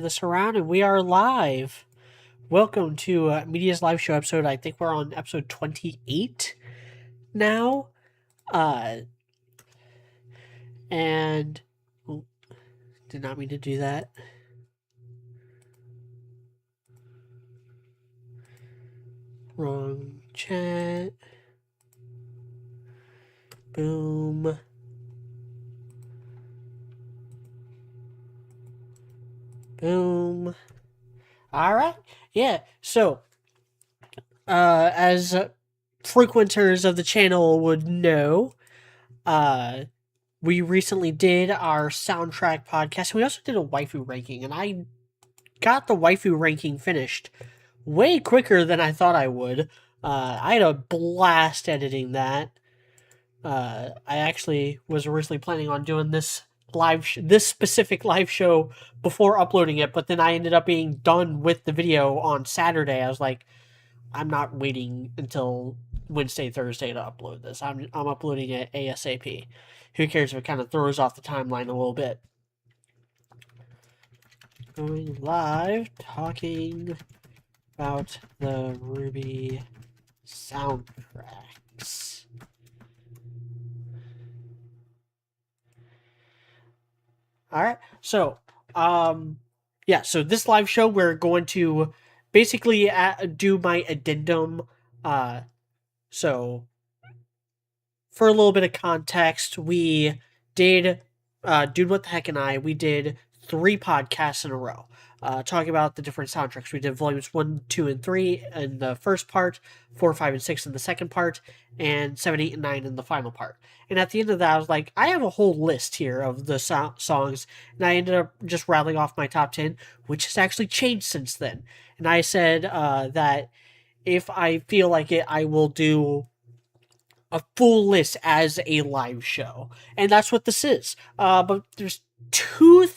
this around and we are live. Welcome to Media's live show episode. I think we're on episode 28 now. And did not mean to do that. Wrong chat. Boom. Boom. All right. Yeah. So, as frequenters of the channel would know, we recently did our soundtrack podcast. We also did a waifu ranking, and I got the waifu ranking finished way quicker than I thought I would. I had a blast editing that. I actually was originally planning on doing this this specific live show before uploading it, but then I ended up being done with the video on Saturday. I was like, I'm not waiting until Wednesday, Thursday to upload this. I'm uploading it ASAP. Who cares if it kind of throws off the timeline a little bit? Going live, talking about the RWBY soundtracks. All right, so so this live show we're going to basically do my addendum. So for a little bit of context, we did Dude What the Heck and we did 3 podcasts in a row. Talking about the different soundtracks. We did volumes 1, 2, and 3 in the first part, 4, 5, and 6 in the second part, and 7, 8, and 9 in the final part. And at the end of that, I was like, I have a whole list here of the songs, and I ended up just rattling off my top 10, which has actually changed since then. And I said that if I feel like it, I will do a full list as a live show. And that's what this is. But there's two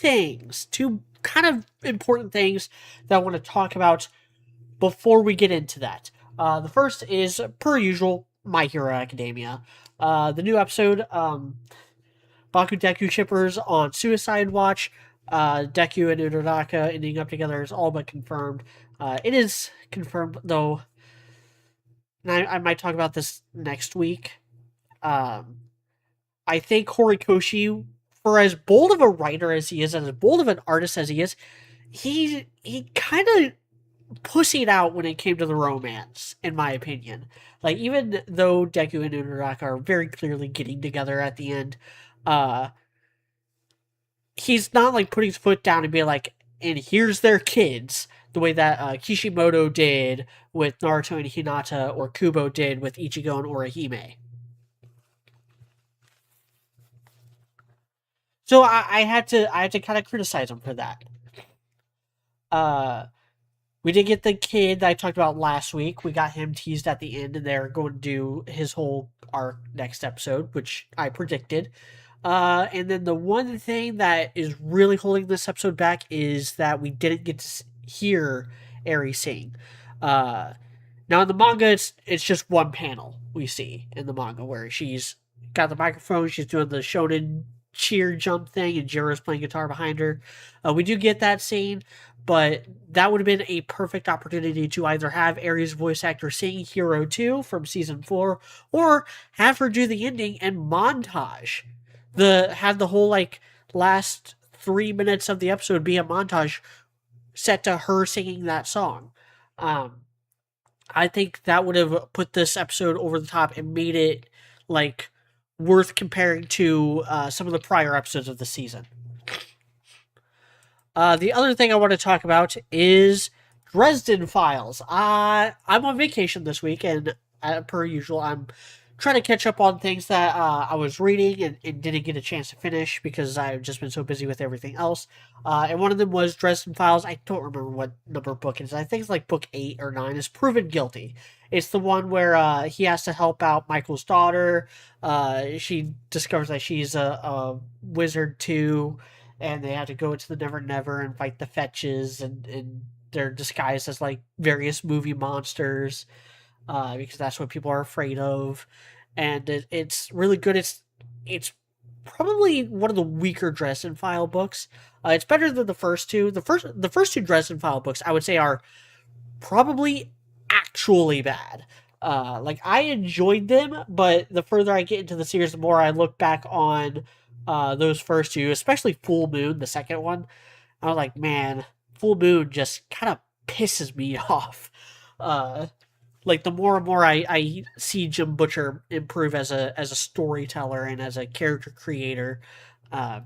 kind of important things that I want to talk about before we get into that. The first is, per usual, My Hero Academia. The new episode, Baku Deku shippers on Suicide Watch. Deku and Uraraka ending up together is all but confirmed. It is confirmed, though, and I might talk about this next week. I think Horikoshi, for as bold of a writer as he is, as bold of an artist as he is, he kind of pussied out when it came to the romance, in my opinion. Like, even though Deku and Uraraka are very clearly getting together at the end, he's not like putting his foot down and being like, and here's their kids, the way that Kishimoto did with Naruto and Hinata, or Kubo did with Ichigo and Orihime. So I had to kind of criticize him for that. We did get the kid that I talked about last week. We got him teased at the end, and they're going to do his whole arc next episode, which I predicted. And then the one thing that is really holding this episode back is that we didn't get to hear Eri sing. Now in the manga, it's just one panel we see in the manga where she's got the microphone, she's doing the shonen cheer jump thing, and Jiro's playing guitar behind her. We do get that scene, but that would have been a perfect opportunity to either have Eri's voice actor sing Hero 2 from season 4, or have her do the ending and montage. Have the whole like last 3 minutes of the episode be a montage set to her singing that song. I think that would have put this episode over the top and made it like worth comparing to some of the prior episodes of the season. The other thing I want to talk about is Dresden Files. I'm on vacation this week, and per usual, I'm trying to catch up on things that I was reading and didn't get a chance to finish because I've just been so busy with everything else. And one of them was Dresden Files. I don't remember what number book it is. I think it's like book 8 or 9. It's Proven Guilty. It's the one where he has to help out Michael's daughter. She discovers that she's a wizard too, and they have to go into the Never Never and fight the fetches, and they're disguised as like various movie monsters. Because that's what people are afraid of, and it's really good. It's probably one of the weaker Dresden File books. It's better than the first two. The first two Dresden File books I would say are probably actually bad. Like I enjoyed them, but the further I get into the series, the more I look back on those first two, especially Full Moon, the second one. I was like, man, Full Moon just kind of pisses me off. Uh, like the more and more I see Jim Butcher improve as a storyteller and as a character creator, uh,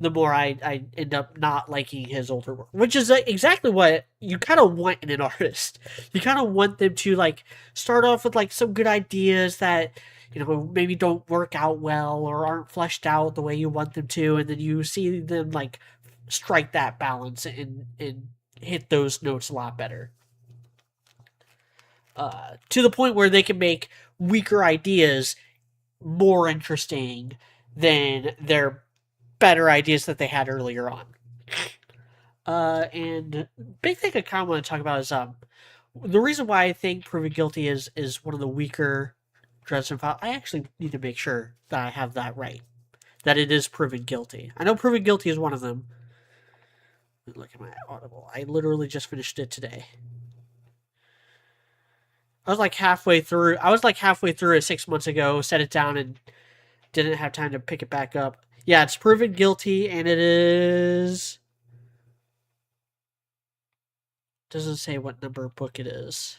the more I end up not liking his older work, which is exactly what you kind of want in an artist. You kind of want them to like start off with like some good ideas that maybe don't work out well or aren't fleshed out the way you want them to, and then you see them like strike that balance and hit those notes a lot better. To the point where they can make weaker ideas more interesting than their better ideas that they had earlier on. And big thing I kind of want to talk about is the reason why I think Proven Guilty is one of the weaker Dresden Files. I actually need to make sure that I have that right. That it is Proven Guilty. I know Proven Guilty is one of them. Look at my Audible. I literally just finished it today. I was like halfway through. I was like halfway through it 6 months ago. Set it down and didn't have time to pick it back up. Yeah, it's Proven Guilty, and it is. Doesn't say what number book it is.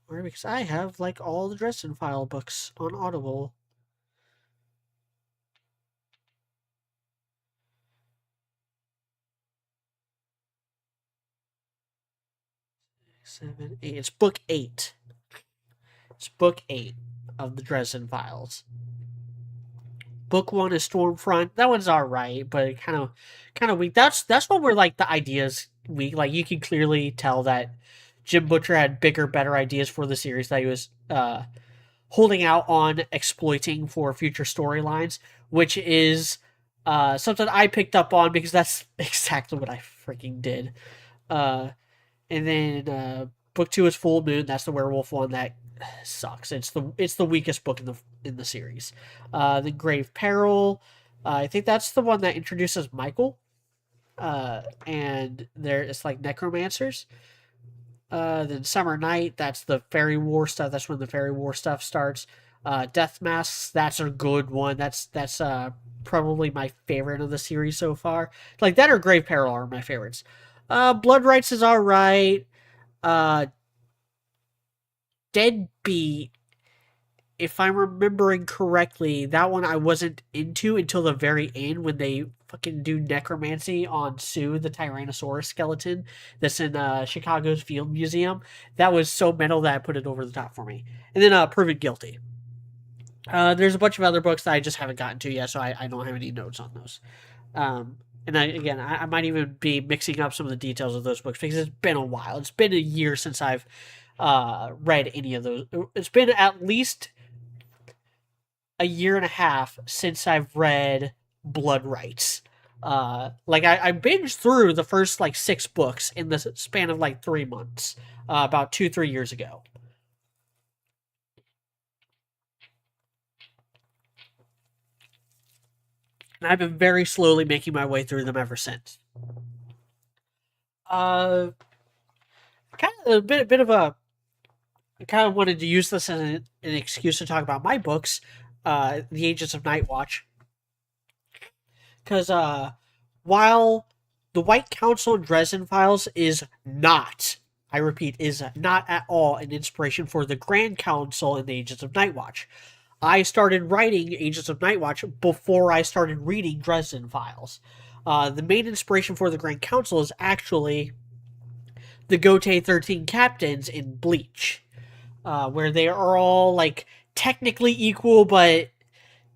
Or because I have like all the Dresden File books on Audible. 7, 8. It's book 8. It's book 8 of the Dresden Files. Book 1 is Stormfront. That one's alright, but kind of weak. That's one where like the ideas weak. Like you can clearly tell that Jim Butcher had bigger, better ideas for the series that he was holding out on exploiting for future storylines, which is something I picked up on because that's exactly what I freaking did. Uh, and then book 2 is Full Moon. That's the werewolf one that sucks. It's the weakest book in the series. The Grave Peril. I think that's the one that introduces Michael. And there it's like necromancers. Then Summer Night, that's the Fairy War stuff. That's when the Fairy War stuff starts. Death Masks, that's a good one. That's probably my favorite of the series so far. Like that or Grave Peril are my favorites. Blood Rights is alright. Uh, Deadbeat, if I'm remembering correctly, that one I wasn't into until the very end when they fucking do necromancy on Sue, the Tyrannosaurus skeleton that's in Chicago's Field Museum. That was so mental that I put it over the top for me. And then Proven Guilty. There's a bunch of other books that I just haven't gotten to yet, so I don't have any notes on those. And I might even be mixing up some of the details of those books because it's been a while. It's been a year since I've read any of those. It's been at least a year and a half since I've read Blood Rights. Like I binged through the first like 6 books in the span of like 3 months, about 2-3 years ago. And I've been very slowly making my way through them ever since. Uh, kind of a bit of a. I kind of wanted to use this as an excuse to talk about my books, The Agents of Night Watch, because while the White Council and Dresden Files is not, I repeat, is not at all an inspiration for the Grand Council and the Agents of Night Watch. I started writing Agents of Night Watch before I started reading Dresden Files. The main inspiration for the Grand Council is actually the Gote 13 captains in Bleach, where they are all like technically equal, but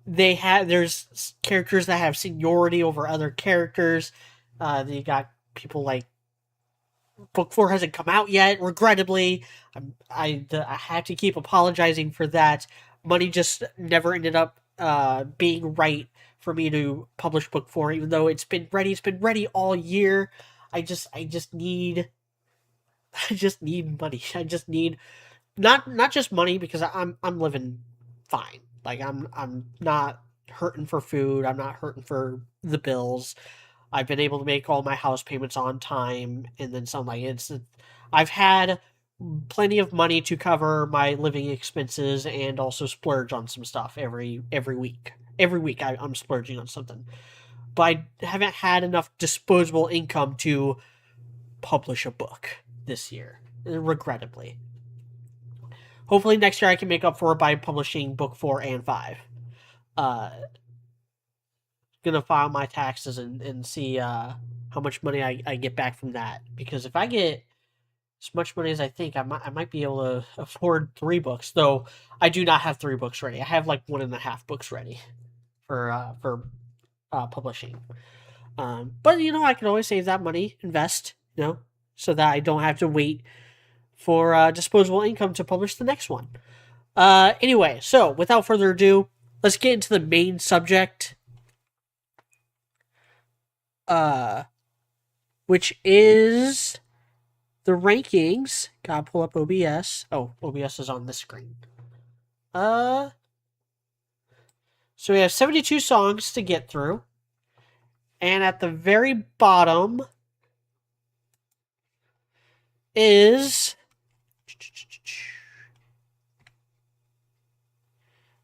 there's characters that have seniority over other characters. You got people like book 4 hasn't come out yet, regrettably. I had to keep apologizing for that. Money just never ended up being right for me to publish book 4, even though it's been ready. It's been ready all year. I just need I just need money. I just need not just money because I'm living fine. Like I'm not hurting for food. I'm not hurting for the bills. I've been able to make all my house payments on time, and then some. Like I've had plenty of money to cover my living expenses and also splurge on some stuff every week. Every week I'm splurging on something, but I haven't had enough disposable income to publish a book this year, regrettably. Hopefully next year I can make up for it by publishing book 4 and 5. Uh, gonna file my taxes and see how much money I get back from that. Because if I get as much money as I think, I might be able to afford 3 books. Though I do not have 3 books ready. I have like 1.5 books ready for publishing. But I can always save that money, invest, so that I don't have to wait for disposable income to publish the next one. Anyway, so without further ado, let's get into the main subject, which is the rankings. Gotta pull up OBS. Oh, OBS is on this screen. So we have 72 songs to get through. And at the very bottom is...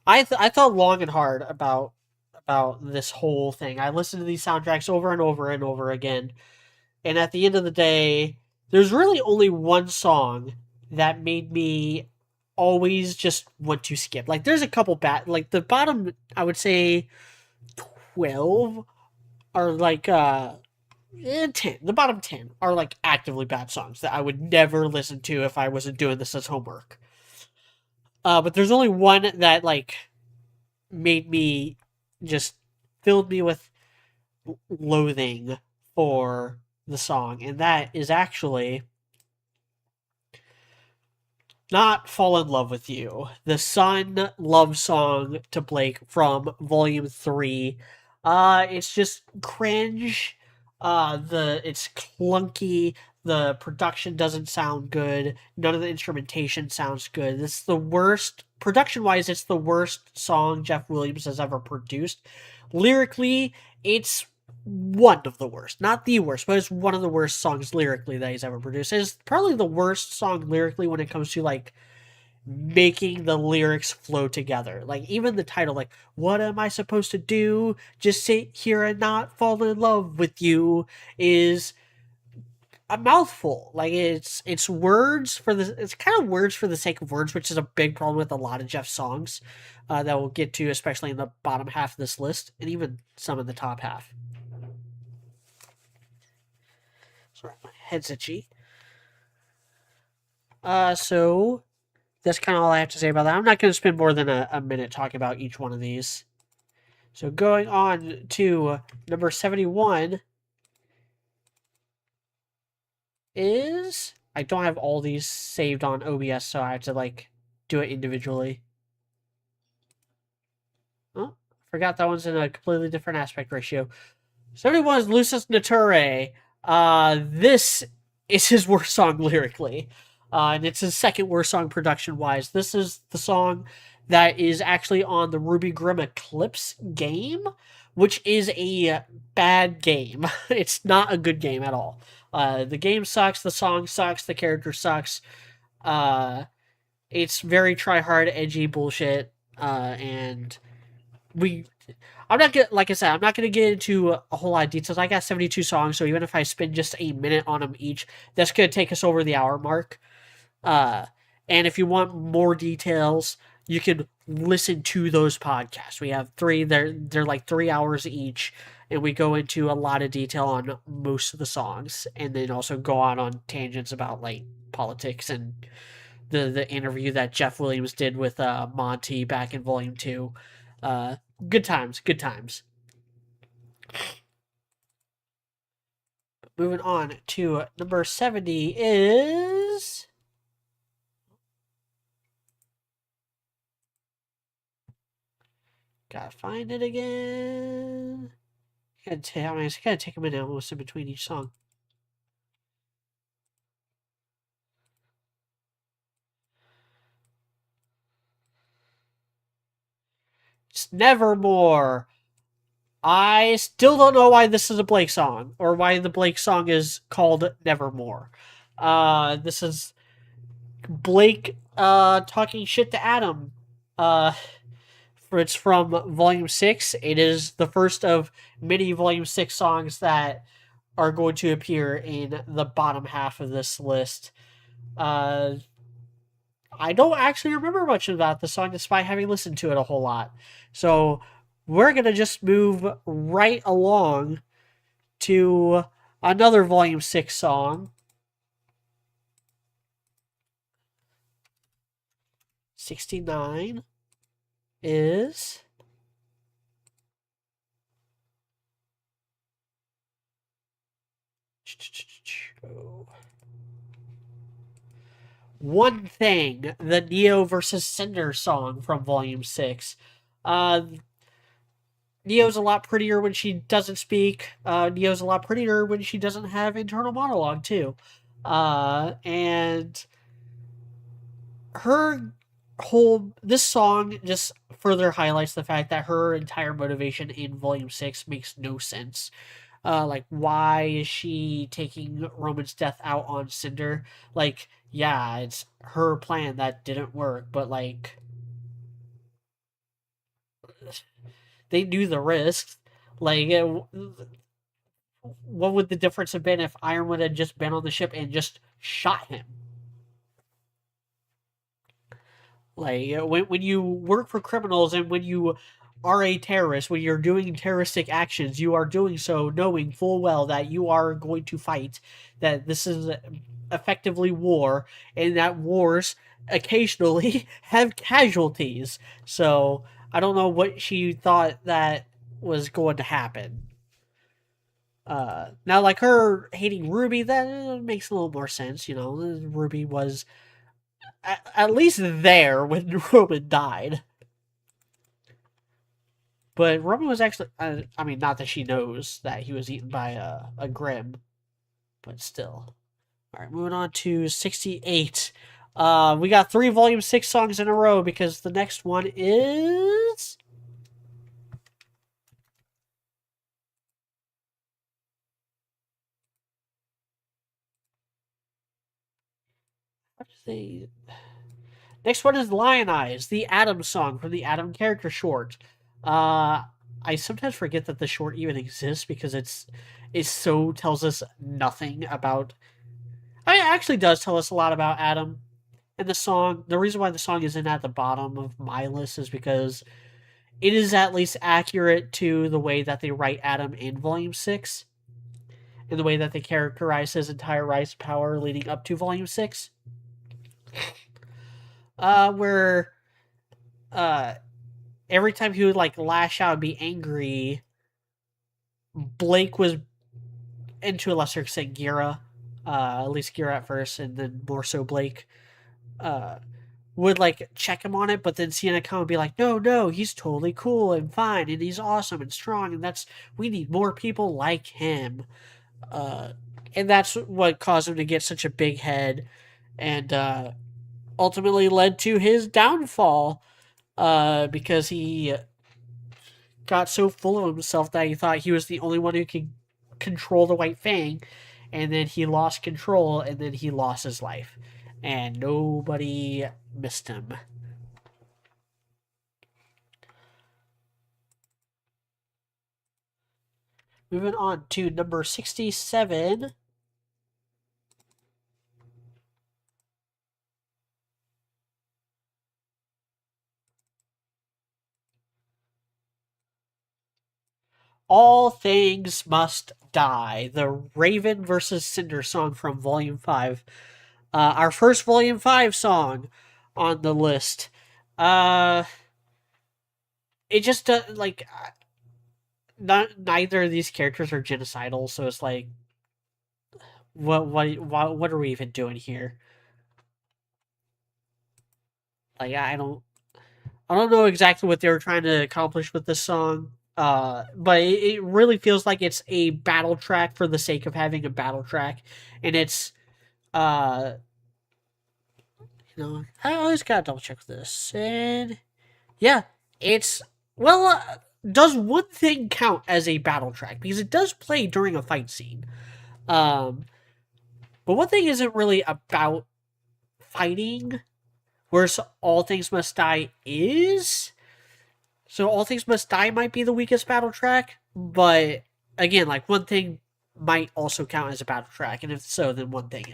I thought long and hard about this whole thing. I listened to these soundtracks over and over and over again. And at the end of the day, there's really only one song that made me always just want to skip. Like, there's a couple bad, like the bottom, I would say 12 are like 10. The bottom 10 are like actively bad songs that I would never listen to if I wasn't doing this as homework. But there's only one that like made me just filled me with loathing for the song, and that is actually Not Fall in Love with You, the Sun love song to Blake from Volume 3. It's just cringe. It's clunky. The production doesn't sound good. None of the instrumentation sounds good. This is the worst production wise. It's the worst song Jeff Williams has ever produced. Lyrically, it's one of the worst, not the worst, but it's one of the worst songs lyrically that he's ever produced. It's probably the worst song lyrically when it comes to like making the lyrics flow together. Like even the title, like "What am I supposed to do? Just sit here and not fall in love with you," is a mouthful. Like it's words for the it's kind of words for the sake of words, which is a big problem with a lot of Jeff's songs that we'll get to, especially in the bottom half of this list, and even some in the top half. Sorry, my head's itchy. So that's kind of all I have to say about that. I'm not going to spend more than a minute talking about each one of these. So going on to number 71 is... I don't have all these saved on OBS, so I have to, like, do it individually. Oh, forgot that one's in a completely different aspect ratio. 71 is Lucis Naturae. This is his worst song lyrically. And it's his second worst song production-wise. This is the song that is actually on the RWBY Grimm Eclipse game, which is a bad game. It's not a good game at all. The game sucks, the song sucks, the character sucks. It's very try-hard, edgy bullshit, and I'm not gonna, like I said, I'm not gonna get into a whole lot of details. I got 72 songs, so even if I spend just a minute on them each, that's gonna take us over the hour mark. And if you want more details, you can listen to those podcasts. We have 3. They're like 3 hours each, and we go into a lot of detail on most of the songs, and then also go on tangents about like politics and the interview that Jeff Williams did with Monty back in Volume 2. Good times, good times. Moving on to number 70 is... Gotta find it again. It's gotta take a minute almost in between each song. is Nevermore. I still don't know why this is a Blake song, or why the Blake song is called Nevermore. This is Blake talking shit to Adam. Uh, it's from Volume 6. It is the first of many Volume 6 songs that are going to appear in the bottom half of this list. Uh, I don't actually remember much about the song despite having listened to it a whole lot. So we're going to just move right along to another Volume 6 song. 69 is One Thing, the Neo versus Cinder song from Volume 6. Uh, Neo's a lot prettier when she doesn't speak. Neo's a lot prettier when she doesn't have internal monologue, too. And her this song just further highlights the fact that her entire motivation in Volume 6 makes no sense. Like, why is she taking Roman's death out on Cinder? Like, yeah, it's her plan that didn't work, but like, they knew the risks. Like, what would the difference have been if Ironwood had just been on the ship and just shot him? Like, when you work for criminals and when you are a terrorist, when you're doing terroristic actions, you are doing so knowing full well that you are going to fight, that this is effectively war, and that wars occasionally have casualties. So, I don't know what she thought that was going to happen. Now, like her hating Ruby, that makes a little more sense. You know, Ruby was at least there when Roman died. But Roman was actually, I mean, not that she knows that he was eaten by a Grim, but still. All right, moving on to 68. We got 3 Volume 6 songs in a row because the next one is. What is they? Next one is Lion Eyes, the Adam song from the Adam character short. I sometimes forget that the short even exists because it so tells us nothing about. I mean, it actually does tell us a lot about Adam. And the song, the reason why the song isn't at the bottom of my list is because it is at least accurate to the way that they write Adam in Volume 6 and the way that they characterize his entire rise to power leading up to Volume 6. Where uh, every time he would like lash out and be angry, Blake was, and to a lesser extent, Gira, at least Gira at first, and then more so Blake, uh, would like check him on it, but then Sienna come and be like, no, no, he's totally cool and fine, and he's awesome and strong, and we need more people like him. Uh, and that's what caused him to get such a big head, and ultimately led to his downfall, because he got so full of himself that he thought he was the only one who could control the White Fang, and then he lost control, and then he lost his life, and nobody missed him. Moving on to number 67. All Things Must Die, the Raven versus Cinder song from Volume 5. Our first Volume 5 song on the list. It just, like, neither of these characters are genocidal, so it's like, what are we even doing here? Like, I don't know exactly what they were trying to accomplish with this song. But it really feels like it's a battle track for the sake of having a battle track, and it's uh, I always gotta double check this, and yeah, it's Well, does one thing count as a battle track? Because it does play during a fight scene. Um, but one thing isn't really about fighting, whereas All Things Must Die is. So All Things Must Die might be the weakest battle track, but again, like one thing might also count as a battle track, and if so, then one thing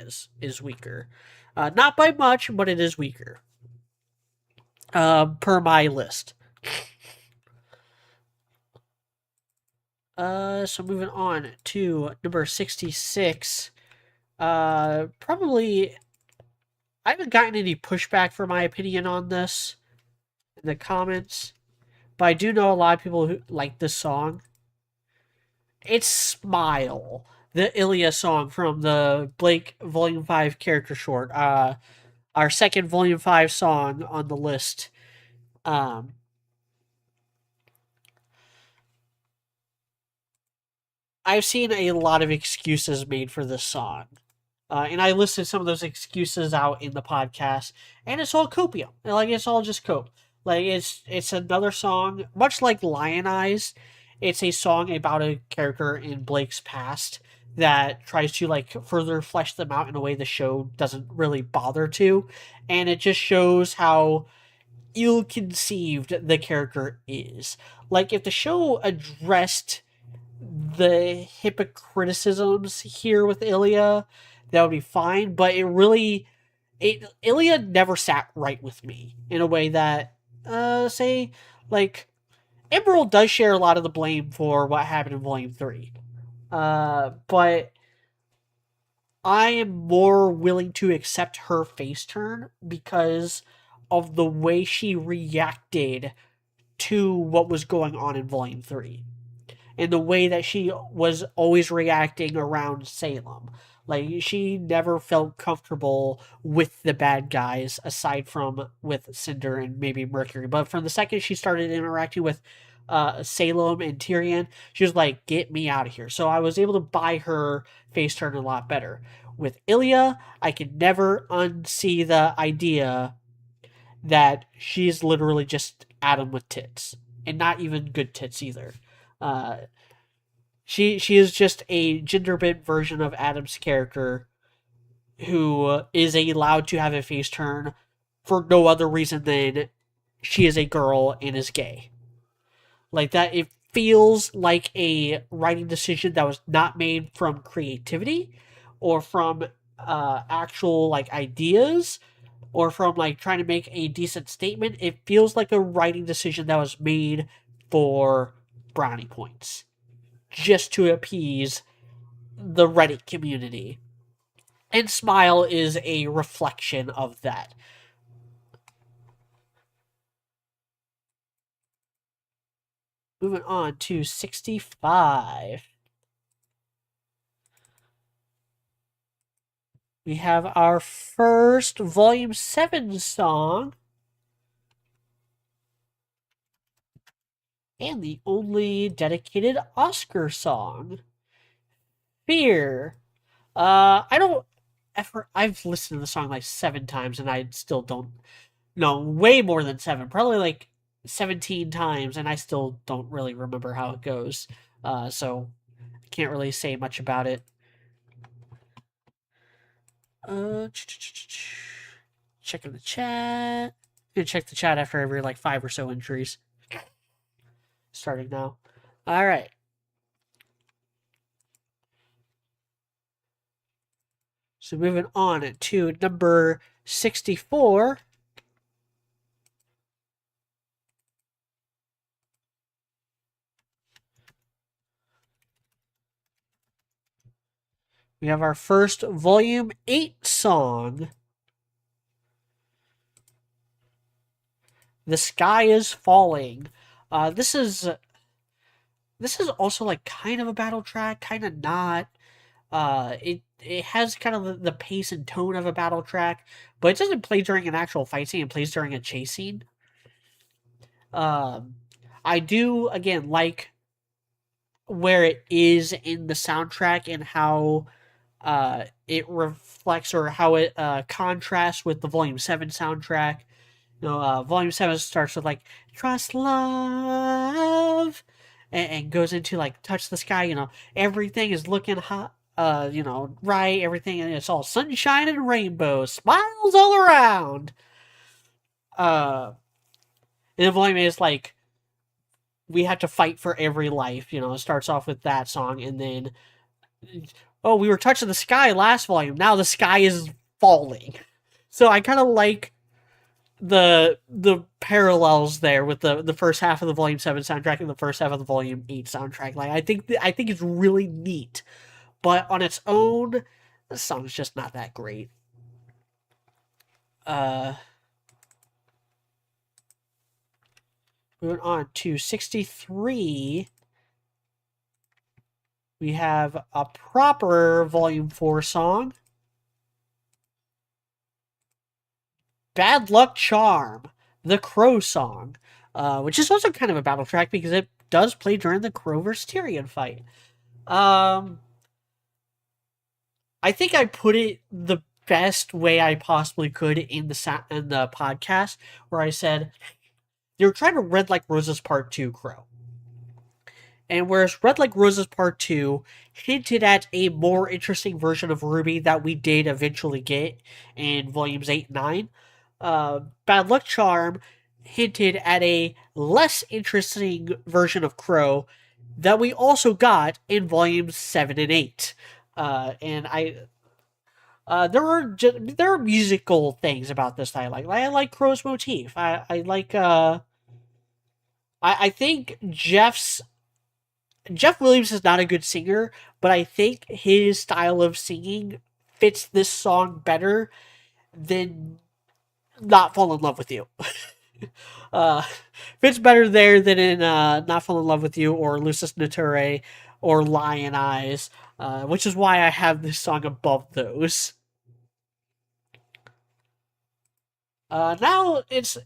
is weaker. Not by much, but it is weaker. Per my list. So moving on to number 66. Probably I haven't gotten any pushback for my opinion on this in the comments, but I do know a lot of people who like this song. It's Smile, the Ilya song from the Blake Volume 5 character short. Our second Volume 5 song on the list. Um, I've seen a lot of excuses made for this song. And I listed some of those excuses out in the podcast, and it's all copium. Like it's all just cope. Like it's another song, much like Lion Eyes. It's a song about a character in Blake's past that tries to like further flesh them out in a way the show doesn't really bother to, and it just shows how ill-conceived the character is. Like if the show addressed the hypocriticisms here with Ilya, that would be fine. But Ilya never sat right with me in a way that, say, like Emerald does share a lot of the blame for what happened in Volume 3. But I am more willing to accept her face turn because of the way she reacted to what was going on in Volume 3 and the way that she was always reacting around Salem. Like she never felt comfortable with the bad guys aside from with Cinder and maybe Mercury. But from the second she started interacting with Salem and Tyrion, she was like, "Get me out of here." So I was able to buy her face turn a lot better. With Ilya, I can never unsee the idea that she's literally just Adam with tits, and not even good tits either. Uh, she is just a gender bent version of Adam's character who is allowed to have a face turn for no other reason than she is a girl and is gay. Like that, it feels like a writing decision that was not made from creativity or from actual like ideas or from like trying to make a decent statement. It feels like a writing decision that was made for brownie points just to appease the Reddit community. And Smile is a reflection of that. Moving on to 65. We have our first Volume 7 song. And the only dedicated Oscar song. Fear. I don't ever. I've listened to the song like 7 times and I still don't. No, way more than 7. Probably like 17 times, and I still don't really remember how it goes. So I can't really say much about it. Checking the chat. I'm gonna check the chat after every like 5 or so entries. Starting now. All right. So moving on to number 64. We have our first Volume 8 song. The Sky is Falling. This is also like kind of a battle track, kind of not. It has kind of the pace and tone of a battle track, but it doesn't play during an actual fight scene. It plays during a chase scene. Um, I do again like where it is in the soundtrack and how it reflects or how it contrasts with the Volume 7 soundtrack. Volume 7 starts with like trust love, and goes into like touch the sky. Everything is looking hot. Right, everything, and it's all sunshine and rainbows, smiles all around. And then volume 8 is like we have to fight for every life. It starts off with that song, and then we were touching the sky last volume. Now the sky is falling. So I kind of like the parallels there with the first half of the Volume 7 soundtrack and the first half of the Volume 8 soundtrack. Like I think it's really neat, but on its own, the song's just not that great. Uh, Moving on to 63, we have a proper Volume 4 song, Bad Luck Charm, the Crow song, which is also kind of a battle track because it does play during the Crow vs. Tyrion fight. I think I put it the best way I possibly could in the podcast, where I said they were trying to Red Like Roses Part 2 Crow. And whereas Red Like Roses Part 2 hinted at a more interesting version of RWBY that we did eventually get in Volumes 8 and 9, Bad Luck Charm hinted at a less interesting version of Crow that we also got in Volumes 7 and 8. There are musical things about this that I like. I like Crow's motif. I like I think Jeff Williams is not a good singer, but I think his style of singing fits this song better than Not Fall in Love with You. uh, Fits better there than in Not Fall in Love with You or Lucis Nature or Lion Eyes, which is why I have this song above those. Now it's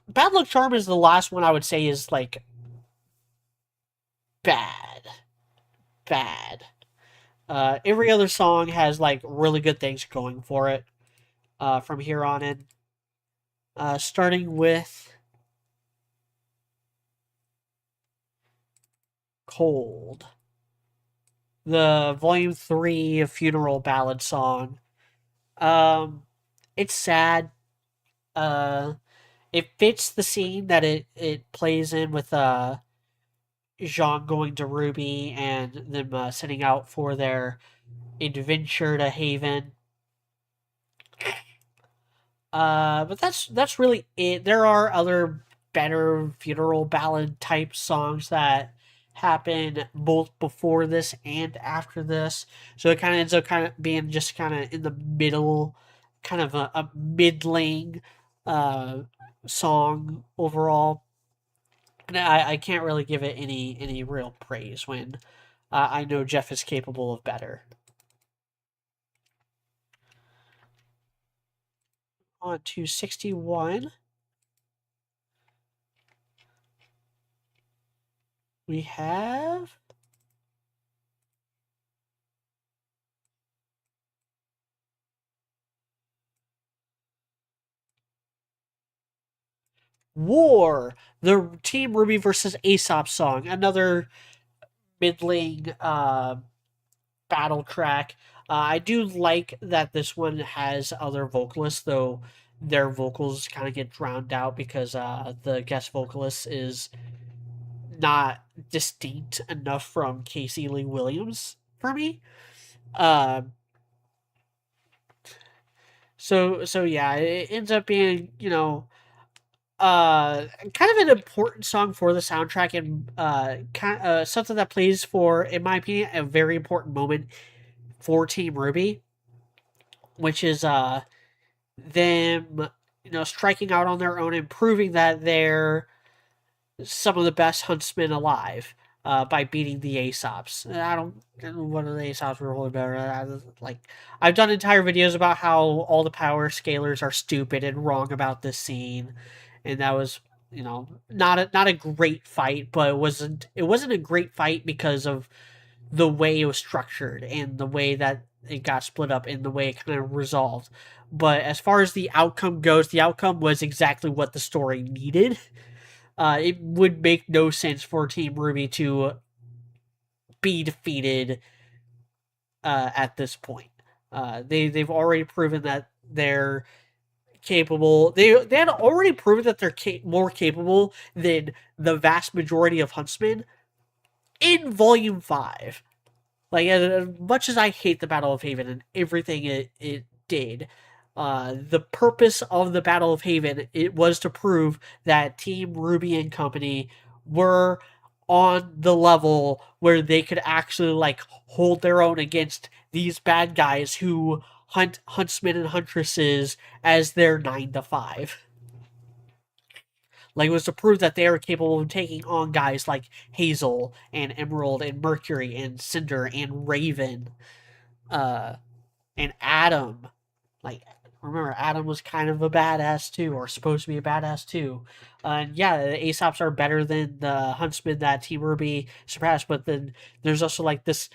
Bad Luck Charm is the last one I would say is like bad. Bad. Every other song has like really good things going for it from here on in. Starting with Cold, the Volume 3 funeral ballad song. It's sad. It fits the scene that it plays in with Jean going to RWBY and them setting out for their adventure to Haven. But that's really it. There are other better funeral ballad type songs that happen both before this and after this. So it kind of ends up kind of being just kind of in the middle, kind of a middling song overall. And I can't really give it any real praise when I know Jeff is capable of better. On to 61. We have War, the Team RWBY versus Aesop song, another middling battle track. I do like that this one has other vocalists, though their vocals kind of get drowned out because the guest vocalist is not distinct enough from Casey Lee Williams for me. Uh, so yeah, it ends up being kind of an important song for the soundtrack and something that plays for, in my opinion, a very important moment for Team RWBY, which is them striking out on their own and proving that they're some of the best huntsmen alive by beating the Aesops. I don't know what the Aesops were really better. I've done entire videos about how all the power scalers are stupid and wrong about this scene, and that was not a great fight, but it wasn't a great fight because of the way it was structured and the way that it got split up in the way it kind of resolved. But as far as the outcome goes, the outcome was exactly what the story needed. It would make no sense for Team RWBY to be defeated at this point. They've already proven that they're capable. They had already proven that they're more capable than the vast majority of Huntsmen in Volume 5. Like, as much as I hate the Battle of Haven and everything it did, the purpose of the Battle of Haven, it was to prove that Team RWBY and company were on the level where they could actually, like, hold their own against these bad guys who hunt huntsmen and huntresses as their 9 to 5. Like, it was to prove that they are capable of taking on guys like Hazel and Emerald and Mercury and Cinder and Raven, uh, and Adam. Like, remember, Adam was kind of a badass too, or supposed to be a badass too. And yeah, the Aesops are better than the Huntsmen that Team RWBY surpassed, but then there's also like this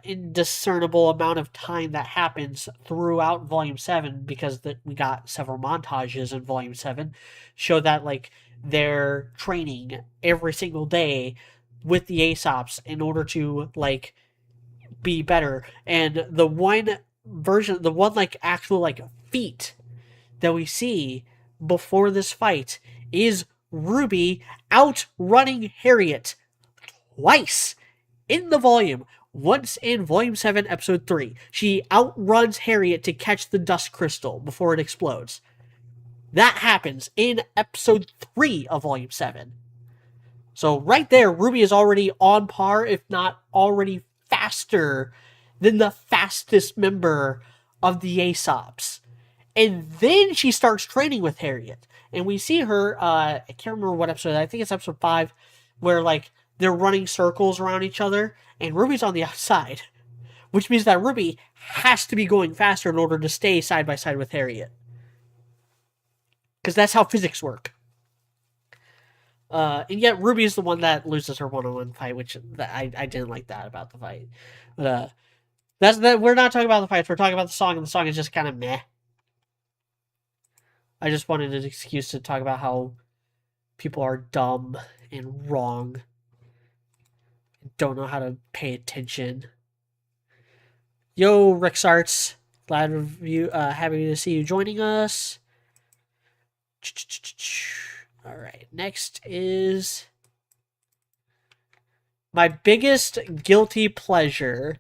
indiscernible amount of time that happens throughout Volume 7 because we got several montages in Volume 7 show that like they're training every single day with the Aesops in order to like be better. And the one version, the one like actual like feat that we see before this fight is RWBY outrunning Harriet twice in the volume. Once in Volume 7, Episode 3, she outruns Harriet to catch the dust crystal before it explodes. That happens in Episode 3 of Volume 7. So right there, RWBY is already on par, if not already faster than the fastest member of the Aesops. And then she starts training with Harriet. And we see her, I can't remember what episode, I think it's Episode 5, where like they're running circles around each other, and RWBY's on the outside, which means that RWBY has to be going faster in order to stay side by side with Harriet. Because that's how physics work. And yet RWBY is the one that loses her one-on-one fight, which I didn't like that about the fight. But we're not talking about the fights, we're talking about the song, and the song is just kind of meh. I just wanted an excuse to talk about how people are dumb and wrong. Don't know how to pay attention. Yo, Rick's Arts. Glad of you, happy to see you joining us. Alright, next is my biggest guilty pleasure.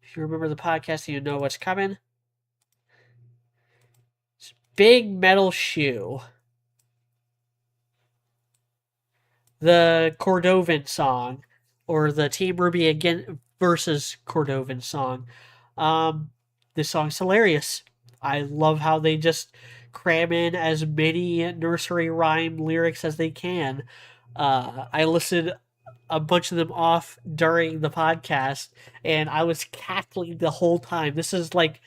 If you remember the podcast, you know what's coming. It's Big Metal Shoe. The Cordovan song, or the Team RWBY again versus Cordovan song. This song's hilarious. I love how they just cram in as many nursery rhyme lyrics as they can. I listed a bunch of them off during the podcast, and I was cackling the whole time. This is like,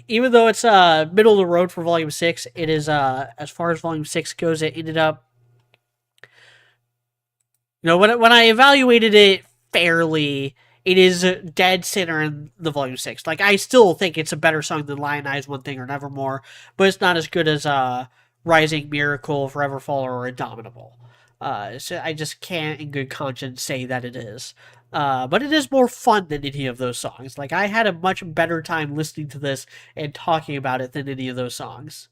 even though it's middle of the road for Volume 6, it is, as far as Volume 6 goes, it ended up, you know, when I evaluated it fairly, it is dead center in the Volume 6. Like, I still think it's a better song than Lionize, One Thing, or Nevermore, but it's not as good as Rising, Miracle, Forever Fall, or Indomitable. So I just can't in good conscience say that it is. But it is more fun than any of those songs. Like, I had a much better time listening to this and talking about it than any of those songs.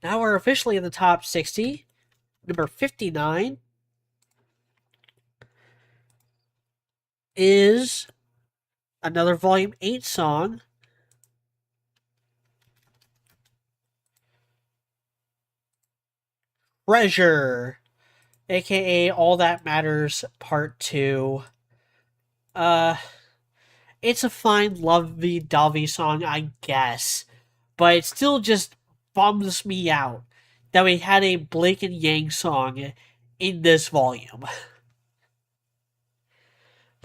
Now we're officially in the top 60. Number 59 is another Volume 8 song. Treasure, aka All That Matters Part 2. It's a fine lovey-dovey song, I guess, but it still just bums me out that we had a Blake and Yang song in this volume.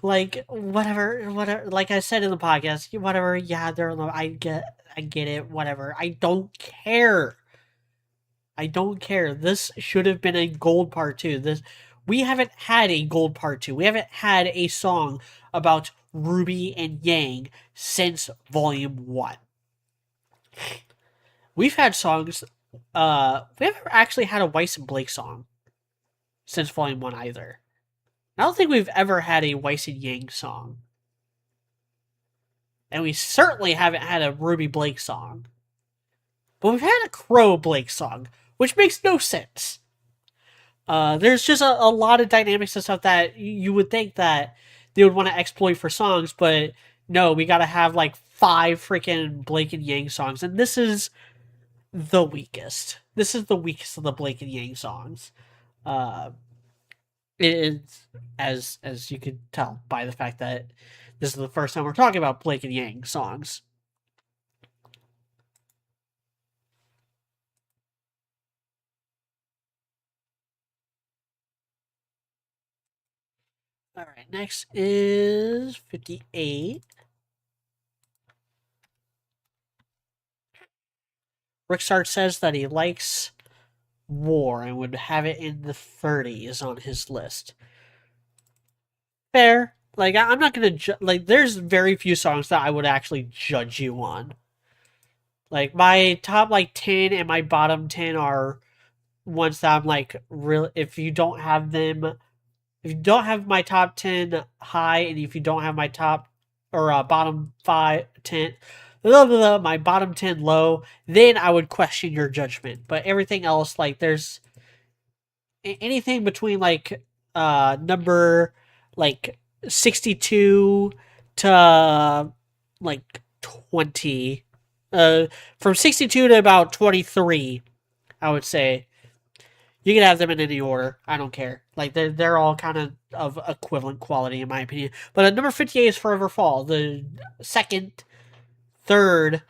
Like whatever. Like I said in the podcast, whatever. Yeah, they're. I get it. Whatever. I don't care. I don't care. This should have been a gold part two. This we haven't had a gold part two. We haven't had a song about Ruby and Yang since volume one. We've had songs. We haven't actually had a Weiss and Blake song since volume one either. I don't think we've ever had a Weiss and Yang song. And we certainly haven't had a Ruby Blake song. But we've had a Crow Blake song, which makes no sense. There's just a lot of dynamics and stuff that you would think that they would want to exploit for songs, but no, we gotta have like 5 freaking Blake and Yang songs, and this is the weakest. This is the weakest of the Blake and Yang songs. Uh, it is, as you can tell by the fact that this is the first time we're talking about Blake and Yang songs. All right, next is 58. Ricksart says that he likes War and would have it in the 30s on his list. Fair. Like, I'm not gonna like. There's very few songs that I would actually judge you on. Like my top like 10 and my bottom 10 are ones that I'm like real. If you don't have them, if you don't have my top 10 high, and if you don't have my top or bottom 5 10, blah, blah, blah, my bottom 10 low, then I would question your judgment. But everything else, like there's anything between like number like 62 to like 20, from 62 to about 23, I would say. You can have them in any order. I don't care. Like they're all kind of equivalent quality in my opinion. But number 58 is Forever Fall. The second, third,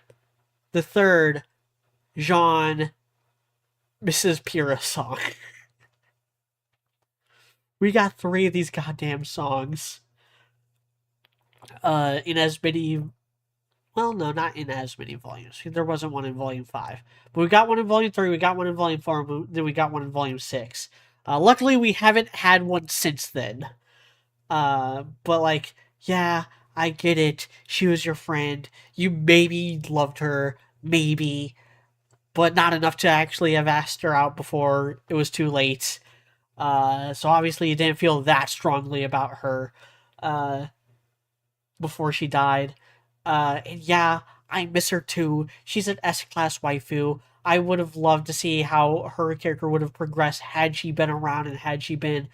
the third Jean Mrs. Pyrrha song. We got 3 of these goddamn songs. In as many, well, no, not in as many volumes. There wasn't one in volume 5. But we got one in volume 3, we got one in volume 4, then we got one in volume 6. Luckily, we haven't had one since then. But like, yeah, I get it. She was your friend. You maybe loved her, maybe, but not enough to actually have asked her out before it was too late. So obviously you didn't feel that strongly about her before she died. And yeah, I miss her too. She's an S-class waifu. I would have loved to see how her character would have progressed had she been around and had she been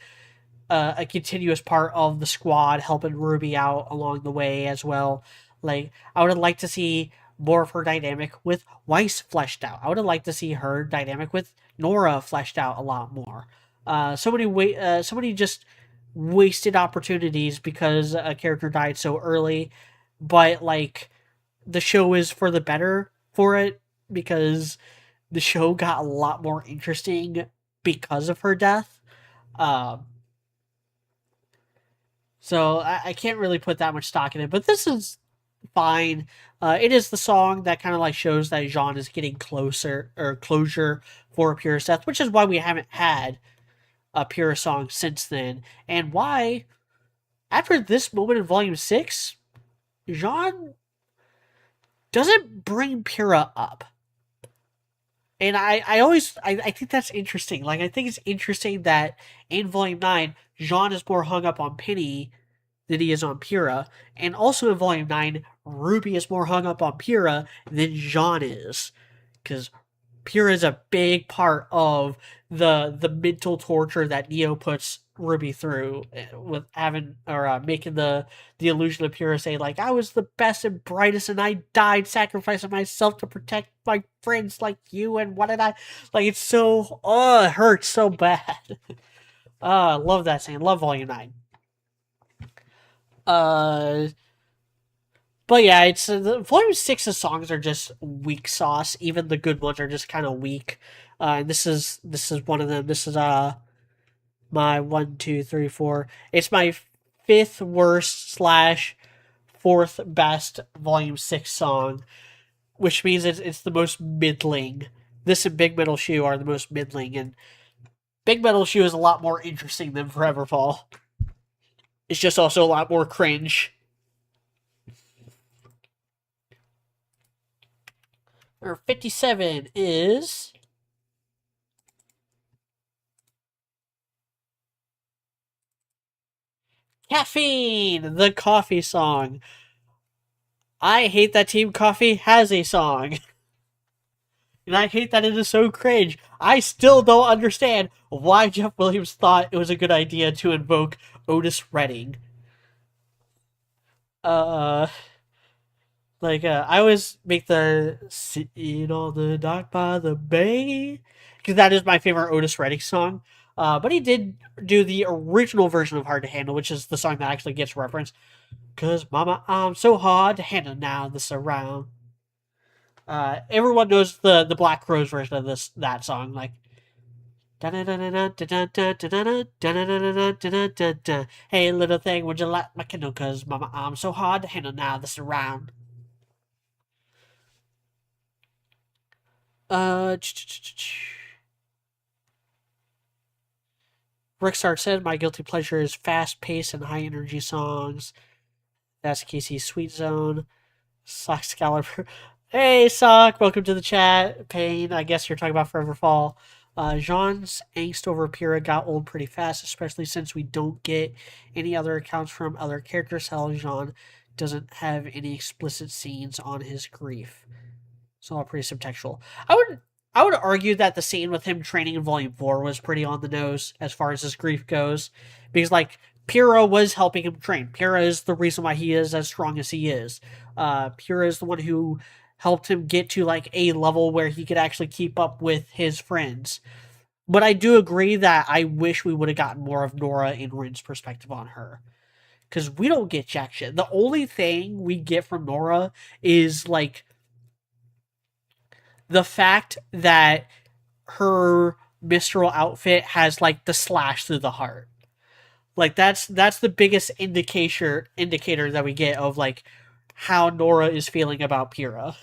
a continuous part of the squad, helping Ruby out along the way as well. Like, I would have liked to see more of her dynamic with Weiss fleshed out. I would have liked to see her dynamic with Nora fleshed out a lot more. So many just wasted opportunities because a character died so early, but like the show is for the better for it because the show got a lot more interesting because of her death. Um, so I can't really put that much stock in it, but this is fine. It is the song that kind of like shows that Jean is getting closer or closure for Pure Death, which is why we haven't had a Pure song since then, and why after this moment in Volume 6, Jean doesn't bring Pyrrha up. And I think that's interesting. Like, I think it's interesting that in Volume 9, Jean is more hung up on Penny than he is on Pyrrha. And also in Volume 9, Ruby is more hung up on Pyrrha than Jean is. Because Pyrrha is a big part of the mental torture that Neo puts Ruby through with having or making the illusion of Pyrrha say like I was the best and brightest and I died sacrificing myself to protect my friends like you and what did I like it's so it hurts so bad. Love that scene. Love Volume 9. Uh but yeah, it's the Volume 6's songs are just weak sauce. Even the good ones are just kind of weak. And this is one of them. This is my 1, 2, 3, 4. It's my fifth worst slash fourth best Volume 6 song, which means it's the most middling. This and Big Metal Shoe are the most middling, and Big Metal Shoe is a lot more interesting than Foreverfall. It's just also a lot more cringe. Number 57 is Caffeine, the coffee song. I hate that Team Coffee has a song. And I hate that it is so cringe. I still don't understand why Jeff Williams thought it was a good idea to invoke Otis Redding. Uh, I always make the sitting on the dock by the bay, because that is my favorite Otis Redding song. But he did do the original version of Hard to Handle, which is the song that actually gets referenced. Cause mama, I'm so hard to handle now this around. Everyone knows the Black Crowes version of that song, like. Hey little thing, would you like my Kindle? Cause mama, I'm so hard to handle now this around. Rickstar said my guilty pleasure is fast paced and high energy songs. That's Casey's Sweet Zone. Sock Excalibur. Hey, Sock, welcome to the chat. Pain, I guess you're talking about Forever Fall. Jean's angst over Pyrrha got old pretty fast, especially since we don't get any other accounts from other characters. Hell, Jean doesn't have any explicit scenes on his grief. It's all pretty subtextual. I would argue that the scene with him training in Volume 4 was pretty on the nose as far as his grief goes. Because, like, Pyrrha was helping him train. Pyrrha is the reason why he is as strong as he is. Pyrrha is the one who helped him get to, like, a level where he could actually keep up with his friends. But I do agree that I wish we would have gotten more of Nora and Rin's perspective on her. Because we don't get jack shit. The only thing we get from Nora is, like, the fact that her Mistral outfit has, like, the slash through the heart. Like, that's the biggest indicator that we get of, like, how Nora is feeling about Pyrrha.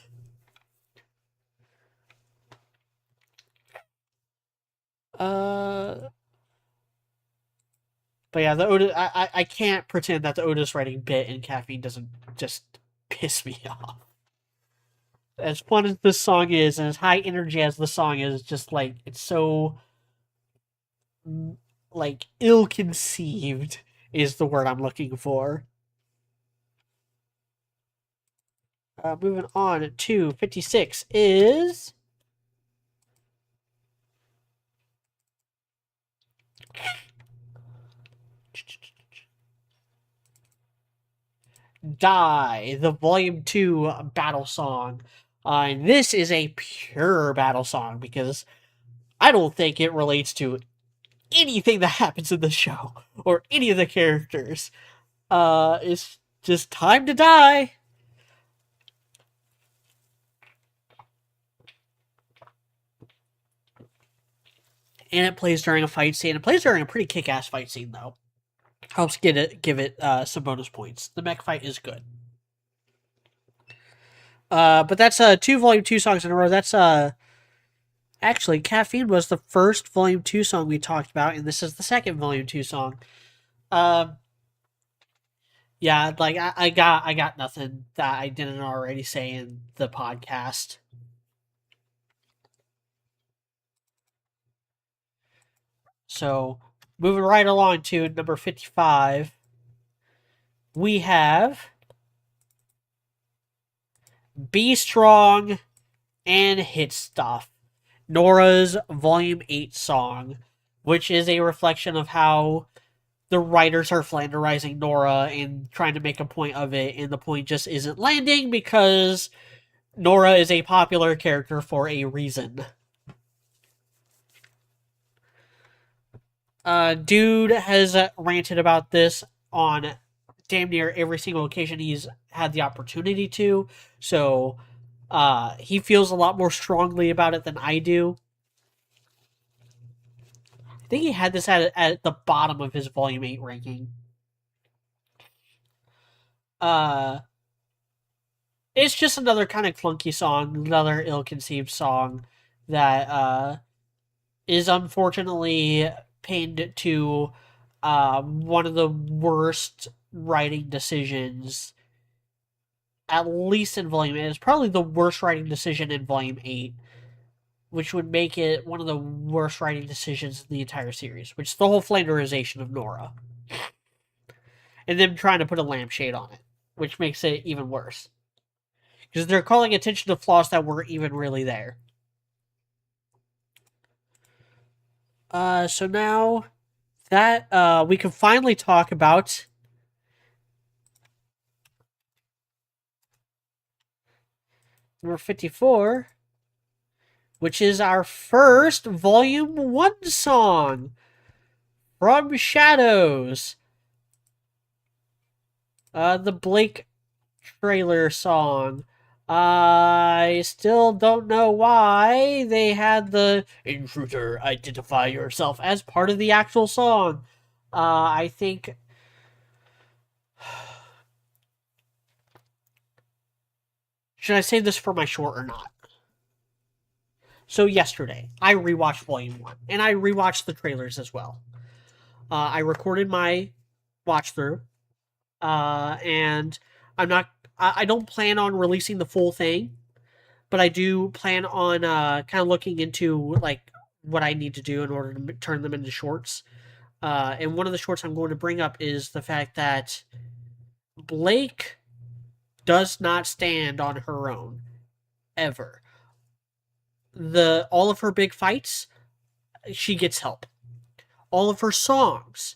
But yeah, the Otis, I can't pretend that the Otis Redding bit in Caffeine doesn't just piss me off. As fun as this song is, and as high energy as the song is, just like, it's so, like, ill-conceived is the word I'm looking for. Moving on to 56 is Die, the Volume 2 battle song. And this is a pure battle song because I don't think it relates to anything that happens in the show or any of the characters. It's just time to die. And it plays during a fight scene. It plays during a pretty kick-ass fight scene, though. Helps give it some bonus points. The mech fight is good. But that's 2 Volume 2 songs in a row. That's actually, Caffeine was the first Volume 2 song we talked about, and this is the second Volume 2 song. Yeah, like I got nothing that I didn't already say in the podcast. So, moving right along to number 55, we have Be Strong and Hit Stuff, Nora's Volume 8 song, which is a reflection of how the writers are flanderizing Nora and trying to make a point of it, and the point just isn't landing because Nora is a popular character for a reason. Dude has ranted about this on damn near every single occasion he's had the opportunity to, so he feels a lot more strongly about it than I do. I think he had this at the bottom of his Volume 8 ranking. Uh, it's just another kind of clunky song, another ill-conceived song that is unfortunately pinned to one of the worst writing decisions, at least in Volume 8. It's probably the worst writing decision in Volume 8, which would make it one of the worst writing decisions in the entire series, which is the whole flanderization of Nora. And them trying to put a lampshade on it, which makes it even worse. Because they're calling attention to flaws that weren't even really there. So now that we can finally talk about number 54, which is our first Volume 1 song from Shadows. The Blake trailer song. I still don't know why they had the intruder identify yourself as part of the actual song. I think. Should I save this for my short or not? So, yesterday, I rewatched Volume 1, and I rewatched the trailers as well. I recorded my watch through, and I'm not. I don't plan on releasing the full thing, but I do plan on kind of looking into like what I need to do in order to turn them into shorts. And one of the shorts I'm going to bring up is the fact that Blake does not stand on her own ever. All of her big fights, she gets help. All of her songs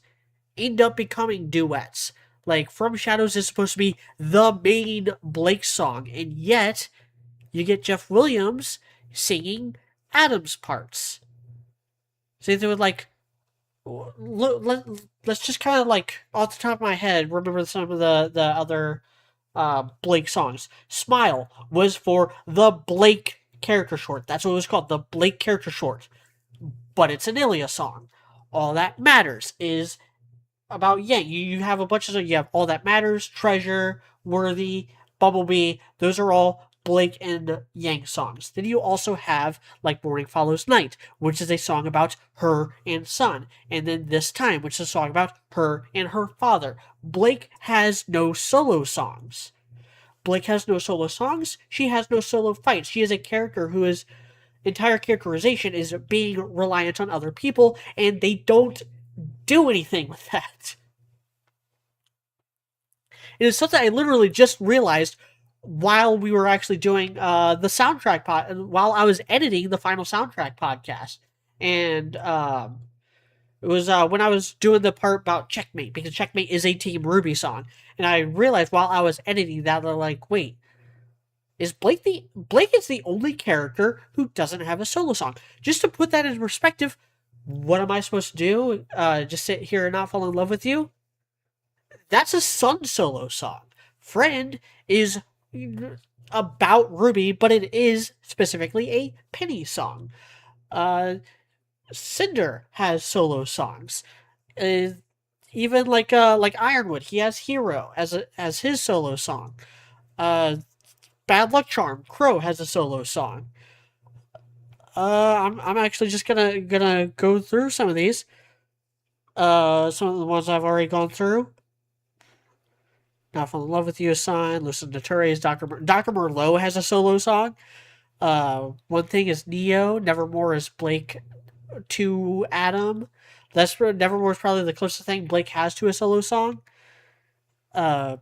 end up becoming duets. Like From Shadows is supposed to be the main Blake song, and yet you get Jeff Williams singing Adam's parts. So they would like let's just kind of like off the top of my head remember some of the other Blake songs. Smile was for the Blake character short. That's what it was called, the Blake character short. But it's an Ilya song. All That Matters is about Yang. You have a bunch of you have All That Matters, Treasure, Worthy, Bumblebee. Those are all Blake and Yang songs. Then you also have like Morning Follows Night, which is a song about her and son. And then This Time, which is a song about her and her father. Blake has no solo songs. Blake has no solo songs. She has no solo fights. She is a character who is entire characterization is being reliant on other people, and they don't do anything with that. It is something I literally just realized while we were actually doing the soundtrack while I was editing the final soundtrack podcast, and it was when I was doing the part about Checkmate, because Checkmate is a Team RWBY song, and I realized while I was editing that, they're like, wait, is Blake is the only character who doesn't have a solo song. Just to put that in perspective, what am I supposed to do? Just sit here and not fall in love with you? That's a Sun solo song. Friend is about RWBY, but it is specifically a Penny song. Cinder has solo songs. Even like Ironwood, he has Hero as his solo song. Bad Luck Charm, Crow has a solo song. I'm actually just gonna go through some of these. Some of the ones I've already gone through. Not Fall in Love with You is signed. Listen to Ture's Dr. Merlot has a solo song. One Thing is Neo. Nevermore is Blake to Adam. Nevermore is probably the closest thing Blake has to a solo song. All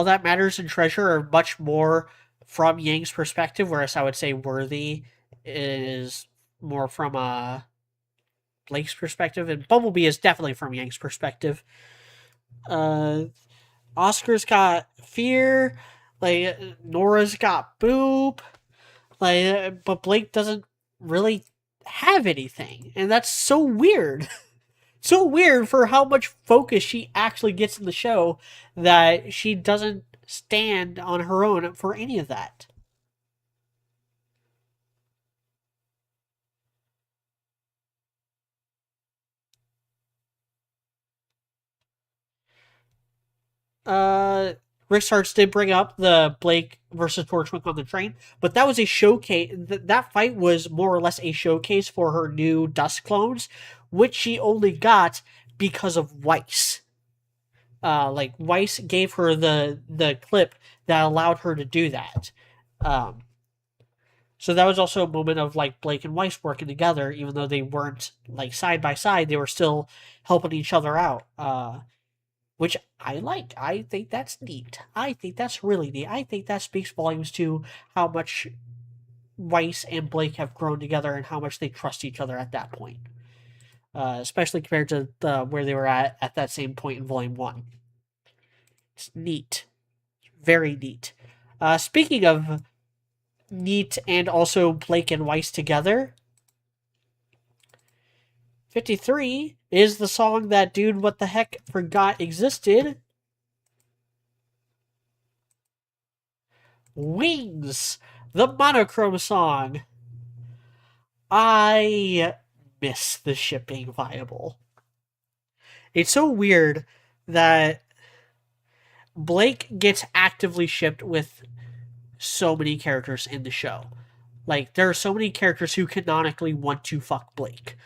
That Matters and Treasure are much more from Yang's perspective, whereas I would say Worthy is more from Blake's perspective, and Bumblebee is definitely from Yang's perspective. Oscar's got Fear, like Nora's got Boop, like, but Blake doesn't really have anything, and that's so weird. So weird for how much focus she actually gets in the show that she doesn't stand on her own for any of that. uh, Rick Starks did bring up the Blake versus Torchwick on the train, but that was a showcase. That fight was more or less a showcase for her new Dust clones, which she only got because of Weiss. Like Weiss gave her the clip that allowed her to do that. Um, so that was also a moment of like Blake and Weiss working together, even though they weren't like side by side, they were still helping each other out. Which I like. I think that's neat. I think that's really neat. I think that speaks volumes to how much Weiss and Blake have grown together and how much they trust each other at that point. Especially compared to where they were at that same point in Volume 1. It's neat. Very neat. Speaking of neat and also Blake and Weiss together, 53 is the song that Dude What the Heck forgot existed. Wings, the monochrome song. I miss the ship being viable. It's so weird that Blake gets actively shipped with so many characters in the show. Like, there are so many characters who canonically want to fuck Blake.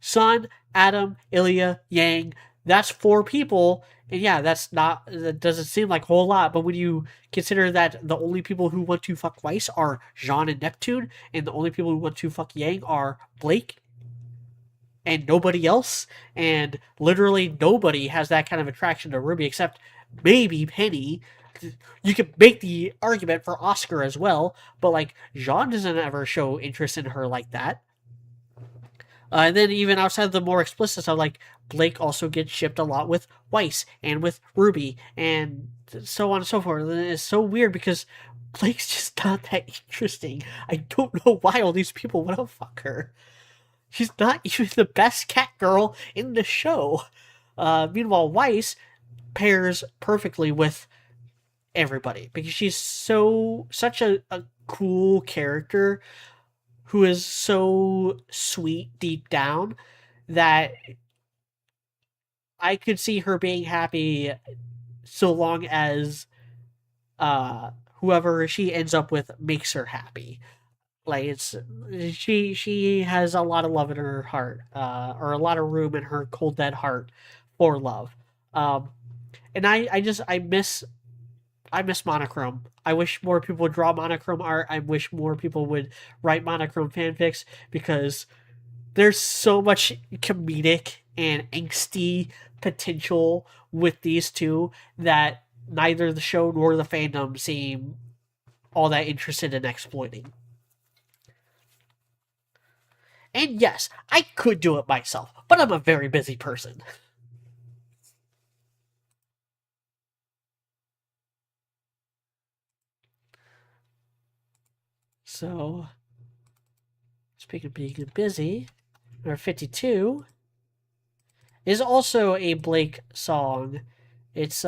Sun, Adam, Ilya, Yang, that's 4 people. And yeah, that doesn't seem like a whole lot, but when you consider that the only people who want to fuck Weiss are Jean and Neptune, and the only people who want to fuck Yang are Blake and nobody else, and literally nobody has that kind of attraction to Ruby except maybe Penny. You could make the argument for Oscar as well, but like Jean doesn't ever show interest in her like that. And then even outside of the more explicit stuff, like Blake also gets shipped a lot with Weiss and with Ruby and so on and so forth. And it's so weird because Blake's just not that interesting. I don't know why all these people want to fuck her. She's not even the best cat girl in the show. Meanwhile, Weiss pairs perfectly with everybody because she's such a cool character who is so sweet deep down that I could see her being happy so long as whoever she ends up with makes her happy. Like it's she has a lot of love in her heart, or a lot of room in her cold dead heart for love. Um, and I miss monochrome. I wish more people would draw monochrome art. I wish more people would write monochrome fanfics because there's so much comedic and angsty potential with these two that neither the show nor the fandom seem all that interested in exploiting. And yes, I could do it myself, but I'm a very busy person. So, speaking of being busy, number 52 is also a Blake song. It's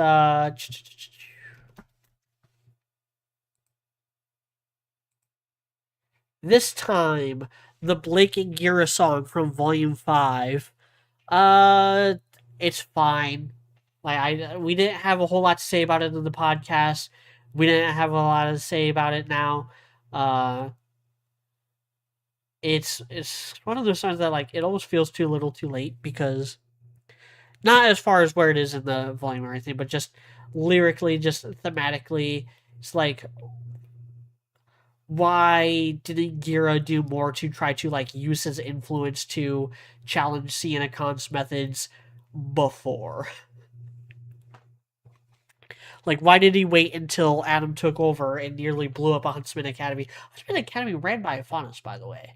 this time the Blake and Gira song from Volume 5. Uh it's fine. Like we didn't have a whole lot to say about it in the podcast. We didn't have a lot to say about it now. Uh it's one of those songs that like it almost feels too little too late because not as far as where it is in the volume or anything, but just lyrically, just thematically, it's like why didn't Gira do more to try to like use his influence to challenge Sienna Khan's methods before? Like, why did he wait until Adam took over and nearly blew up a Huntsman Academy? Huntsman Academy ran by Afanis, by the way.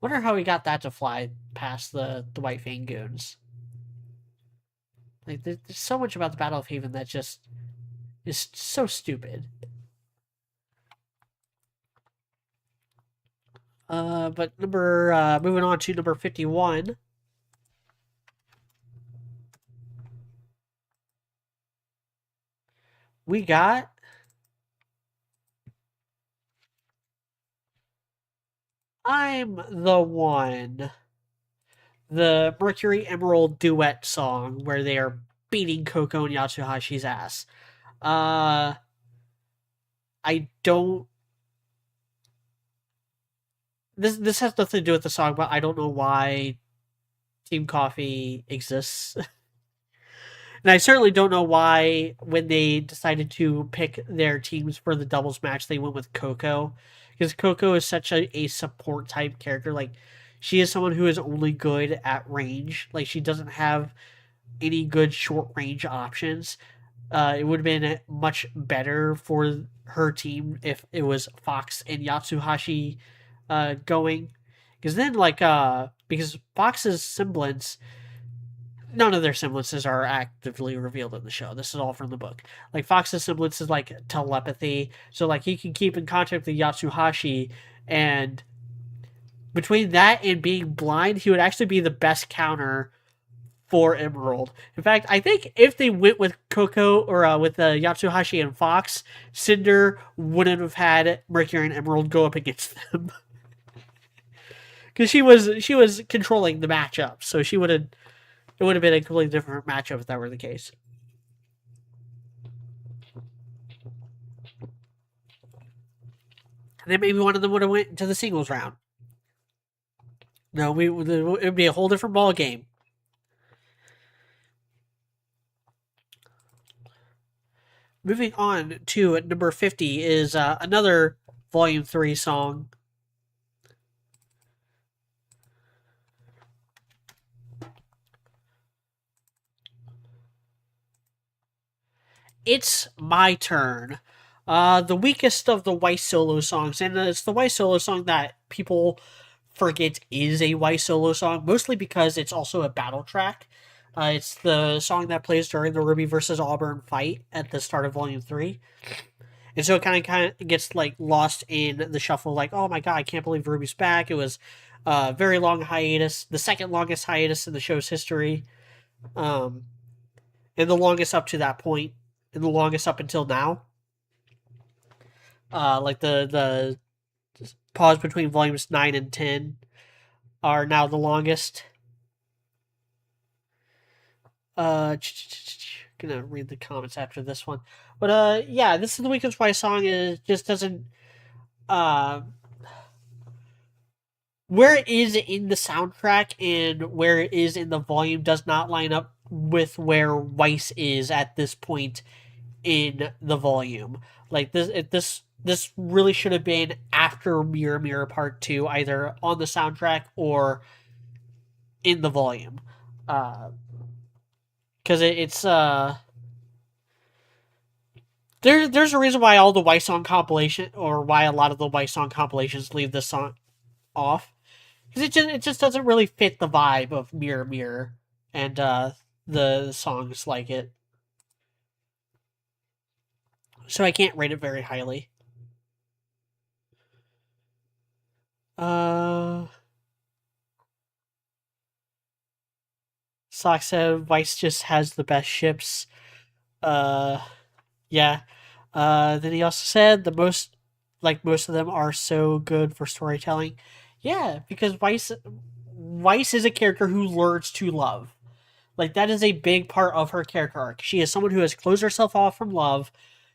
Wonder how he got that to fly past the White Fang goons. Like, there's so much about the Battle of Haven that just is so stupid. But moving on to number 51. We got I'm the One. The Mercury Emerald duet song where they are beating Coco and Yatsuhashi's ass. Uh, I don't. This has nothing to do with the song, but I don't know why Team Coffee exists. And I certainly don't know why, when they decided to pick their teams for the doubles match, they went with Coco. Because Coco is such a support type character. Like, she is someone who is only good at range. Like, she doesn't have any good short range options. It would have been much better for her team if it was Fox and Yatsuhashi going. Because then, because Fox's semblance, none of their semblances are actively revealed in the show. This is all from the book. Like, Fox's semblance is like telepathy, so like he can keep in contact with Yatsuhashi, and between that and being blind, he would actually be the best counter for Emerald. In fact, I think if they went with Coco or with Yatsuhashi and Fox, Cinder wouldn't have had Mercury and Emerald go up against them because she was controlling the matchup, so she would have. It would have been a completely different matchup if that were the case. And then maybe one of them would have went to the singles round. No, it would be a whole different ball game. Moving on to number 50 is another Volume 3 song. It's My Turn. The weakest of the Weiss solo songs, and it's the Weiss solo song that people forget is a Weiss solo song, mostly because it's also a battle track. It's the song that plays during the RWBY versus Auburn fight at the start of Volume 3. And so it kind of gets like lost in the shuffle. Like, oh my god, I can't believe RWBY's back. It was a very long hiatus, the second longest hiatus in the show's history, um, and the longest up to that point, and the longest up until now. Like the pause between volumes 9 and 10 are now the longest. Gonna read the comments after this one, but yeah, this is the weakest Weiss song. It just doesn't where it is in the soundtrack and where it is in the volume does not line up with where Weiss is at this point in the volume. Like this really should have been after Mirror Mirror Part 2, either on the soundtrack or in the volume. Because there's a reason why all the Weiss song compilation, or why a lot of the Weiss song compilations leave this song off. Because it just doesn't really fit the vibe of Mirror Mirror and the songs like it. So I can't rate it very highly. Sock said Weiss just has the best ships. Uh, yeah. Then he also said most of them are so good for storytelling. Yeah, because Weiss is a character who learns to love. Like, that is a big part of her character arc. She is someone who has closed herself off from love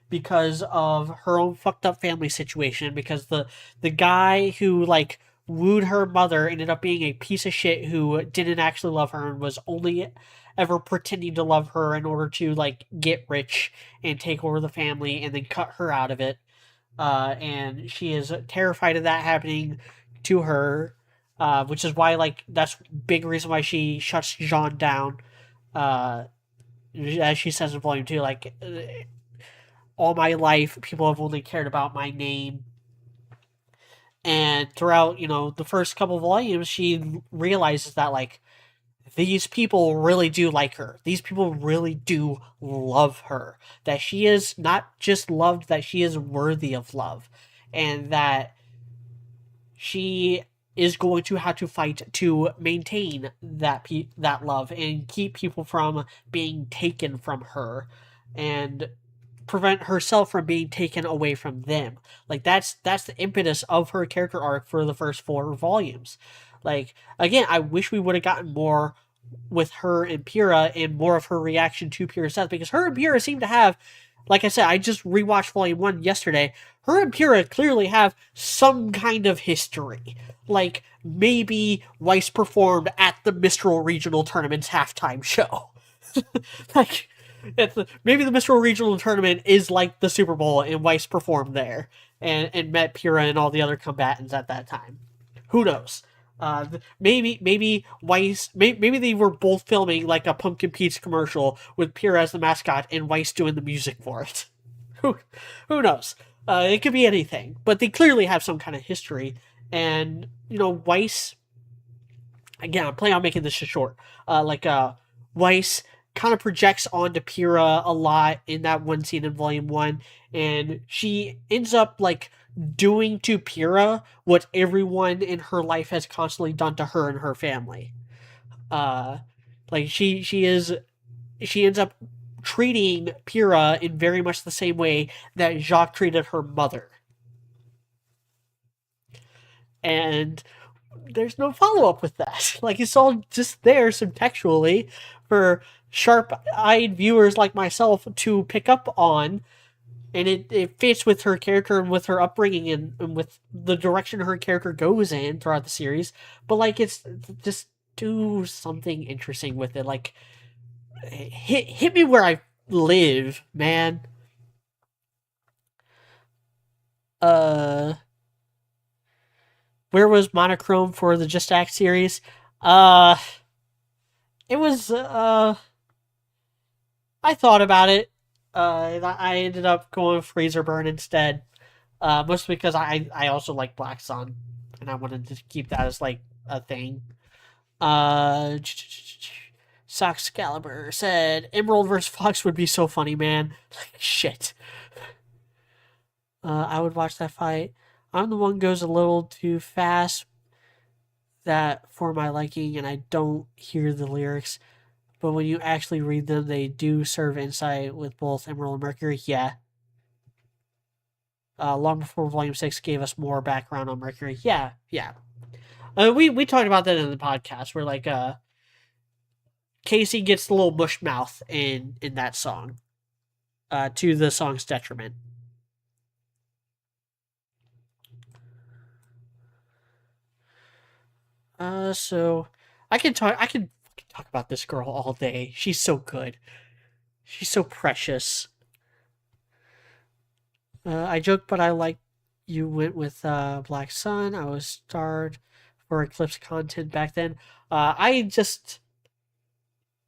because of her own fucked up family situation, because the guy who like wooed her mother ended up being a piece of shit who didn't actually love her and was only ever pretending to love her in order to like get rich and take over the family and then cut her out of it. And she is terrified of that happening to her, which is why like that's big reason why she shuts Jean down. As she says in volume 2, like, all my life people have only cared about my name, and throughout the first couple volumes she realizes that like these people really do like her, these people really do love her, that she is not just loved, that she is worthy of love, and that she is going to have to fight to maintain that love and keep people from being taken from her, and prevent herself from being taken away from them. Like, that's the impetus of her character arc for the first 4 volumes. Like, again, I wish we would have gotten more with her and Pyrrha and more of her reaction to Pyrrha's death, because her and Pyrrha seem to have, like I said, I just rewatched Volume 1 yesterday. Her and Pyrrha clearly have some kind of history. Like, maybe Weiss performed at the Mistral Regional Tournament's halftime show. Like, maybe the Mistral Regional Tournament is like the Super Bowl, and Weiss performed there and met Pyrrha and all the other combatants at that time. Who knows? Maybe Weiss. Maybe they were both filming like a pumpkin pizza commercial with Pyrrha as the mascot and Weiss doing the music for it. who who knows? It could be anything, but they clearly have some kind of history. And Weiss. Again, I'm planning on making this short. Weiss kind of projects onto Pyrrha a lot in that one scene in Volume 1, and she ends up like doing to Pyrrha what everyone in her life has constantly done to her and her family. Like she ends up treating Pyrrha in very much the same way that Jacques treated her mother. And there's no follow up with that. Like, it's all just there subtextually for sharp-eyed viewers like myself to pick up on, and it fits with her character and with her upbringing and with the direction her character goes in throughout the series. But like, it's just do something interesting with it. Like, hit me where I live, man. Uh, where was Monochrome for the Just Act series? Uh, it was I thought about it. I ended up going with Freezer Burn instead. Mostly because I also like Black Sun, and I wanted to keep that as like a thing. Uh, Soxcalibur said Emerald vs. Fox would be so funny, man. Like, shit. I would watch that fight. I'm the one who goes a little too fast that for my liking, and I don't hear the lyrics. But when you actually read them, they do serve insight with both Emerald and Mercury. Yeah. Long before Volume 6 gave us more background on Mercury. Yeah, yeah. We talked about that in the podcast, where like Casey gets the little mush mouth in that song, to the song's detriment. So I can talk about this girl all day. She's so good. She's so precious. I joke, but I like you went with Black Sun. I was starved for Eclipse content back then. I just,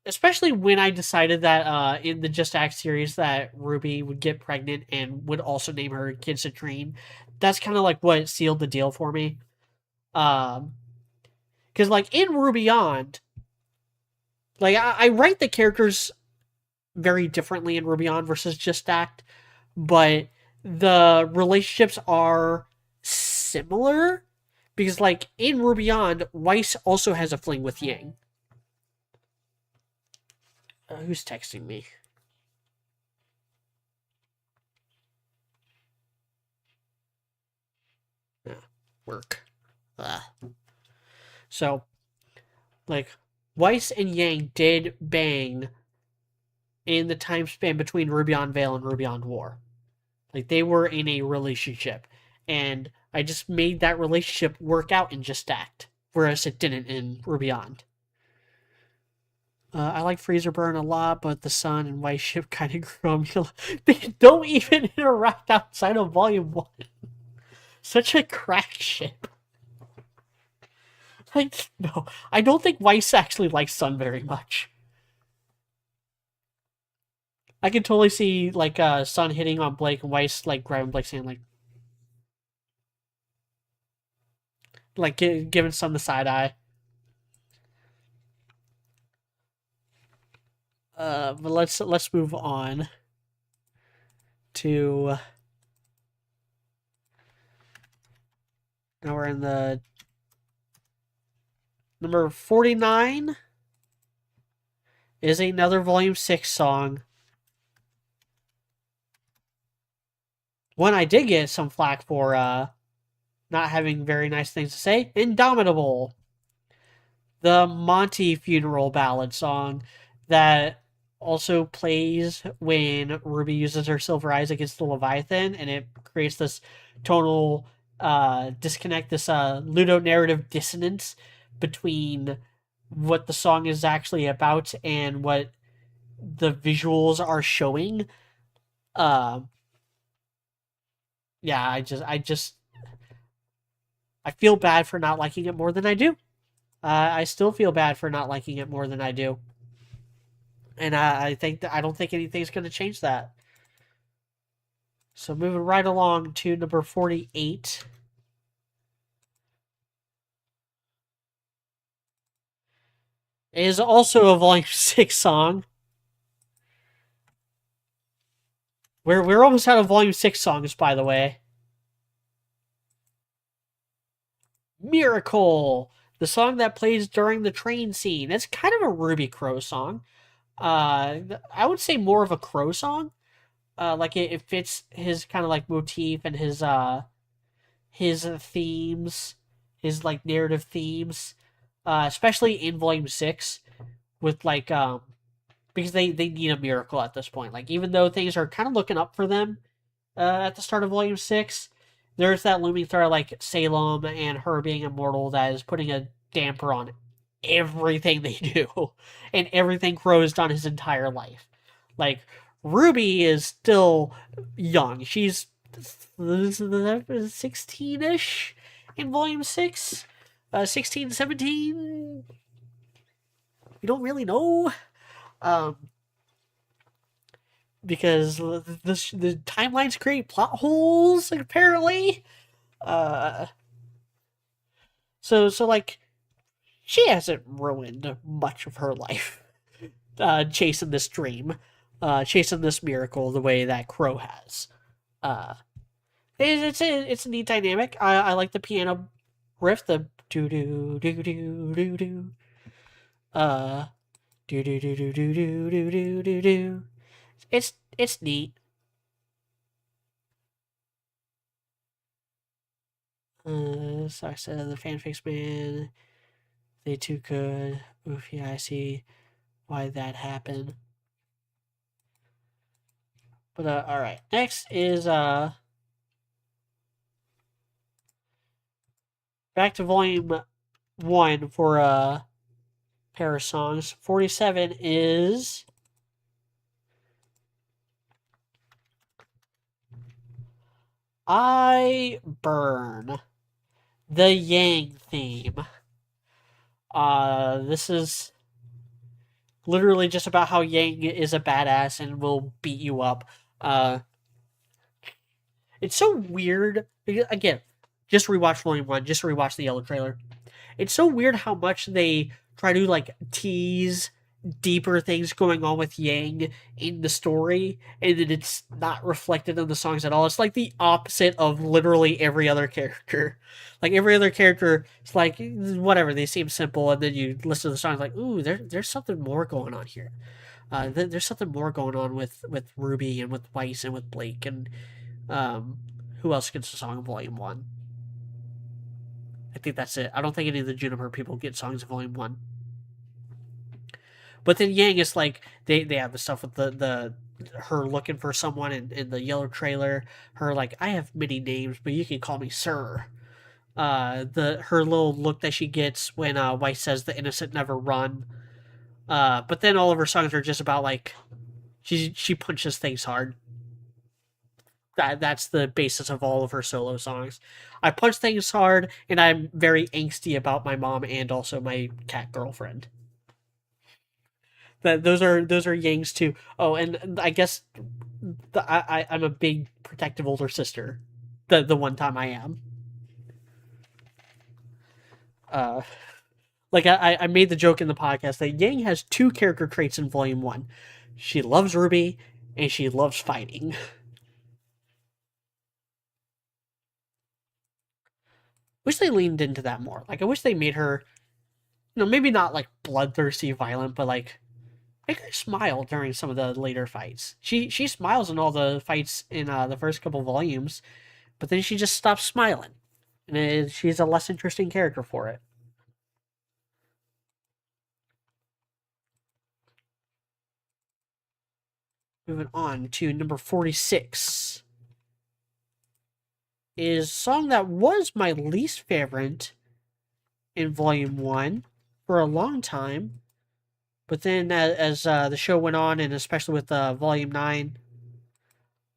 especially when I decided that in the Just Act series that RWBY would get pregnant and would also name her kid Citrine. That's kind of like what sealed the deal for me. Um, because like in RWBY Beyond, like I write the characters very differently in RWBY Beyond versus Just Act, but the relationships are similar because like in RWBY Beyond, Weiss also has a fling with Yang. Who's texting me? Work. So, like, Weiss and Yang did bang in the time span between RWBY on Veil and RWBY on War. Like, they were in a relationship. And I just made that relationship work out in Just Act, whereas it didn't in RWBY Beyond. I like Freezer Burn a lot, but the Sun and White Ship kind of grew on me. They don't even interact outside of Volume 1. Such a crack ship. Like, no, I don't think Weiss actually likes Sun very much. I can totally see, like, Sun hitting on Blake and Weiss, like, grabbing Blake's hand, like giving Sun the side eye. But let's move on to, now we're in the number 49 is another Volume 6 song. One I did get some flack for not having very nice things to say. Indomitable. the Monty funeral ballad song that also plays when Ruby uses her silver eyes against the Leviathan, and it creates this tonal disconnect, this ludonarrative dissonance between what the song is actually about and what the visuals are showing. Uh, yeah, I feel bad for not liking it more than I do. I still feel bad for not liking it more than I do, and I think that I don't think anything's going to change that. So moving right along to number 48 is also a Volume 6 song. We're almost out of Volume 6 songs, by the way. Miracle, the song that plays during the train scene. It's kind of a Ruby Crow song. I would say more of a Crow song. Like it fits his kind of like motif and his themes, his like narrative themes, especially in Volume 6 with like because they need a miracle at this point. Like even though things are kind of looking up for them at the start of Volume 6, there's that looming threat like Salem and her being immortal that is putting a damper on everything they do and everything Crow's done his entire life. Like Ruby is still young. She's 16-ish in Volume 6. 16, 17. We don't really know. Um, because the timelines create plot holes, apparently. Uh, so like, she hasn't ruined much of her life chasing this dream, chasing this miracle the way that Crow has. Uh, it's a neat dynamic. I like the piano riff, the do do do do do do. Uh, do do do do do do do do do do. It's neat. So I said the fanfics, man, they too could. Oof, yeah, I see why that happened. But all right, next is back to volume 1 for pair of songs. 47 is I Burn, the Yang theme. This is literally just about how Yang is a badass and will beat you up. Uh, it's so weird. Again, just rewatch Volume 1, just rewatch the yellow trailer. It's so weird how much they try to like tease deeper things going on with Yang in the story, and then it's not reflected in the songs at all. It's like the opposite of literally every other character. Like every other character, it's like whatever, they seem simple, and then you listen to the songs like, ooh, there's something more going on here. There's something more going on with Ruby and with Weiss and with Blake and um, who else gets a song in Volume 1? I think that's it. I don't think any of the Juniper people get songs in Volume 1. But then Yang is like they have the stuff with the her looking for someone in the yellow trailer. Her like I have many names, but you can call me Sir. The her little look that she gets when Weiss says the innocent never run. But then all of her songs are just about like she punches things hard. That's the basis of all of her solo songs. I punch things hard, and I'm very angsty about my mom and also my cat girlfriend. That those are Yang's too. Oh, and I guess I'm a big protective older sister. The one time I am. Uh, like I made the joke in the podcast that Yang has two character traits in Volume 1. She loves Ruby, and she loves fighting. Wish they leaned into that more. Like I wish they made her, maybe not like bloodthirsty, violent, but like make her smile during some of the later fights. She smiles in all the fights in the first couple volumes, but then she just stops smiling, and she's a less interesting character for it. Moving on to number 46 is a song that was my least favorite in Volume 1 for a long time. But then as the show went on, and especially with Volume 9,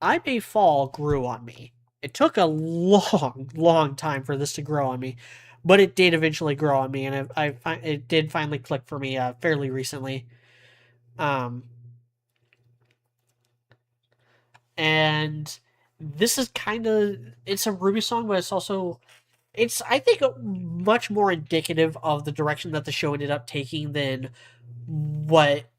I May Fall grew on me. It took a long, long time for this to grow on me, but it did eventually grow on me, and it did finally click for me fairly recently. Um, and this is kind of, it's a RWBY song, but it's also, it's, I think, much more indicative of the direction that the show ended up taking than what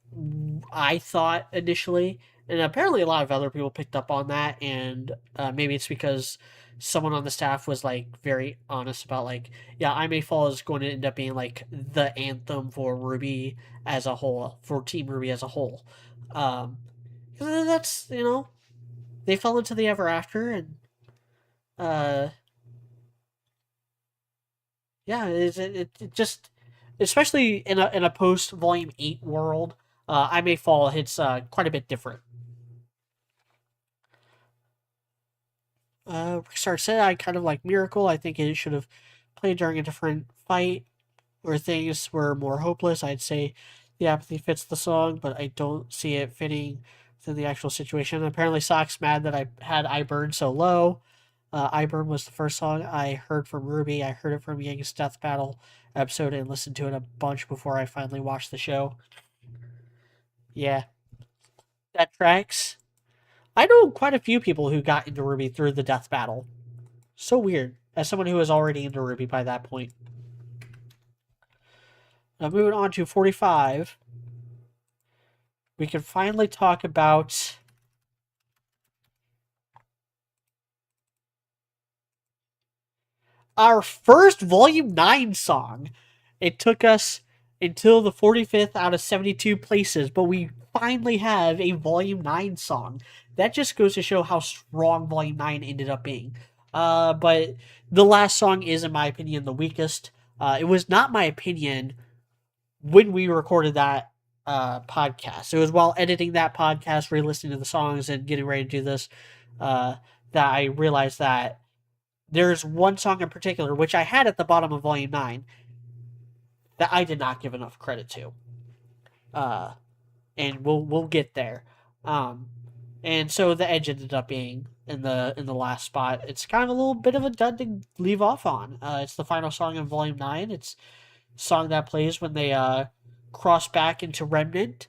I thought initially. And apparently a lot of other people picked up on that, and maybe it's because someone on the staff was like very honest about like, yeah, I May Fall is going to end up being like the anthem for RWBY as a whole, for Team RWBY as a whole. um that's, they fell into the ever after, and uh yeah, it just, especially in a post volume 8 world, I May Fall hits quite a bit different. Rickstar said I kind of like Miracle. I think it should have played during a different fight where things were more hopeless. I'd say the apathy fits the song, but I don't see it fitting within the actual situation. Apparently, Sock's mad that I had I Burn so low. I Burn was the first song I heard from RWBY. I heard it from Yang's Death Battle episode and listened to it a bunch before I finally watched the show. Yeah, that tracks. I know quite a few people who got into RWBY through the Death Battle. So weird. As someone who was already into RWBY by that point. Now, moving on to 45, we can finally talk about our first Volume 9 song. It took us until the 45th out of 72 places, but we finally have a Volume 9 song. That just goes to show how strong Volume 9 ended up being. But the last song is, in my opinion, the weakest. It was not my opinion when we recorded that podcast. It was while editing that podcast, re-listening to the songs, and getting ready to do this, that I realized that there's one song in particular, which I had at the bottom of Volume 9, that I did not give enough credit to. Uh, and we'll get there. Um, and so the Edge ended up being in the last spot. It's kind of a little bit of a dud to leave off on. It's the final song in Volume 9. It's a song that plays when they cross back into Remnant,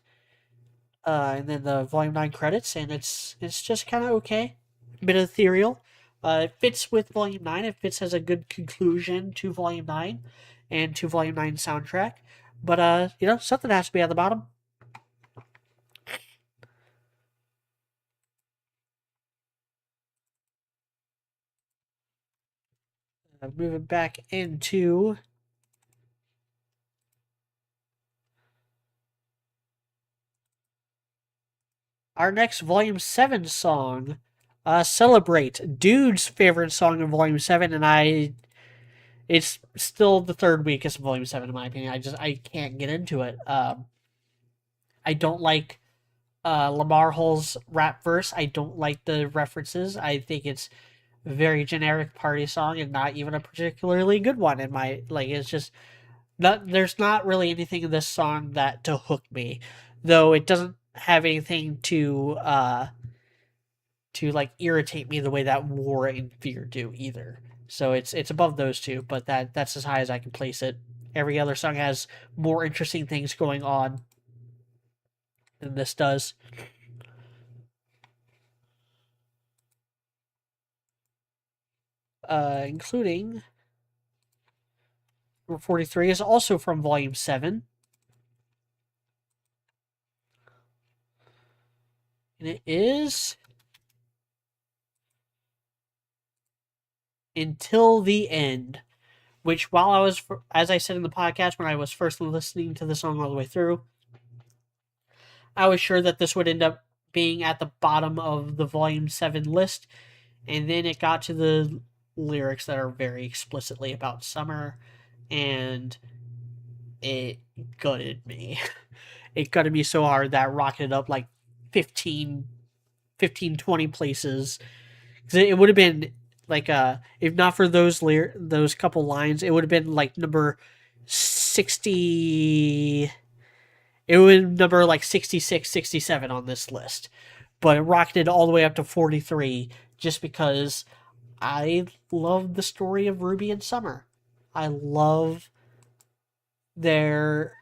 and then the Volume 9 credits, and it's just kind of okay. A bit ethereal. It fits with Volume 9. It fits as a good conclusion to Volume 9 and to Volume 9 soundtrack. But, something has to be at the bottom. Moving back into our next Volume 7 song, Celebrate. Dude's favorite song in Volume 7, and it's still the third weakest in Volume 7, in my opinion. I can't get into it. I don't like Lamar Hull's rap verse. I don't like the references. I think it's a very generic party song and not even a particularly good one in my, like, it's just not, there's not really anything in this song that to hook me, though it doesn't have anything to like irritate me the way that War and Fear do either. So it's above those two, but that's as high as I can place it. Every other song has more interesting things going on than this does. Including number 43 is also from Volume 7. And it is Until the End, which, while I was, as I said in the podcast, when I was first listening to the song all the way through, I was sure that this would end up being at the bottom of the Volume 7 list. And then it got to the lyrics that are very explicitly about summer, and it gutted me. It gutted me so hard that rocketed up like 15, 20 places. 'Cause it would have been like if not for those couple lines, it would have been like number 60. It would number like 66, 67 on this list. But it rocketed all the way up to 43 just because I love the story of Ruby and Summer. I love their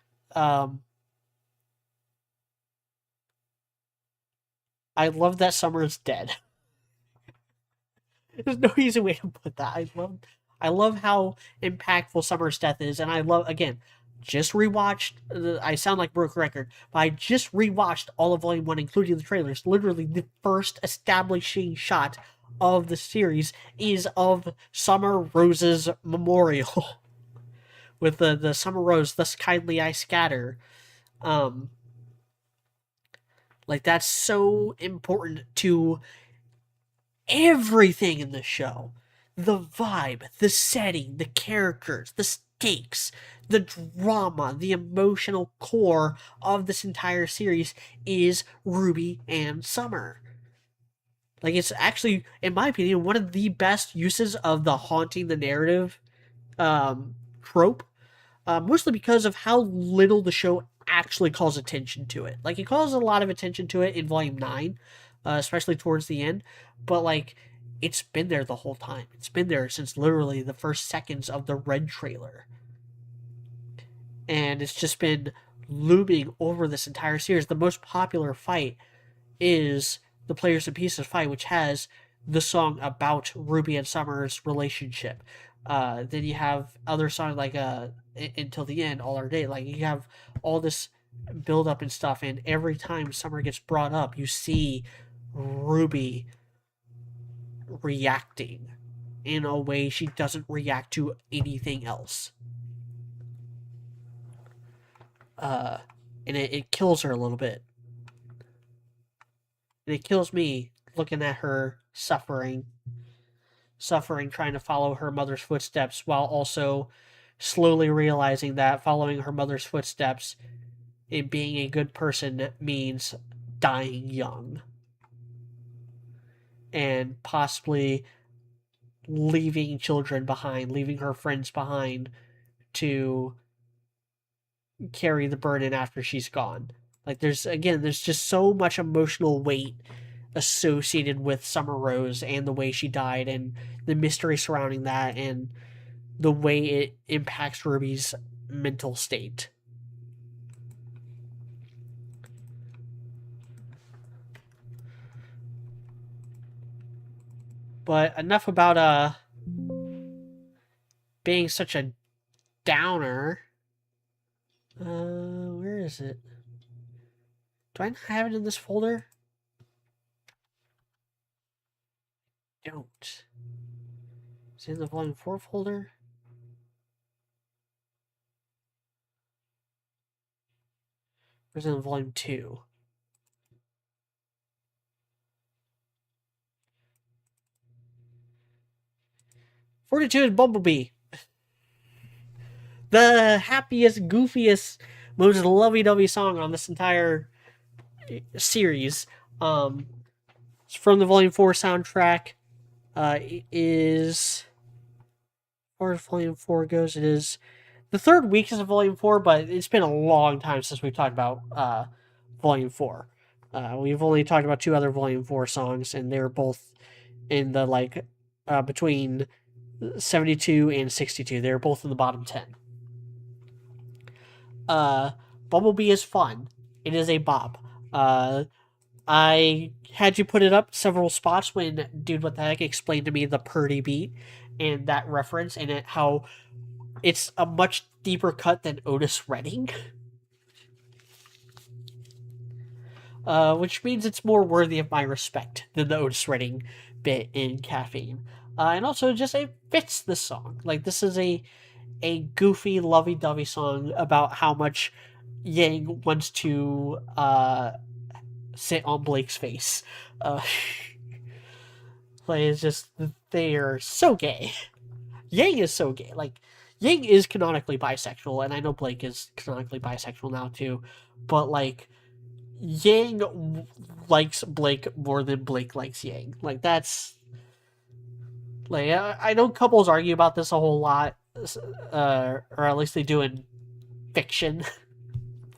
I love that Summer is dead. There's no easy way to put that. I love how impactful Summer's death is, and I love again. Just rewatched. I sound like broke record, but I just rewatched all of Volume One, including the trailers. Literally, the first establishing shot of the series is of Summer Rose's memorial, with the Summer Rose, thus kindly I scatter. Um, like that's so important to everything in the show. The vibe, the setting, the characters, the stakes, the drama, the emotional core of this entire series is Ruby and Summer. Like, it's actually, in my opinion, one of the best uses of the haunting the narrative trope, mostly because of how little the show actually calls attention to it. Like, it calls a lot of attention to it in Volume 9, especially towards the end, but, like, it's been there the whole time. It's been there since literally the first seconds of the Red trailer. And it's just been looming over this entire series. The most popular fight is the Players and Pieces fight, which has the song about Ruby and Summer's relationship. Then you have other songs like Until the End, All Our Day. Like, you have all this build up and stuff, and every time Summer gets brought up, you see Ruby reacting in a way she doesn't react to anything else. And it kills her a little bit. And it kills me looking at her suffering, trying to follow her mother's footsteps, while also slowly realizing that following her mother's footsteps and being a good person means dying young. And possibly leaving children behind, leaving her friends behind to carry the burden after she's gone. Like, there's just so much emotional weight associated with Summer Rose and the way she died and the mystery surrounding that and the way it impacts Ruby's mental state. But enough about being such a downer. Where is it? Do I not have it in this folder? Don't. Is it in the Volume 4 folder? Or is it in Volume 2? '42 is Bumblebee. The happiest, goofiest, most lovey-dovey song on this entire series. It's from the Volume 4 soundtrack. It is, as far as Volume 4 goes, it is the third week of Volume 4, but it's been a long time since we've talked about Volume 4. We've only talked about two other Volume 4 songs, and they're both in the, like, between 72 and 62. They're both in the bottom 10. Bumblebee is fun. It is a bop. I had you put it up several spots when Dude What the Heck explained to me the Purdy beat and that reference and how it's a much deeper cut than Otis Redding. Which means it's more worthy of my respect than the Otis Redding bit in Caffeine. And also, just it fits the song. Like, this is a goofy, lovey-dovey song about how much Yang wants to sit on Blake's face. Like, it's just, they are so gay. Yang is so gay. Like, Yang is canonically bisexual, and I know Blake is canonically bisexual now too, but, like, Yang likes Blake more than Blake likes Yang. Like that's like I know couples argue about this a whole lot, or at least they do in fiction.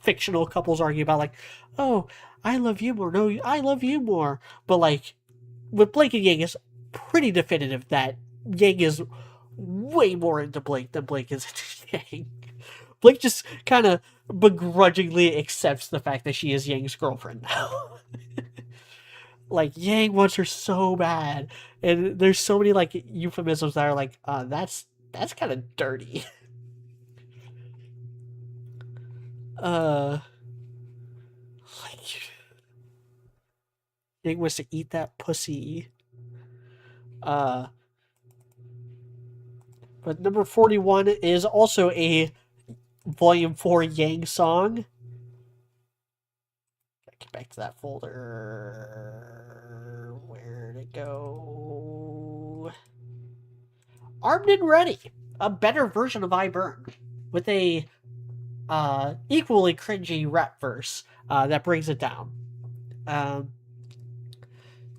Fictional couples argue about like, oh, I love you more. No, I love you more. But like with Blake and Yang, it's pretty definitive that Yang is way more into Blake than Blake is into Yang. Blake just kind of begrudgingly accepts the fact that she is Yang's girlfriend now. Like Yang wants her so bad, and there's so many like euphemisms that are like, that's kind of dirty. Uh, like Yang wants to eat that pussy. Uh, but number 41 is also a Volume 4 Yang song. Get back to that folder. Where'd it go? Armed and Ready, a better version of I Burn, with a equally cringy rap verse that brings it down. Um,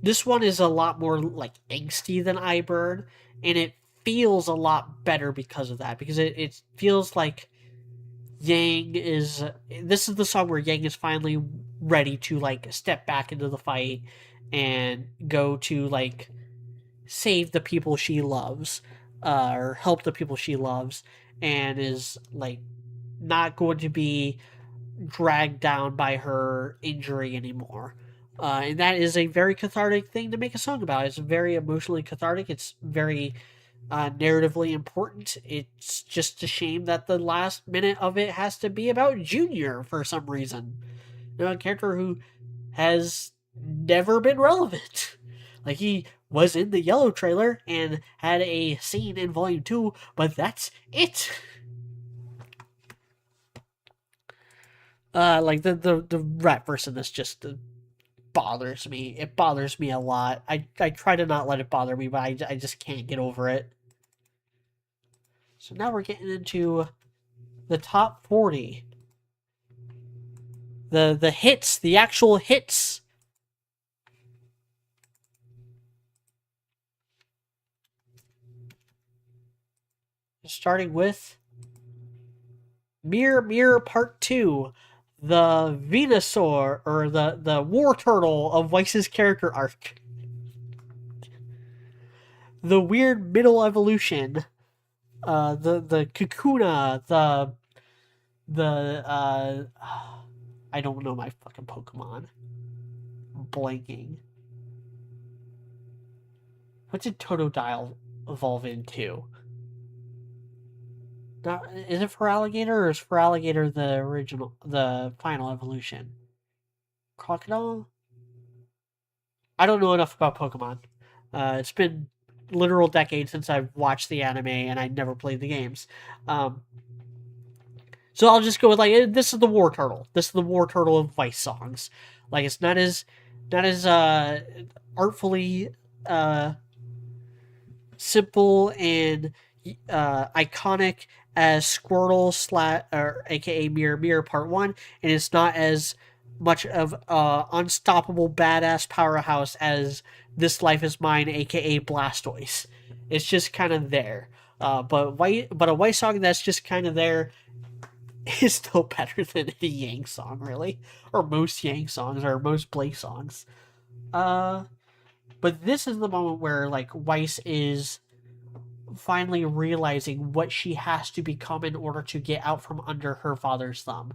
this one is a lot more like angsty than I Burn, and it feels a lot better because of that. Because it feels like Yang is. This is the song where Yang is finally ready to like step back into the fight and go to like save the people she loves, or help the people she loves, and is like not going to be dragged down by her injury anymore. And that is a very cathartic thing to make a song about. It's very emotionally cathartic. It's very narratively important. It's just a shame that the last minute of it has to be about Junior for some reason. You know, a character who has never been relevant. Like he was in the Yellow trailer and had a scene in Volume 2, but that's it. Like the rap verse in this just bothers me. It bothers me a lot. I try to not let it bother me, but I just can't get over it. So now we're getting into the top 40. The hits, the actual hits. Starting with Mirror Mirror Part 2, the Venusaur, or the War Turtle of Weiss's character arc. The weird middle evolution. The Kakuna, the I don't know my fucking Pokemon. I'm blanking. What did Totodile evolve into? Not, is it for alligator, or is for alligator the original, the final evolution? Crocodile? I don't know enough about Pokemon. It's been literal decades since I've watched the anime, and I never played the games. Um, so I'll just go with like this is the War Turtle. This is the War Turtle of Vice songs. Like it's not as artfully simple and iconic as Squirtle or aka Mirror Mirror Part 1, and it's not as much of unstoppable badass powerhouse as This Life Is Mine, aka Blastoise. It's just kind of there. But a white song that's just kind of there is still better than any Yang song, really, or most Yang songs, or most Blake songs. Uh, but this is the moment where like Weiss is finally realizing what she has to become in order to get out from under her father's thumb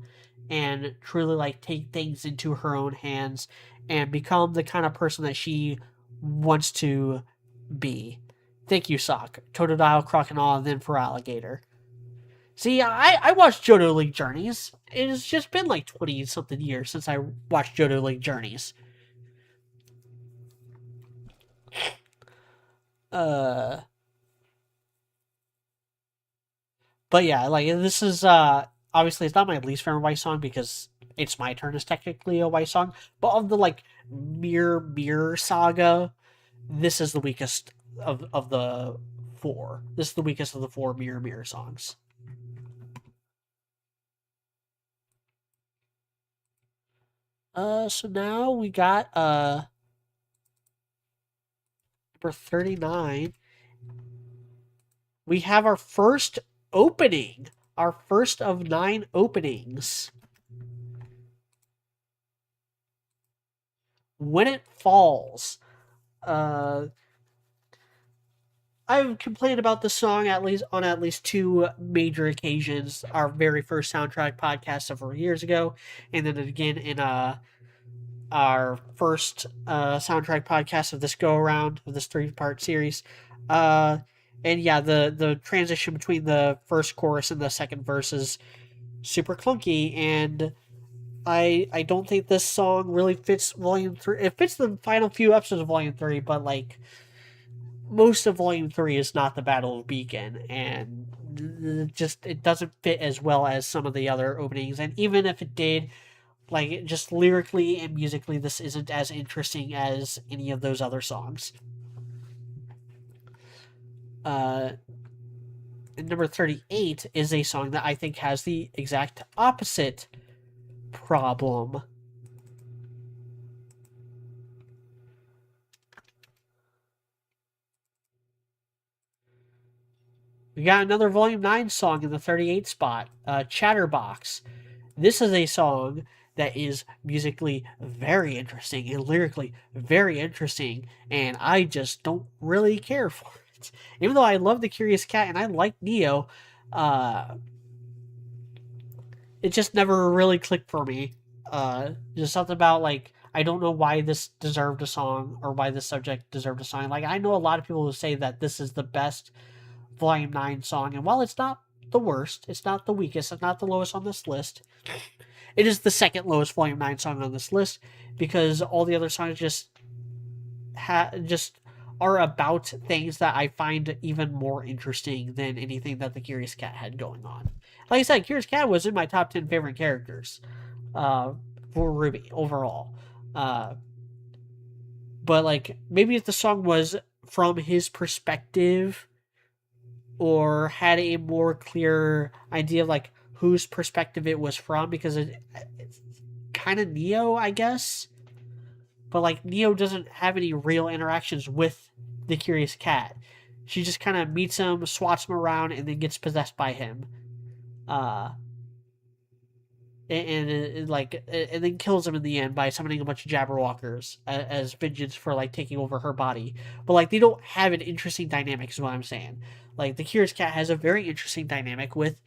and truly like take things into her own hands and become the kind of person that she wants to be. Thank you, Sock. Totodile, Crocodile, and then for Alligator. See, I watched Johto League Journeys. It's just been like 20 something years since I watched Johto League Journeys. Uh, But yeah, like this is obviously it's not my least favorite White song because It's My Turn is technically a White song, but of the like Mirror Mirror saga, this is the weakest of the four. This is the weakest of the four Mirror Mirror songs. So now we got number 39. We have our first opening. Our first of 9 openings. When It Falls. Uh, I've complained about the song at least two major occasions. Our very first soundtrack podcast several years ago, and then again in our first soundtrack podcast of this go around of this 3-part series. Uh, and yeah, the transition between the first chorus and the second verse is super clunky, and I don't think this song really fits Volume 3. It fits the final few episodes of Volume 3, but like most of Volume 3 is not the Battle of Beacon, and just it doesn't fit as well as some of the other openings. And even if it did, like just lyrically and musically, this isn't as interesting as any of those other songs. Uh, Number 38 is a song that I think has the exact opposite problem. We got another Volume 9 song in the 38 spot, Chatterbox. This is a song that is musically very interesting and lyrically very interesting, and I just don't really care for it. Even though I love The Curious Cat and I like Neo, uh, it just never really clicked for me. Just something about like I don't know why this deserved a song or why this subject deserved a song. Like I know a lot of people who say that this is the best Volume 9 song, and while it's not the worst, it's not the weakest, it's not the lowest on this list, it is the second lowest Volume 9 song on this list because all the other songs just are about things that I find even more interesting than anything that the Curious Cat had going on. Like I said, Curious Cat was in my top 10 favorite characters uh, for RWBY overall. Uh, but like maybe if the song was from his perspective or had a more clear idea of like whose perspective it was from, because it's kind of Neo, I guess. But like Neo doesn't have any real interactions with the Curious Cat. She just kind of meets him, swats him around, and then gets possessed by him. Uh, and then kills him in the end by summoning a bunch of Jabberwockers as vengeance for like taking over her body. But like they don't have an interesting dynamic, is what I'm saying. Like the Curious Cat has a very interesting dynamic with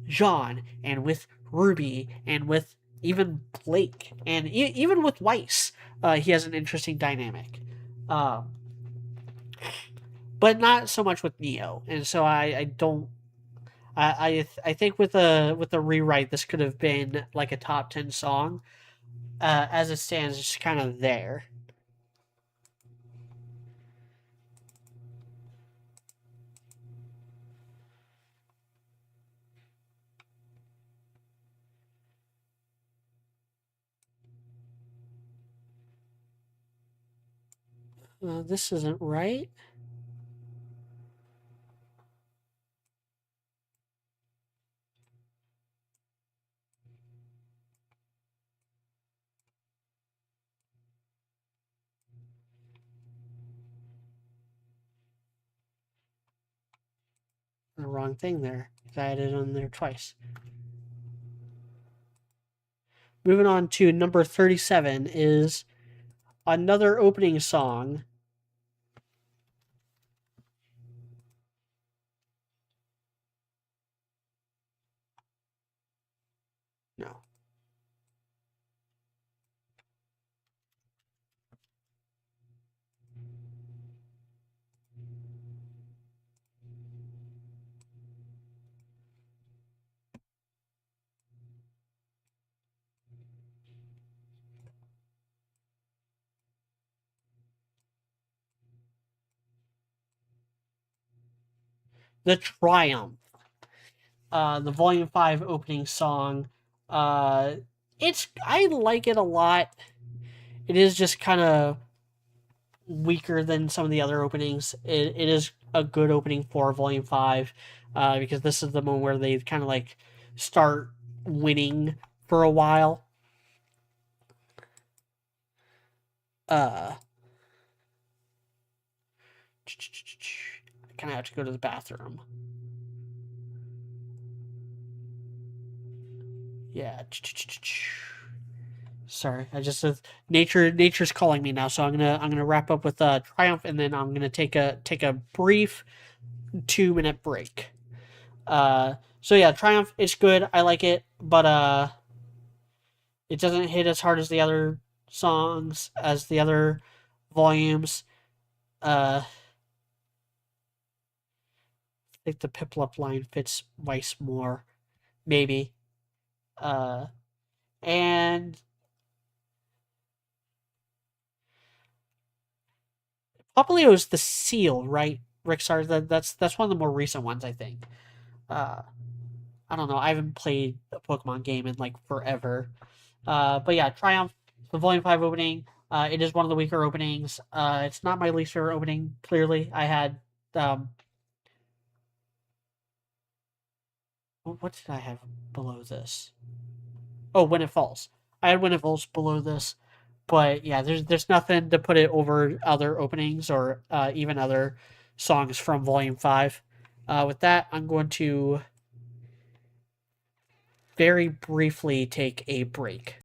John and with Ruby and with even Blake and even with Weiss. He has an interesting dynamic, um, but not so much with Neo. And so I don't. I think with a rewrite, this could have been like a top 10 song. As it stands, it's kind of there. This isn't right. The wrong thing there. I added on there twice. Moving on to number 37 is another opening song. No. The Triumph. The Volume 5 opening song. Uh, I like it a lot. It is just kind of weaker than some of the other openings. It is a good opening for Volume 5 because this is the moment where they kind of like start winning for a while. Uh, I kind of have to go to the bathroom. Yeah. Sorry, I just nature's calling me now, so I'm gonna wrap up with Triumph, and then I'm gonna take a brief 2 minute break. So yeah, Triumph, it's good. I like it, but it doesn't hit as hard as the other songs, as the other volumes. I think the Piplup line fits Weiss more, maybe. Uh, and Papaleo is the seal, right? Rixar. That's one of the more recent ones, I think. Uh, I don't know. I haven't played a Pokemon game in like forever. But yeah, Triumph, the Volume 5 opening. It is one of the weaker openings. It's not my least favorite opening. Clearly, I had um, what did I have below this? Oh, When It Falls. I had When It Falls below this, but yeah, there's nothing to put it over other openings or even other songs from Volume 5. With that, I'm going to very briefly take a break.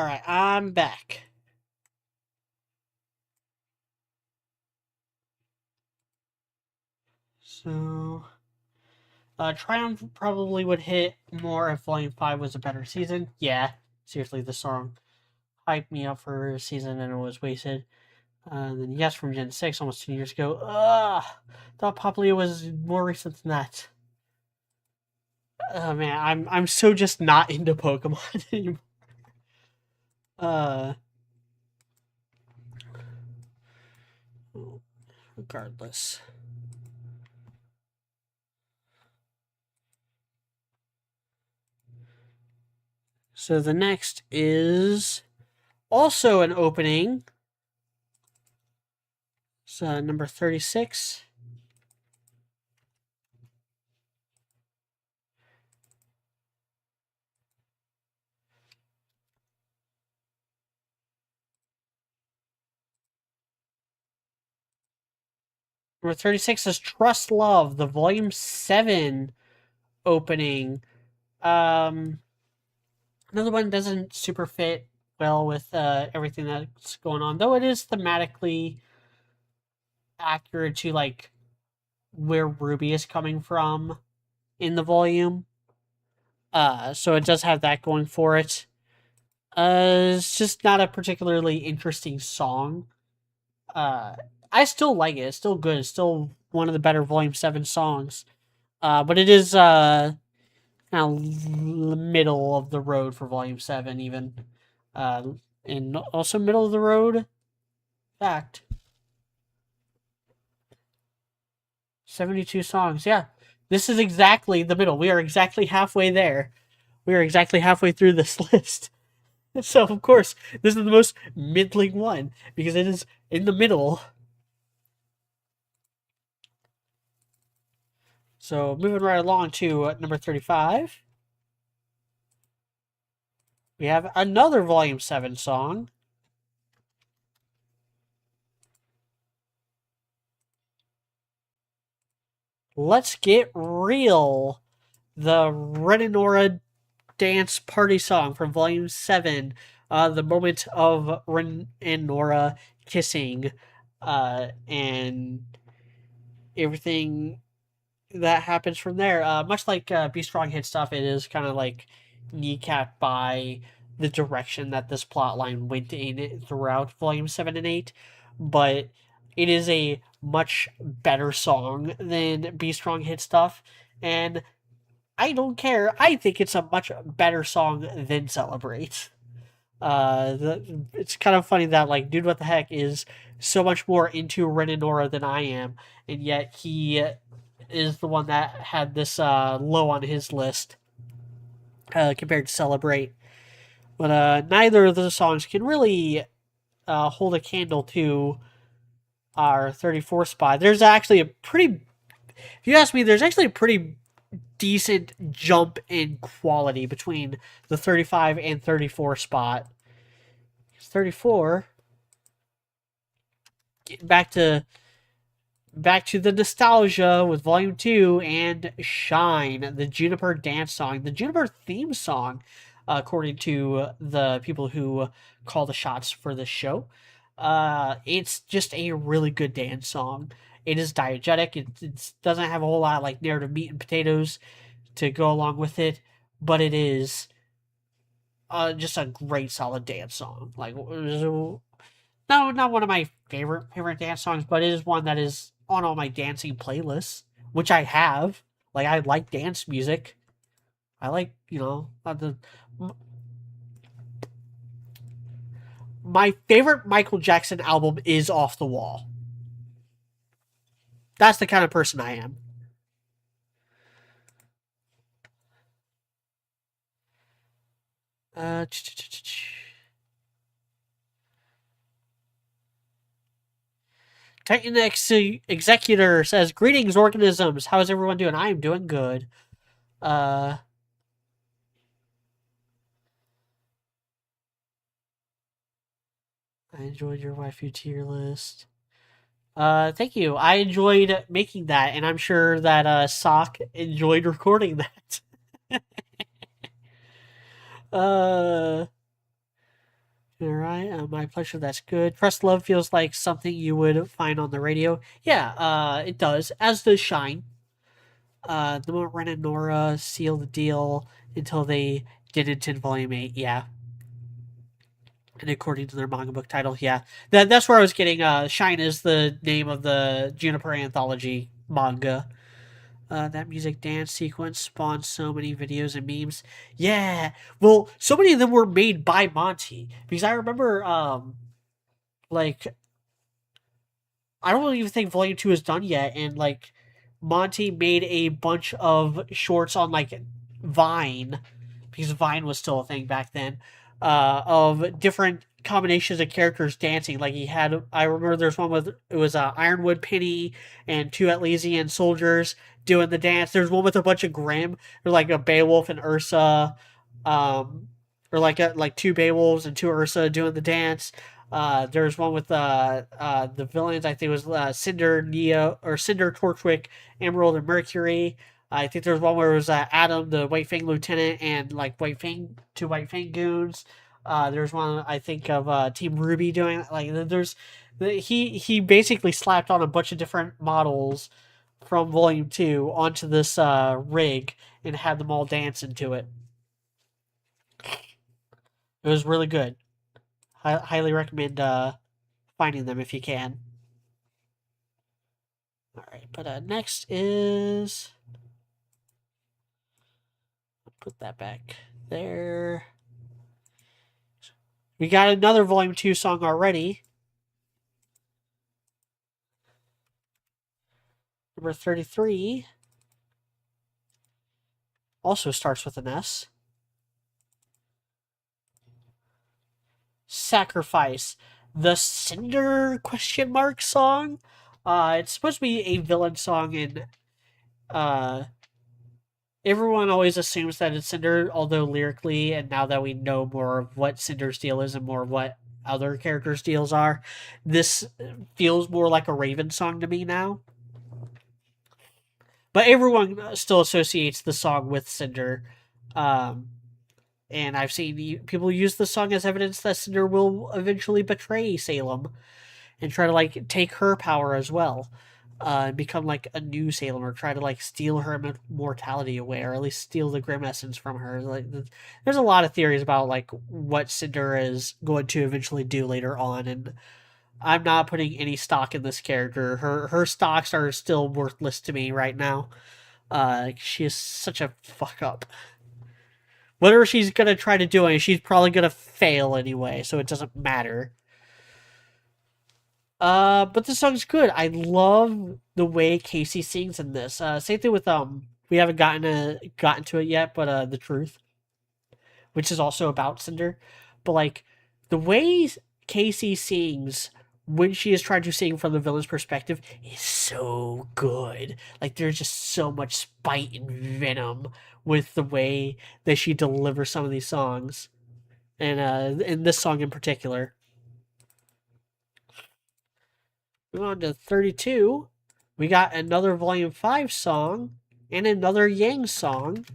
Alright, I'm back. So, Triumph probably would hit more if Volume 5 was a better season. Yeah, seriously, the song hyped me up for a season and it was wasted. Then Yes from Gen 6 almost 2 years ago. Ugh! Thought Poplia was more recent than that. Oh man, I'm so just not into Pokemon anymore. Uh, regardless. So the next is also an opening. So number 36. Number 36 is Trust Love, the Volume 7 opening. Another one doesn't super fit well with everything that's going on, though it is thematically accurate to like where Ruby is coming from in the volume. So it does have that going for it. It's just not a particularly interesting song. Uh, I still like it. It's still good. It's still one of the better Volume 7 songs. But it is kind of middle of the road for Volume 7, even. Uh, and also middle of the road. Fact. 72 songs. Yeah. This is exactly the middle. We are exactly halfway there. We are exactly halfway through this list. So, of course, this is the most middling one because it is in the middle. So, moving right along to number 35. We have another Volume 7 song. Let's Get Real. The Ren and Nora dance party song from Volume 7. The moment of Ren and Nora kissing. And everything that happens from there. Much like Be Strong Hit stuff, it is kind of like kneecapped by the direction that this plot line went in throughout Volume 7 and 8. But it is a much better song than Be Strong Hit stuff. And I don't care. I think it's a much better song than Celebrate. It's kind of funny that like Dude What the Heck is so much more into Ren and Nora than I am, and yet he is the one that had this low on his list compared to Celebrate. But neither of those songs can really hold a candle to our 34 spot. There's actually a pretty, if you ask me, there's actually a pretty decent jump in quality between the 35 and 34 spot. 34, back to the nostalgia with Volume 2 and Shine, the Juniper dance song, the Juniper theme song, according to the people who call the shots for this show. It's just a really good dance song. It is diegetic. It doesn't have a whole lot of like narrative meat and potatoes to go along with it, but it is just a great solid dance song. Like no, not one of my favorite dance songs, but it is one that is on all my dancing playlists, which I have. Like I like dance music. I like my favorite Michael Jackson album is Off the Wall. That's the kind of person I am. Uh, Titan X Executor says, "Greetings, organisms. How is everyone doing? I am doing good. Uh, I enjoyed your waifu tier list. Thank you. I enjoyed making that, and I'm sure that Sock enjoyed recording that. uh, All right, my pleasure. That's good. Press Love feels like something you would find on the radio. Yeah, it does. As does Shine. The moment Ren and Nora seal the deal until they didn't in Volume 8. Yeah, and according to their manga book title, yeah, that's where I was getting. Shine is the name of the Juniper anthology manga. That music dance sequence spawned so many videos and memes. Yeah, well, so many of them were made by Monty because I remember, like I don't even think Volume 2 is done yet, and like Monty made a bunch of shorts on like Vine because Vine was still a thing back then, of different combinations of characters dancing. Like he had, I remember there's one with it was Ironwood Penny and two Atlesian soldiers doing the dance. There's one with a bunch of Grimm, or like a Beowulf and Ursa, um, or like two Beowulfs and two Ursa doing the dance. There's one with the villains. I think it was Cinder, Neo, or Cinder, Torchwick, Emerald, and Mercury. I think there's one where it was Adam, the White Fang Lieutenant, and like two White Fang goons. There's one I think of Team Ruby doing like there's he basically slapped on a bunch of different models from Volume 2 onto this rig and had them all dance into it. It was really good. Highly recommend finding them if you can. All right, but next is put that back there. We got another Volume 2 song already. Number 33 also starts with an S. Sacrifice. The Cinder question mark song. It's supposed to be a villain song, and everyone always assumes that it's Cinder, although lyrically, and now that we know more of what Cinder's deal is and more of what other characters' deals are, this feels more like a Raven song to me now. But everyone still associates the song with Cinder. And I've seen people use the song as evidence that Cinder will eventually betray Salem and try to like take her power as well, and become like a new Salem, or try to like steal her mortality away, or at least steal the Grim essence from her. Like, there's a lot of theories about like what Cinder is going to eventually do later on, and I'm not putting any stock in this character. Her stocks are still worthless to me right now. She is such a fuck up. Whatever she's gonna try to do, she's probably gonna fail anyway, so it doesn't matter. But this song's good. I love the way Casey sings in this. Same thing with we haven't gotten to it yet, but the truth, which is also about Cinder. But like the way Casey sings when she is trying to sing from the villain's perspective is so good. Like there's just so much spite and venom with the way that she delivers some of these songs, and in this song in particular. Move on to 32. We got another Volume 5 song and another Yang song.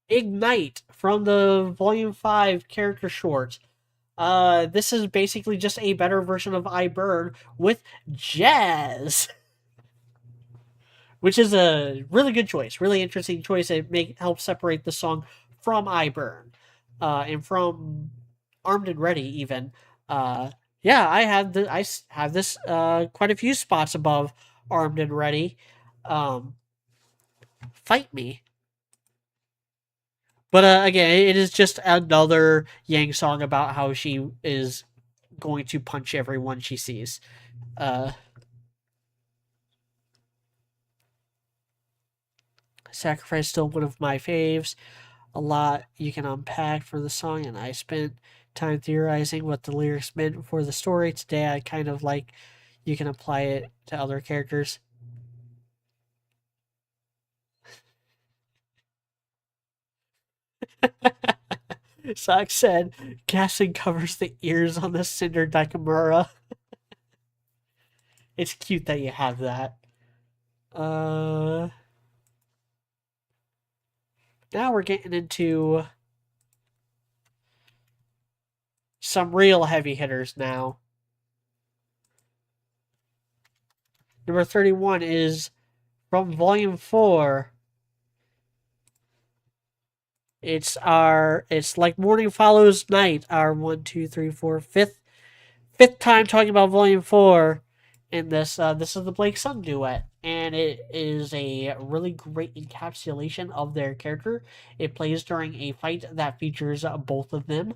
Ignite from the Volume 5 character short. This is basically just a better version of I Burn with jazz, which is a really good choice, really interesting choice. It helps separate the song from I Burn, and from Armed and Ready even. Yeah, I have this quite a few spots above Armed and Ready. Fight Me. But again, it is just another Yang song about how she is going to punch everyone she sees. Sacrifice still one of my faves. A lot you can unpack for the song, and I spent time theorizing what the lyrics meant for the story. Today, I kind of like you can apply it to other characters. Sock said, "Gassing covers the ears on the Cinder Daikamura." It's cute that you have that. Now we're getting into some real heavy hitters now. Number 31 is from Volume 4. It's like Morning Follows Night, our 1, 2, 3, 4, fifth time talking about Volume 4 in this. This is the Blake Sun duet, and it is a really great encapsulation of their character. It plays during a fight that features both of them,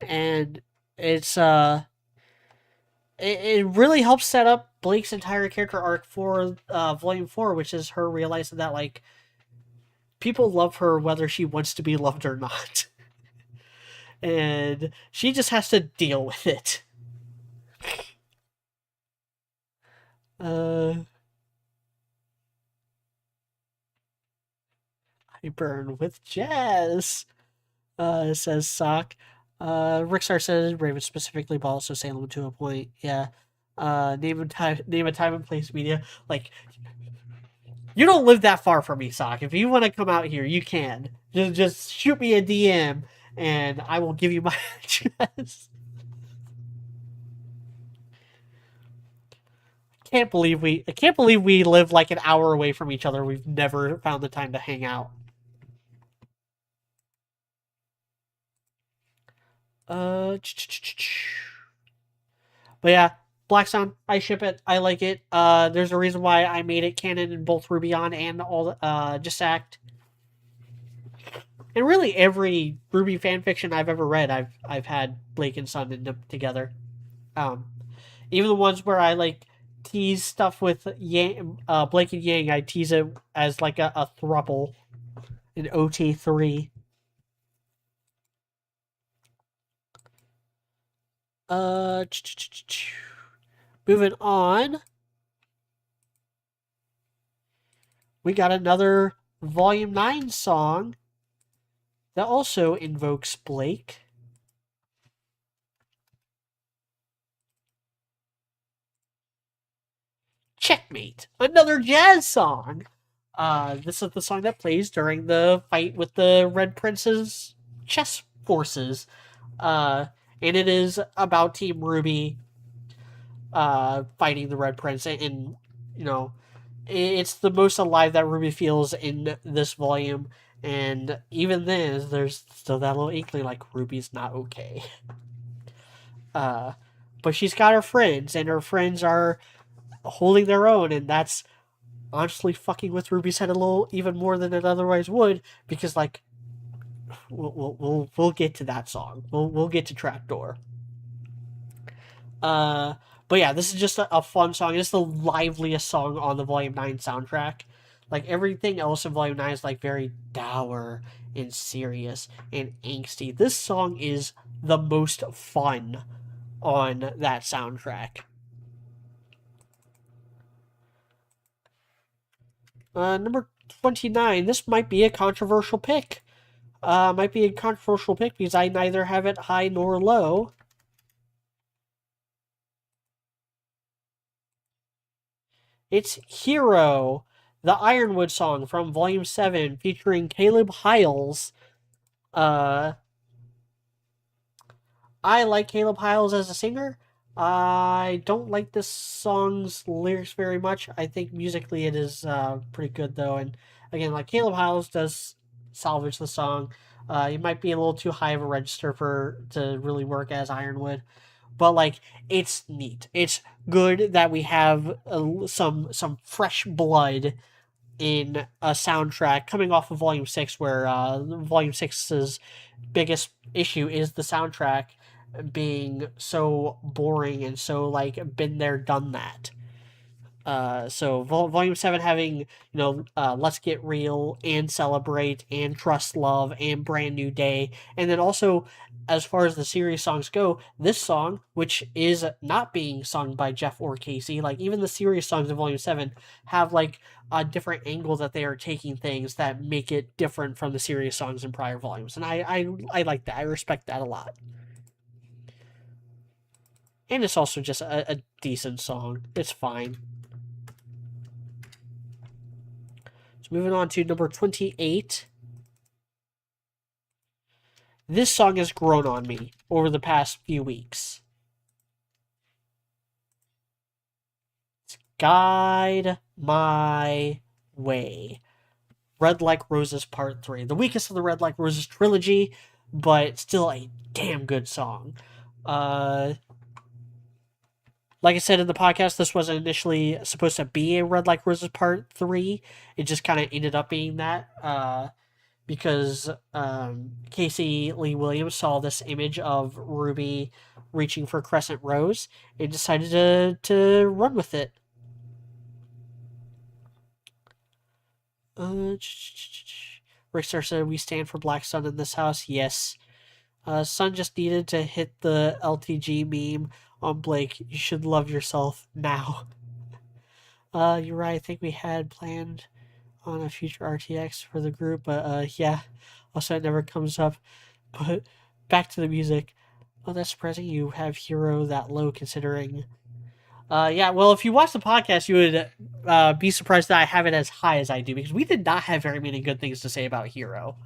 and it's it really helps set up Blake's entire character arc for Volume 4, which is her realizing that like people love her whether she wants to be loved or not. And she just has to deal with it. I burn with jazz, says Sock. Rickstar says Raven specifically, but also Salem to a point. Yeah. Name a time and place media. Like, you don't live that far from me, Sock. If you want to come out here, you can. Just shoot me a DM, and I will give you my address. I can't believe we live like an hour away from each other. We've never found the time to hang out. But yeah, Black Sun, I ship it. I like it. There's a reason why I made it canon in both RWBY On and all Just Act. And really every RWBY fanfiction I've ever read, I've had Blake and Sun in them together. Even the ones where I like tease stuff with Yang, Blake and Yang, I tease it as like a throuple, an OT3. Moving on. We got another Volume 9 song that also invokes Blake. Checkmate! Another jazz song! This is the song that plays during the fight with the Red Prince's chess forces. And it is about Team RWBY fighting the Red Prince, and you know, it's the most alive that RWBY feels in this volume. And even then, there's still that little inkling like RWBY's not okay. But she's got her friends, and her friends are holding their own, and that's honestly fucking with RWBY's head a little even more than it otherwise would, because like we'll get to that song. We'll get to Trapdoor. But yeah, this is just a fun song. It's the liveliest song on the Volume 9 soundtrack. Like everything else in Volume 9 is like very dour and serious and angsty. This song is the most fun on that soundtrack. Number 29. This might be a controversial pick. Because I neither have it high nor low. It's Hero, the Ironwood song from Volume 7, featuring Caleb Hyles. I like Caleb Hyles as a singer. I don't like this song's lyrics very much. I think musically it is pretty good, though. And again, like Caleb Hyles does salvage the song. It might be a little too high of a register to really work as Ironwood, but like it's neat. It's good that we have some fresh blood in a soundtrack coming off of Volume 6, where Volume 6's biggest issue is the soundtrack being so boring and so like been there, done that. So Volume 7 having, Let's Get Real and Celebrate and Trust Love and Brand New Day. And then also, as far as the series songs go, this song, which is not being sung by Jeff or Casey, like even the series songs in Volume 7 have like a different angle that they are taking things that make it different from the series songs in prior volumes. And I like that. I respect that a lot. And it's also just a decent song. It's fine. So moving on to number 28. This song has grown on me over the past few weeks. Guide My Way. Red Like Roses Part 3. The weakest of the Red Like Roses trilogy, but still a damn good song. Like I said in the podcast, this wasn't initially supposed to be a Red Like Roses Part 3. It just kind of ended up being that. Because Casey Lee Williams saw this image of Ruby reaching for Crescent Rose and decided to run with it. Rickstar said, "We stand for Black Sun in this house." Yes. Sun just needed to hit the LTG meme on Blake. You should love yourself now. You're right. I think we had planned on a future RTX for the group, but yeah. Also, it never comes up. But back to the music. Oh, that's surprising you have Hero that low considering. Yeah, well, if you watch the podcast, you would be surprised that I have it as high as I do because we did not have very many good things to say about Hero.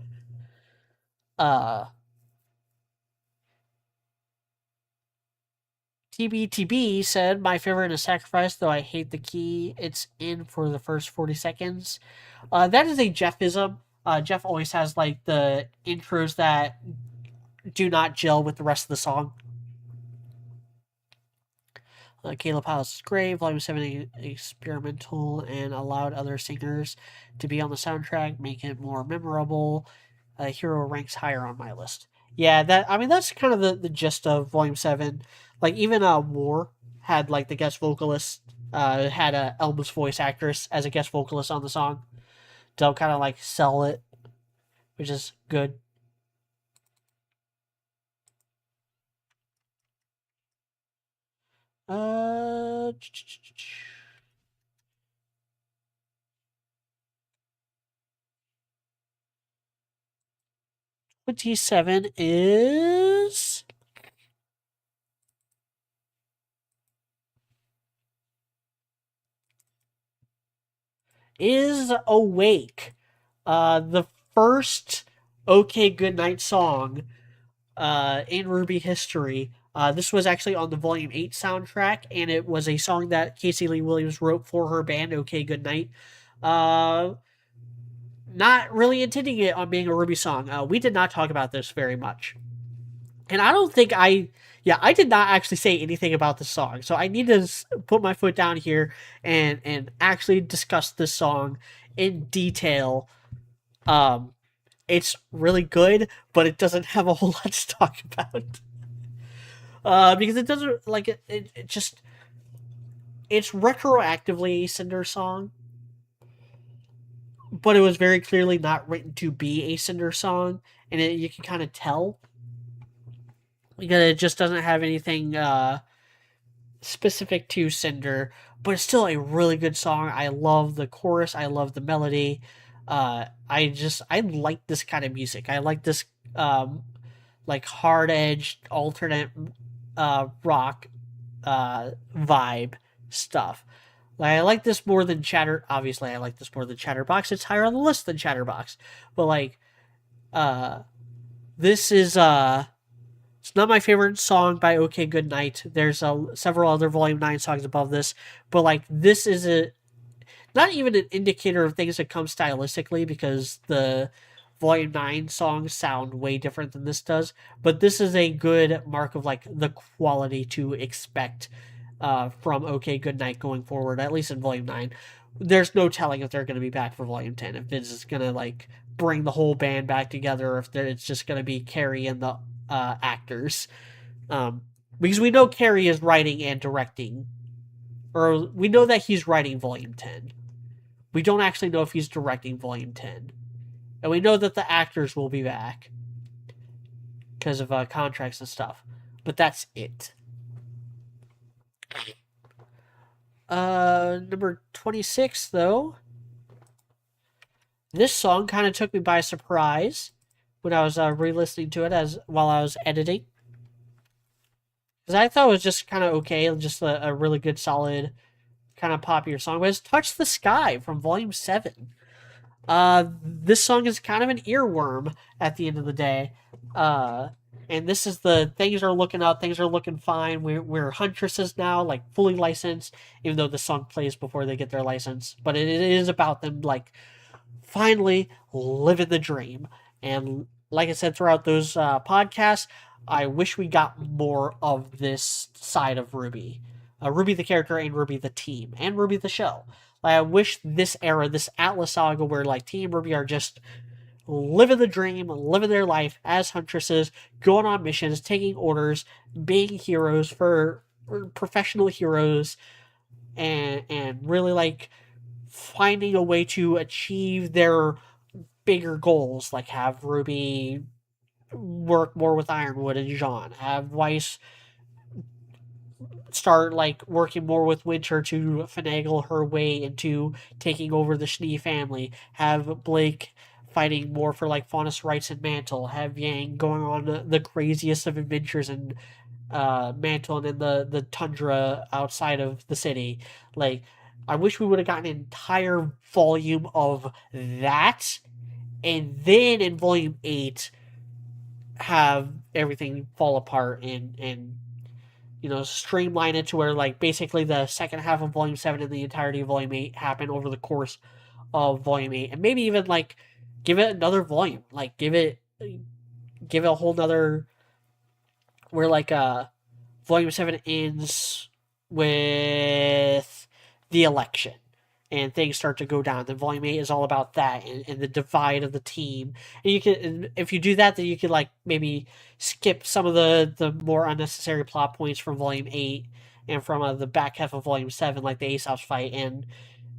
TBTB said, "My favorite is Sacrifice, though I hate the key it's in for the first 40 seconds. That is a Jeffism. Jeff always has, like, the intros that do not gel with the rest of the song. Caleb House is great. Volume 7 experimental and allowed other singers to be on the soundtrack, make it more memorable. Hero ranks higher on my list." Yeah, that's kind of the gist of Volume 7. Like, even War had, like, the guest vocalist, had Elba's voice actress as a guest vocalist on the song to kind of, like, sell it, which is good. Uh, 27 is Awake. The first OK Goodnight song in RWBY history. This was actually on the Volume 8 soundtrack, and it was a song that Casey Lee Williams wrote for her band, OK Goodnight. Not really intending it on being a RWBY song. We did not talk about this very much. And I don't think I did not actually say anything about the song. So I need to put my foot down here and actually discuss this song in detail. It's really good, but it doesn't have a whole lot to talk about. Because it doesn't, like, it just, it's retroactively a Cinder song, but it was very clearly not written to be a Cinder song, and you can kind of tell because it just doesn't have anything specific to Cinder, but it's still a really good song. I love the chorus. I love the melody. I like this kind of music. I like this like hard edged alternate rock vibe stuff. Like, I like this more than Chatter. Obviously, I like this more than Chatterbox. It's higher on the list than Chatterbox, but like, this is it's not my favorite song by OK Goodnight. There's several other Volume 9 songs above this, but like, this is not even an indicator of things that come stylistically because the Volume 9 songs sound way different than this does, but this is a good mark of, like, the quality to expect from OK Goodnight going forward, at least in Volume 9. There's no telling if they're going to be back for Volume 10, if Vince is going to, like, bring the whole band back together, or if it's just going to be Carrie and the actors. Because we know Carrie is writing and directing, or we know that he's writing Volume 10. We don't actually know if he's directing Volume 10. And we know that the actors will be back because of contracts and stuff. But that's it. Number 26, though. This song kind of took me by surprise when I was re-listening to it while I was editing. Because I thought it was just kind of okay, just a really good, solid, kind of popular song. But it's Touch the Sky from Volume 7. This song is kind of an earworm at the end of the day. Uh, and this is the things are looking up, things are looking fine. We're huntresses now, like fully licensed, even though the song plays before they get their license. But it is about them like finally living the dream. And like I said throughout those podcasts, I wish we got more of this side of RWBY. RWBY the character and RWBY the team and RWBY the show. Like, I wish this era, this Atlas saga, where like Team RWBY are just living the dream, living their life as huntresses, going on missions, taking orders, being heroes for professional heroes, and really like finding a way to achieve their bigger goals, like have Ruby work more with Ironwood and Jean, have Weiss start like working more with Winter to finagle her way into taking over the Schnee family, have Blake fighting more for like Faunus Rights and Mantle, have Yang going on the craziest of adventures in Mantle and in the tundra outside of the city. Like, I wish we would have gotten an entire volume of that, and then in volume 8 have everything fall apart and streamline it to where like basically the second half of volume 7 and the entirety of volume 8 happen over the course of volume 8, and maybe even like give it another volume, like give it a whole nother where like volume 7 ends with the election and things start to go down. Then volume 8 is all about that and the divide of the team. And you can, if you do that, then you can like maybe skip some of the more unnecessary plot points from volume 8 and from the back half of volume 7, like the Aesop's fight, and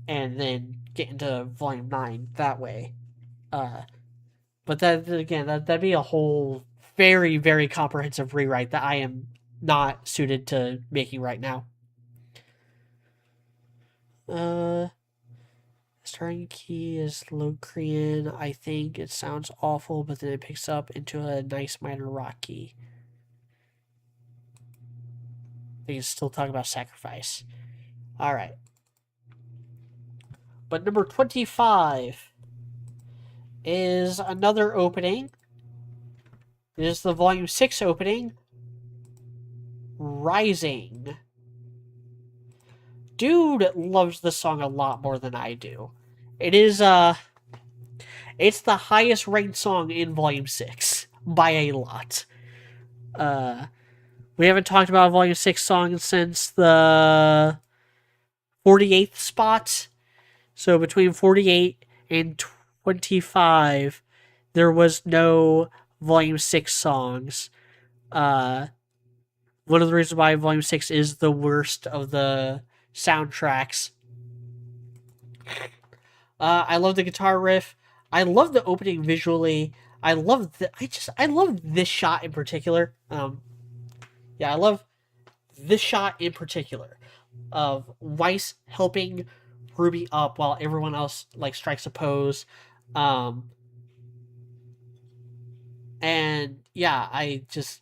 then get into volume 9 that way. But that again, that'd be a whole very, very comprehensive rewrite that I am not suited to making right now. Starting key is Locrian. I think it sounds awful, but then it picks up into a nice minor rock key. They can still talk about sacrifice. Alright. But number 25 is another opening. It is the volume 6 opening. Rising. Dude loves this song a lot more than I do. It is it's the highest ranked song in volume 6 by a lot. We haven't talked about a volume 6 song since the 48th spot. So between 48 and 25 there was no volume 6 songs. One of the reasons why volume 6 is the worst of the soundtracks. I love the guitar riff. I love the opening visually. I love this shot in particular. I love this shot in particular of Weiss helping Ruby up while everyone else like strikes a pose. And yeah, there's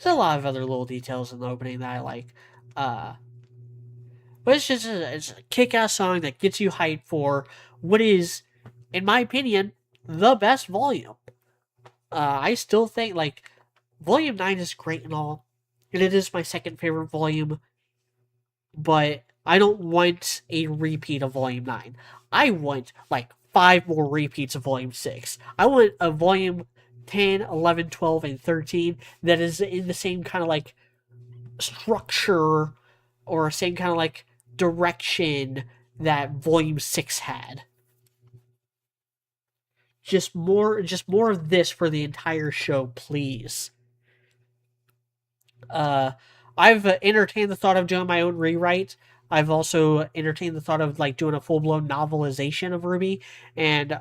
a lot of other little details in the opening that I like. But it's a kick-ass song that gets you hyped for what is, in my opinion, the best volume. I still think, like, Volume 9 is great and all, and it is my second favorite volume, but I don't want a repeat of Volume 9. I want, like, 5 more repeats of Volume 6. I want a Volume 10, 11, 12, and 13 that is in the same kind of, like, structure or same kind of, like, direction that Volume 6 had. Just more of this for the entire show, please. I've entertained the thought of doing my own rewrite. I've also entertained the thought of like doing a full blown novelization of RWBY, and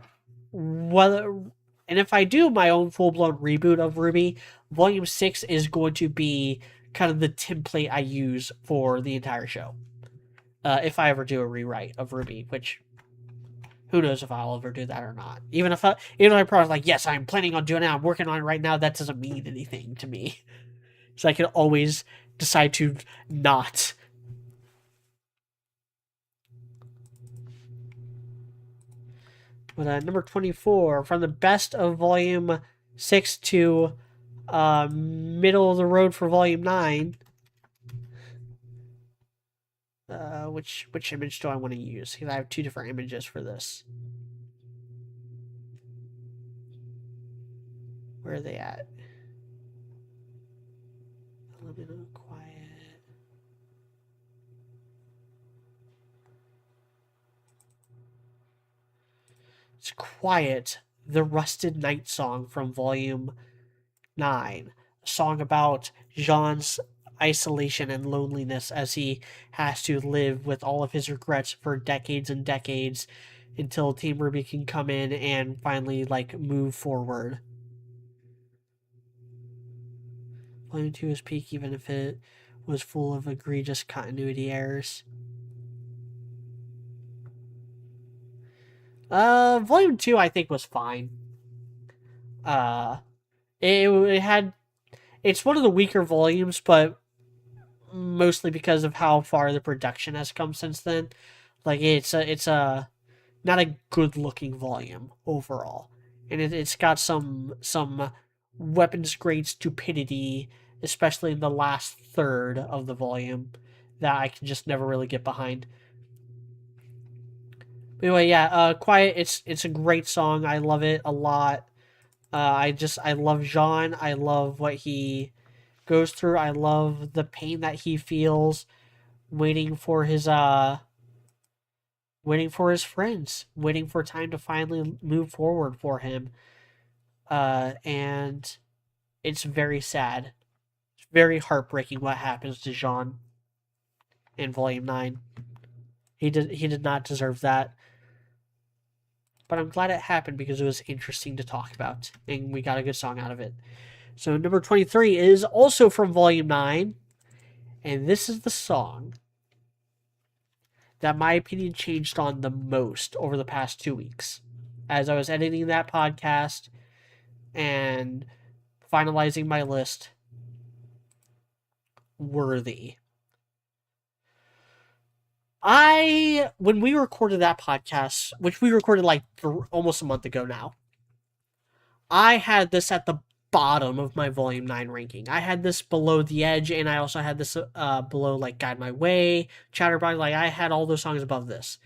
if I do my own full blown reboot of RWBY, Volume 6 is going to be kind of the template I use for the entire show. If I ever do a rewrite of RWBY, which who knows if I'll ever do that or not. Even if I probably like, yes, I'm planning on doing it, I'm working on it right now, that doesn't mean anything to me. So I can always decide to not. With number 24, from the best of Volume 6 to middle of the road for Volume 9. Which image do I want to use? Because I have two different images for this. Where are they at? A little bit of quiet. It's Quiet, the Rusted Night song from Volume 9. A song about Jean's isolation and loneliness as he has to live with all of his regrets for decades and decades until Team RWBY can come in and finally like move forward. Volume 2 is peak even if it was full of egregious continuity errors. Volume 2 I think was fine. Uh it had it's one of the weaker volumes, but mostly because of how far the production has come since then. Like it's a not a good looking volume overall, and it's got some weapons grade stupidity, especially in the last third of the volume, that I can just never really get behind. But anyway, yeah, Quiet. It's a great song. I love it a lot. I love Jean. I love what he goes through. I love the pain that he feels waiting for his waiting for his friends, waiting for time to finally move forward for him. And it's very sad. It's very heartbreaking what happens to Jean in Volume 9. He did not deserve that. But I'm glad it happened because it was interesting to talk about, and we got a good song out of it. So number 23 is also from Volume 9, and this is the song that my opinion changed on the most over the past 2 weeks. As I was editing that podcast and finalizing my list, Worthy. When we recorded that podcast, which we recorded like almost a month ago now, I had this at the bottom of my Volume 9 ranking. I had this below The Edge, and I also had this below like Guide My Way, Chatterbox. Like I had all those songs above this.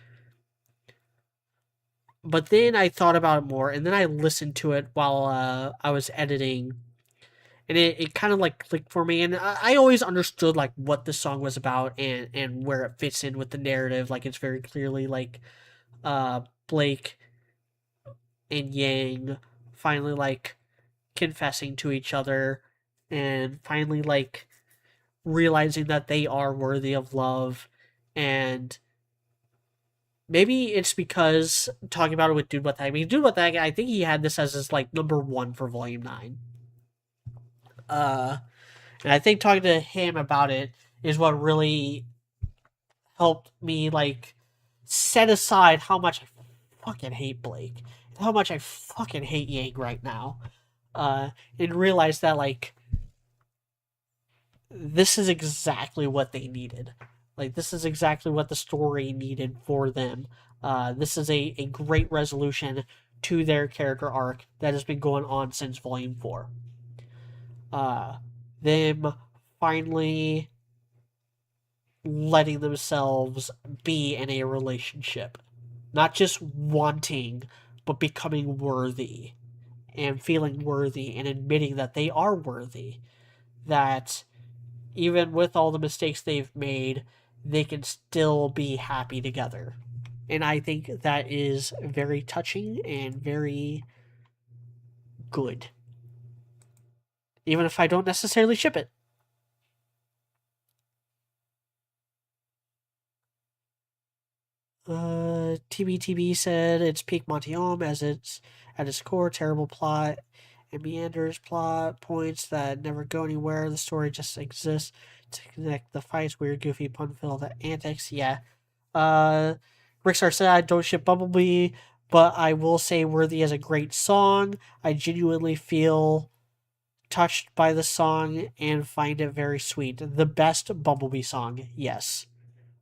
But then I thought about it more, and then I listened to it while I was editing, and it kind of like clicked for me. And I always understood like what the song was about and where it fits in with the narrative. Like it's very clearly like Blake and Yang finally like confessing to each other and finally like realizing that they are worthy of love. And maybe it's because talking about it with Dude What the Heck. I mean, Dude What the Heck, I think he had this as his like number one for Volume 9. Uh, and I think talking to him about it is what really helped me like set aside how much I fucking hate Blake and how much I fucking hate Yang right now. And realize that like this is exactly what they needed. Like this is exactly what the story needed for them. This is a great resolution to their character arc that has been going on since Volume 4. Them finally letting themselves be in a relationship. Not just wanting, but becoming worthy. And feeling worthy and admitting that they are worthy. That even with all the mistakes they've made, they can still be happy together. And I think that is very touching and very good. Even if I don't necessarily ship it. TBTB said it's peak Monty Ohm as it's at its core, terrible plot and meanders plot points that never go anywhere. The story just exists to connect the fights, weird, goofy, pun-filled antics. Yeah. Rickstar said I don't ship Bumblebee, but I will say Worthy is a great song. I genuinely feel touched by the song and find it very sweet. The best Bumblebee song, yes,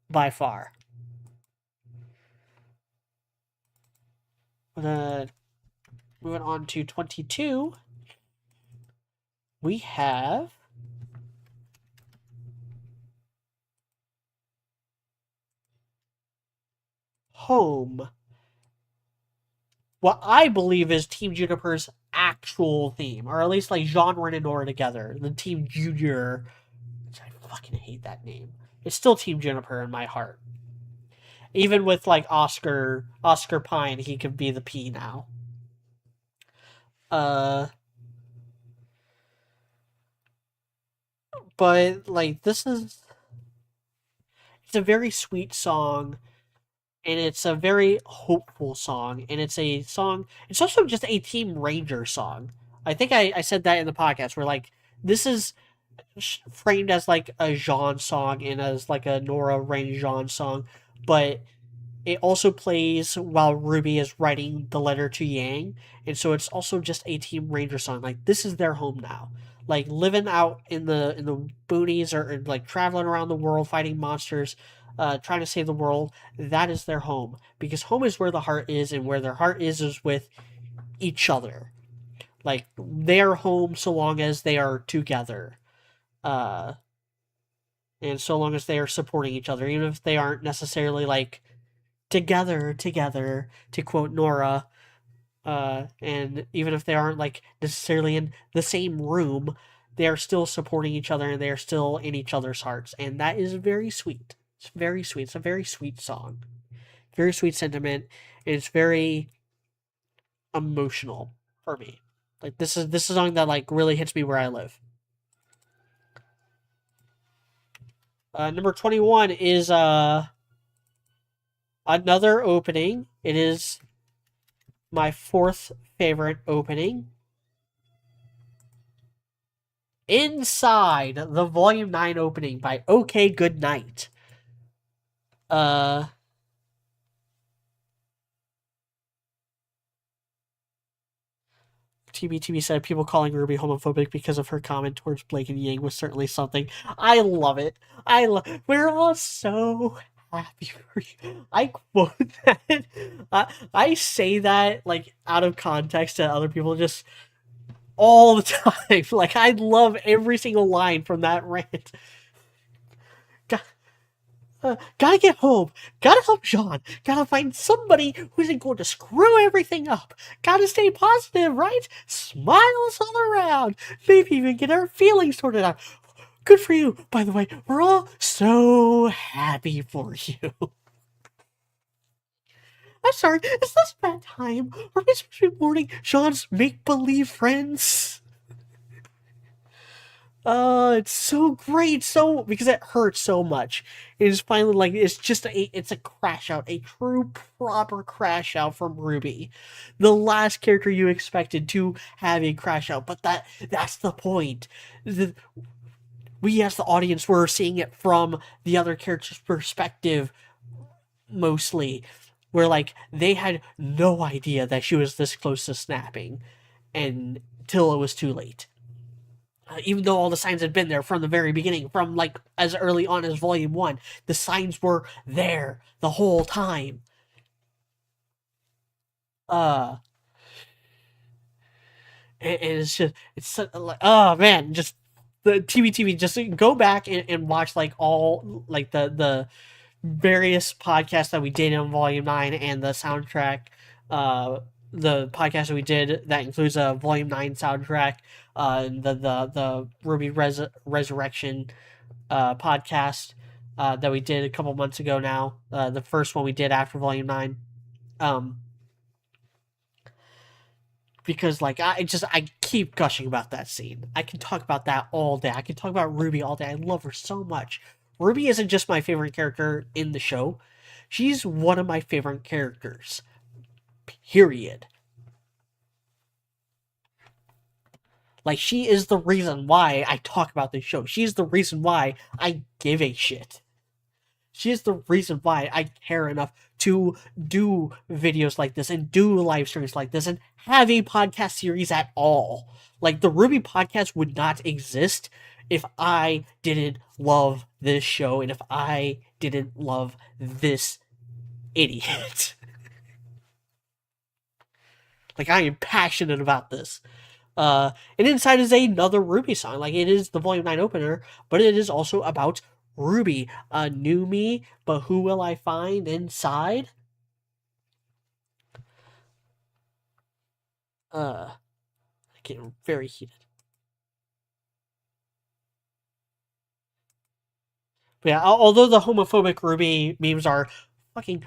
by far. But moving on to 22, we have Home. What I believe is Team Juniper's actual theme, or at least like genre and Nora together. The Team Junior, which I fucking hate that name. It's still Team Juniper in my heart. Even with like Oscar Pine, he could be the P now. Uh, but like this is it's a very sweet song, and it's a very hopeful song, and it's a song. It's also just a Team Ranger song. I think I said that in the podcast where like this is framed as like a Jean song and as like a Nora Rain Jean song, but it also plays while Ruby is writing the letter to Yang, and so it's also just a Team Ranger song. Like this is their home now. Like living out in the boonies or like traveling around the world fighting monsters, trying to save the world. That is their home because home is where the heart is, and where their heart is with each other. Like they are home so long as they are together, uh, and so long as they are supporting each other, even if they aren't necessarily like together, to quote Nora, and even if they aren't like necessarily in the same room, they are still supporting each other and they are still in each other's hearts, and that is very sweet. It's very sweet. It's a very sweet song, very sweet sentiment, and it's very emotional for me. Like this is a song that like really hits me where I live. Number 21 is another opening. It is my fourth favorite opening. Inside, the Volume 9 opening by OK Goodnight. Uh, TBTB said people calling Ruby homophobic because of her comment towards Blake and Yang was certainly something. I love it. We're all so happy for you. I quote that. I say that like out of context to other people just all the time. Like I love every single line from that rant. Gotta get home. Gotta help Jean. Gotta find somebody who isn't going to screw everything up. Gotta stay positive, right? Smiles all around. Maybe even get our feelings sorted out. Good for you, by the way. We're all so happy for you. I'm sorry, is this bad time? Are we supposed to be mourning Jean's make-believe friends? It's so great, so because it hurts so much. It is finally like it's a crash out, a true proper crash out from Ruby, the last character you expected to have a crash out. But that's the point. We as the audience were seeing it from the other character's perspective mostly, where like they had no idea that she was this close to snapping, until it was too late. Even though all the signs had been there from the very beginning, from like as early on as Volume 1, the signs were there the whole time. Uh, and it's like, oh man, just the TV, just go back and watch like all like the various podcasts that we did in Volume 9 and the soundtrack, uh, the podcast that we did that includes a Volume 9 soundtrack, the RWBY Resurrection podcast that we did a couple months ago now, the first one we did after Volume 9. Um, because like I keep gushing about that scene. I can talk about that all day. I can talk about Ruby all day. I love her so much. Ruby isn't just my favorite character in the show. She's one of my favorite characters. Period. Like she is the reason why I talk about this show. She's the reason why I give a shit. She is the reason why I care enough to do videos like this and do live streams like this and have a podcast series at all. Like the RWBY podcast would not exist if I didn't love this show and if I didn't love this idiot. Like, I am passionate about this. And inside is another RWBY song. Like, it is the Volume 9 opener, but it is also about RWBY. New me, but who will I find inside? I get very heated. But yeah, although the homophobic RWBY memes are fucking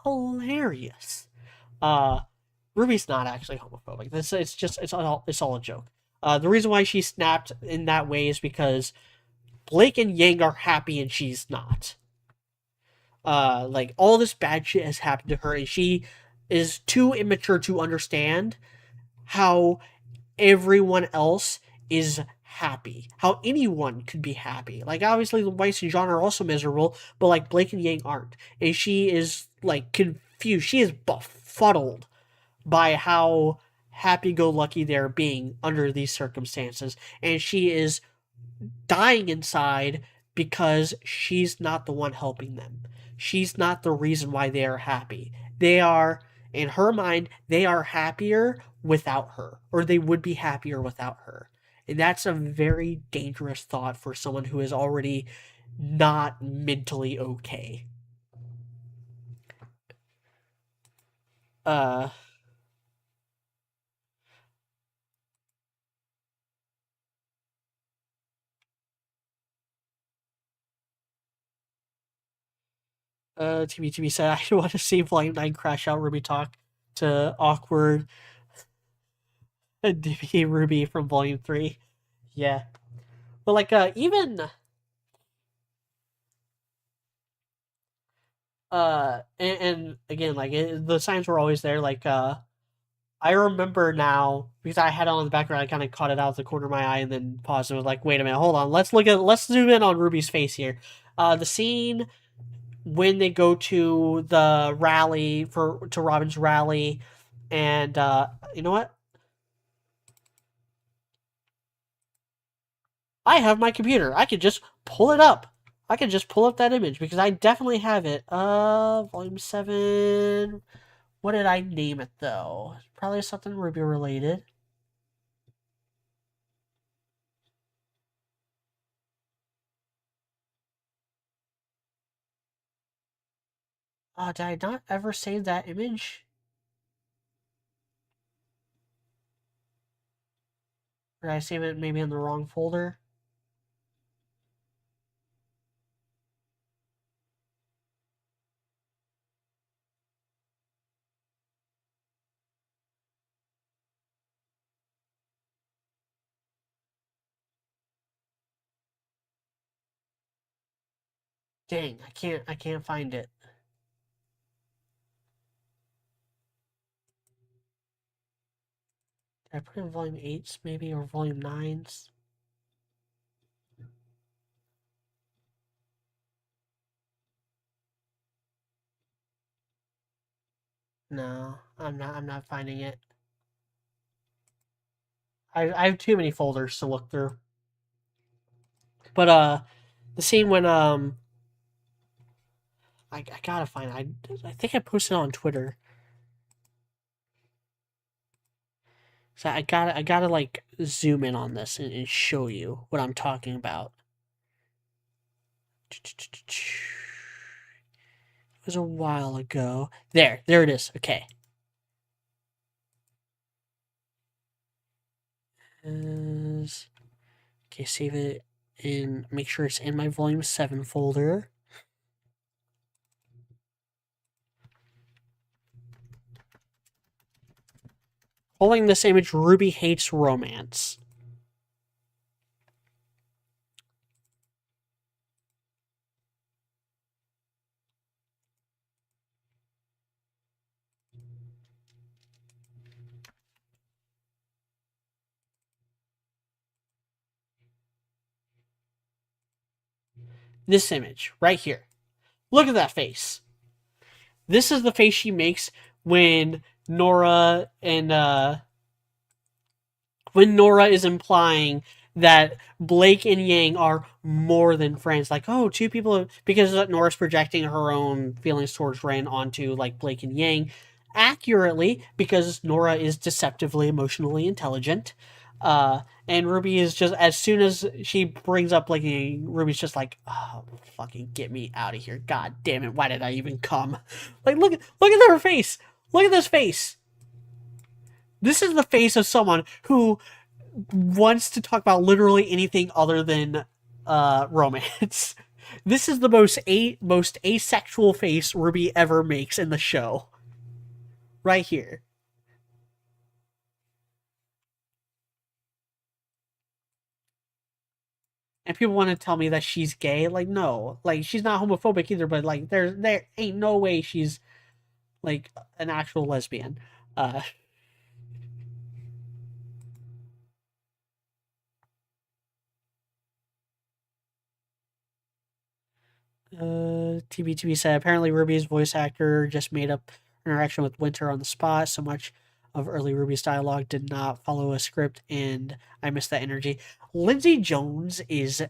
hilarious, uh, RWBY's not actually homophobic. It's all a joke. The reason why she snapped in that way is because Blake and Yang are happy and she's not. Like, all this bad shit has happened to her, and she is too immature to understand how everyone else is happy. How anyone could be happy. Like, obviously the Weiss and John are also miserable, but like Blake and Yang aren't. And she is like confused. She is befuddled by how happy go lucky they're being under these circumstances. And she is dying inside because she's not the one helping them. She's not the reason why they are happy. They are, in her mind, they are happier without her, or they would be happier without her. And that's a very dangerous thought for someone who is already not mentally okay. Uh, TBTB said, I don't want to see Volume 9 crash out RWBY talk to awkward DB Ruby from Volume 3. Yeah. But like, even and again, like, the signs were always there. Like, I remember now because I had it on the background. I kind of caught it out of the corner of my eye and then paused and was like, "Wait a minute, hold on. Let's zoom in on RWBY's face here." The scene when they go to the rally to Robin's rally, and you know what? I have my computer. I could just pull it up. I could just pull up that image because I definitely have it. Volume 7. What did I name it though? Probably something RWBY related. Did I not ever save that image? Or did I save it maybe in the wrong folder? Dang, I can't find it. Did I put in volume 8s maybe or volume 9s? No, I'm not finding it. I have too many folders to look through. But the scene when I gotta find it. I think I posted it on Twitter. So I gotta like zoom in on this and show you what I'm talking about. It was a while ago. There it is. Okay. Okay, save it in. Make sure it's in my volume 7 folder. Calling this image RWBY Hates Romance. This image right here. Look at that face. This is the face she makes when Nora is implying that Blake and Yang are more than friends. Like, oh, two people, because Nora's projecting her own feelings towards Ren onto like Blake and Yang. accurately because Nora is deceptively emotionally intelligent. Uh, and Ruby is just, as soon as she brings up blinking, Ruby's just like, oh, fucking get me out of here. God damn it, why did I even come? Like, look at her face. Look at this face. This is the face of someone who wants to talk about literally anything other than romance. This is the most asexual face Ruby ever makes in the show. Right here. And people want to tell me that she's gay. Like, no. Like, she's not homophobic either, but like there ain't no way she's like an actual lesbian. Uh TBTB said apparently Ruby's voice actor just made up interaction with Winter on the spot. So much of early Ruby's dialogue did not follow a script, and I missed that energy. Lindsay Jones is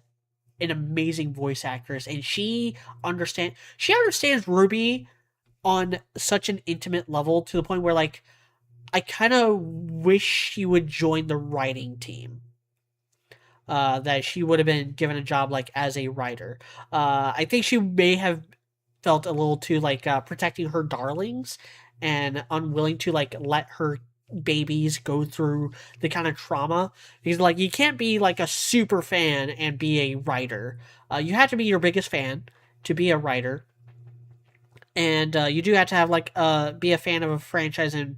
an amazing voice actress, and she understands Ruby on such an intimate level to the point where like I kind of wish she would join the writing team. That she would have been given a job like as a writer. I think she may have felt a little too like protecting her darlings and unwilling to like let her babies go through the kind of trauma. Because like you can't be like a super fan and be a writer. You have to be your biggest fan to be a writer, and you do have to have like be a fan of a franchise and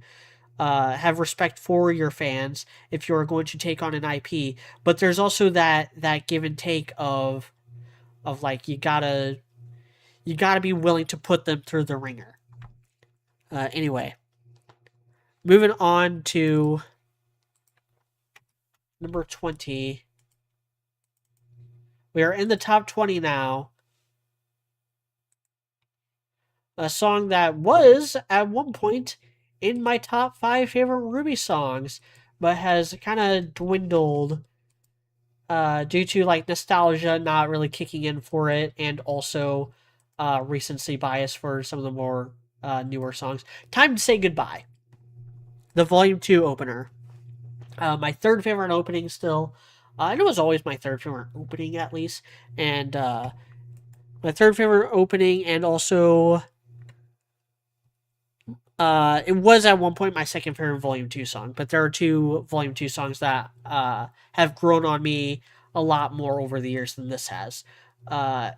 have respect for your fans if you're going to take on an IP. But there's also that give and take of like you gotta be willing to put them through the ringer. Anyway, moving on to number 20. We are in the top 20 now. A song that was at one point in my top 5 favorite Ruby songs, but has kind of dwindled due to like nostalgia not really kicking in for it, and also recency bias for some of the more newer songs. Time to Say Goodbye, the Volume 2 opener. My third favorite opening still. And it was always my third favorite opening, at least. And my third favorite opening, and also it was at one point my second favorite Volume 2 song, but there are two Volume 2 songs that have grown on me a lot more over the years than this has.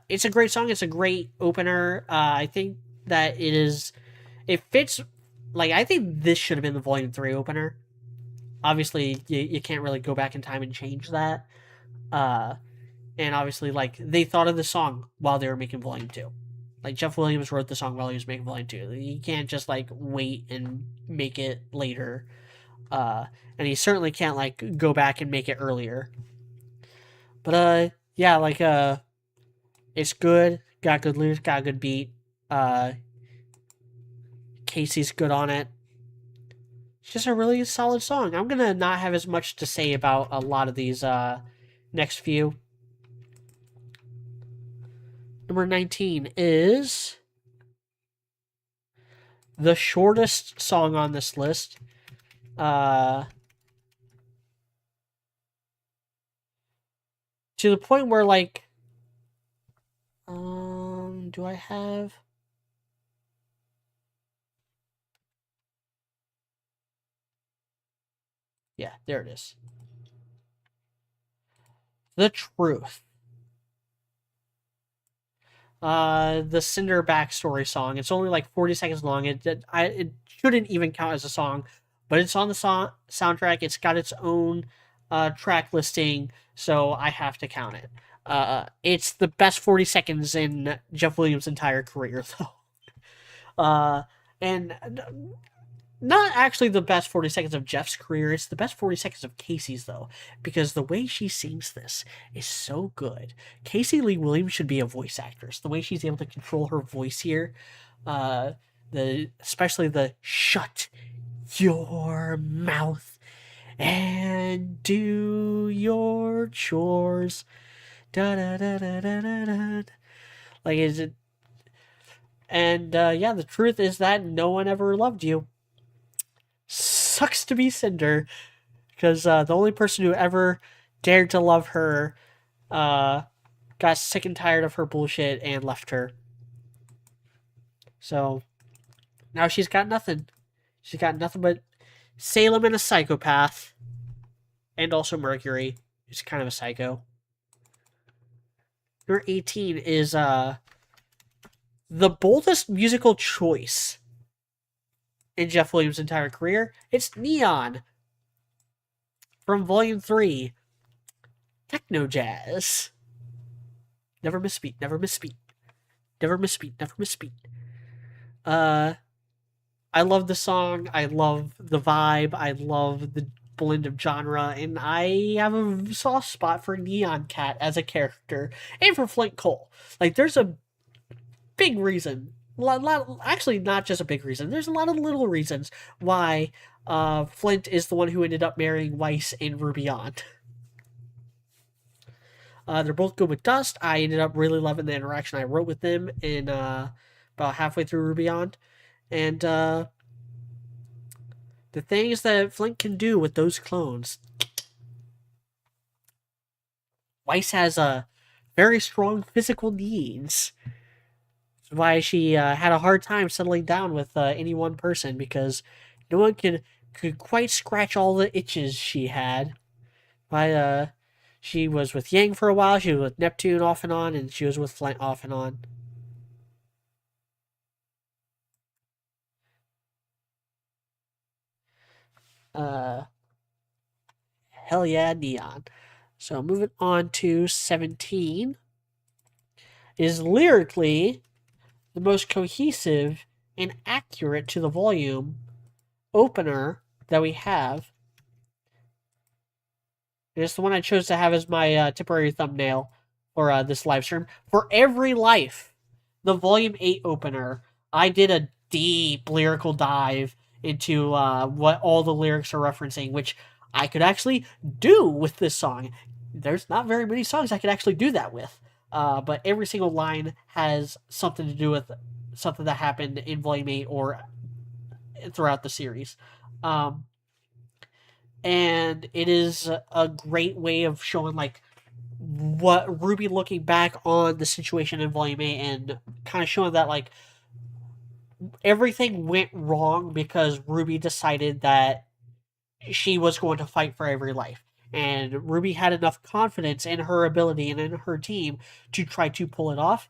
It's a great song. It's a great opener. I think that it fits. Like, I think this should have been the Volume 3 opener. Obviously, you can't really go back in time and change that. Uh, and obviously, like, they thought of the song while they were making Volume 2. Like, Jeff Williams wrote the song while he was making Volume 2. You can't just, like, wait and make it later. And he certainly can't, like, go back and make it earlier. But, yeah, like, it's good. Got good lyrics, got a good beat. Uh, Casey's good on it. It's just a really solid song. I'm gonna not have as much to say about a lot of these next few. Number 19 is the shortest song on this list. To the point where, like, do I have? Yeah, there it is. The Truth. The Cinder backstory song. It's only like 40 seconds long. It shouldn't even count as a song, but it's on the soundtrack. It's got its own track listing, so I have to count it. It's the best 40 seconds in Jeff Williams' entire career, though. And not actually the best 40 seconds of Jeff's career. It's the best 40 seconds of Casey's, though, because the way she sings this is so good. Casey Lee Williams should be a voice actress. The way she's able to control her voice here, especially the shut your mouth and do your chores. Da da da da da da da. Like, is it? And yeah, the truth is that no one ever loved you. sucks to be Cinder, because the only person who ever dared to love her uh, got sick and tired of her bullshit and left her. So now she's got nothing. She's got nothing but Salem and a psychopath, and also Mercury, who's kind of a psycho. Number 18 is the boldest musical choice in Jeff Williams' entire career. It's Neon from Volume 3. Techno Jazz. Never miss beat, never miss beat. Never miss beat, never miss beat. I love the song. I love the vibe. I love the blend of genre. And I have a soft spot for Neon Cat as a character. And for Flint Cole. Like, there's a big reason. Actually, not just a big reason. There's a lot of little reasons why Flint is the one who ended up marrying Weiss in RWBY On. They're both good with dust. I ended up really loving the interaction I wrote with them in about halfway through RWBY On. And the things that Flint can do with those clones. Weiss has very strong physical needs. That's why she had a hard time settling down with any one person, because no one could quite scratch all the itches she had. She was with Yang for a while, she was with Neptune off and on, and she was with Flint off and on. Hell yeah, Neon. So moving on to 17 is lyrically the most cohesive and accurate to the volume opener that we have. And it's the one I chose to have as my temporary thumbnail for this live stream. For Every Life, the Volume 8 opener, I did a deep lyrical dive into what all the lyrics are referencing, which I could actually do with this song. There's not very many songs I could actually do that with. But every single line has something to do with something that happened in Volume 8 or throughout the series. And it is a great way of showing, like, what RWBY looking back on the situation in Volume 8 and kind of showing that, like, everything went wrong because RWBY decided that she was going to fight for every life. And RWBY had enough confidence in her ability and in her team to try to pull it off,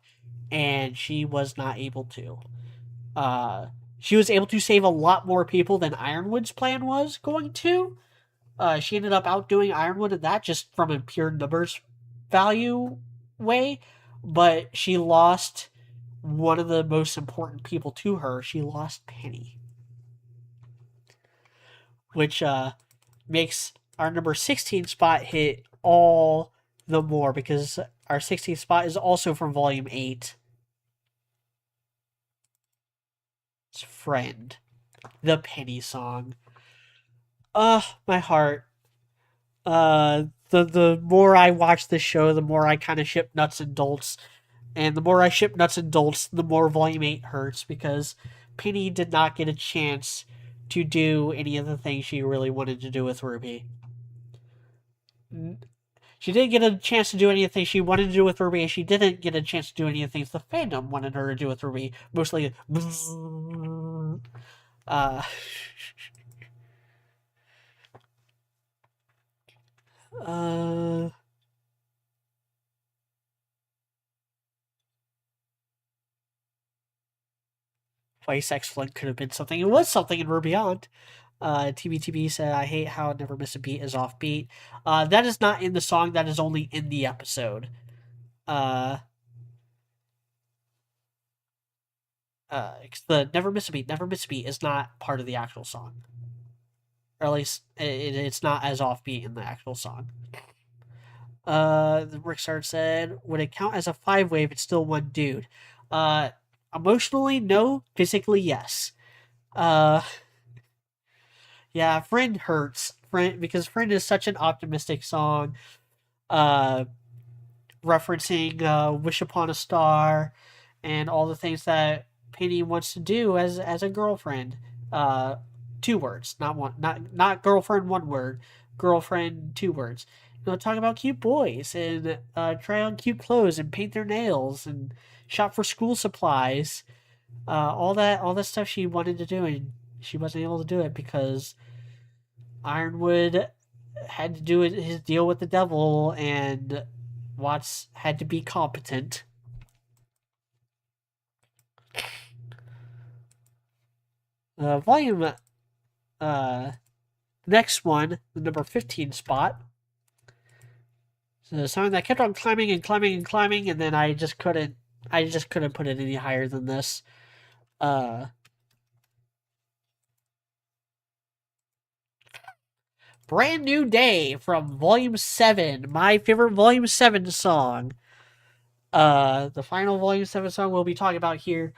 and she was not able to. She was able to save a lot more people than Ironwood's plan was going to. She ended up outdoing Ironwood in that, just from a pure numbers value way, but she lost one of the most important people to her. She lost Penny, which makes our number 16 spot hit all the more, because our 16th spot is also from Volume 8. It's Friend, the Penny song. My heart. The more I watch this show, the more I kind of ship nuts and bolts. And the more I ship nuts and bolts, the more Volume 8 hurts, because Penny did not get a chance to do any of the things she really wanted to do with RWBY. She didn't get a chance to do any of the things she wanted to do with RWBY, and she didn't get a chance to do any of the things the fandom wanted her to do with RWBY. Mostly, Vice Excellent could have been something. It was something in RWBY On. TBTB said, I hate how Never Miss a Beat is offbeat. That is not in the song, that is only in the episode. The Never Miss a Beat is not part of the actual song. Or at least it's not as offbeat in the actual song. The Rick Sard said, would it count as a 5-wave? It's still one dude. Emotionally, no. Physically, yes. Yeah, Friend hurts. Because Friend is such an optimistic song. Referencing Wish Upon a Star and all the things that Penny wants to do as a girlfriend. two words, not one, not girlfriend one word, girlfriend two words. Talk about cute boys and try on cute clothes and paint their nails and shop for school supplies. All that stuff she wanted to do, and she wasn't able to do it because Ironwood had to do his deal with the devil, and Watts had to be competent. Volume next one, the number 15 spot. So the song that kept on climbing and climbing and climbing, and then I just couldn't put it any higher than this. Brand New Day from Volume 7, my favorite Volume 7 song. The final Volume 7 song we'll be talking about here.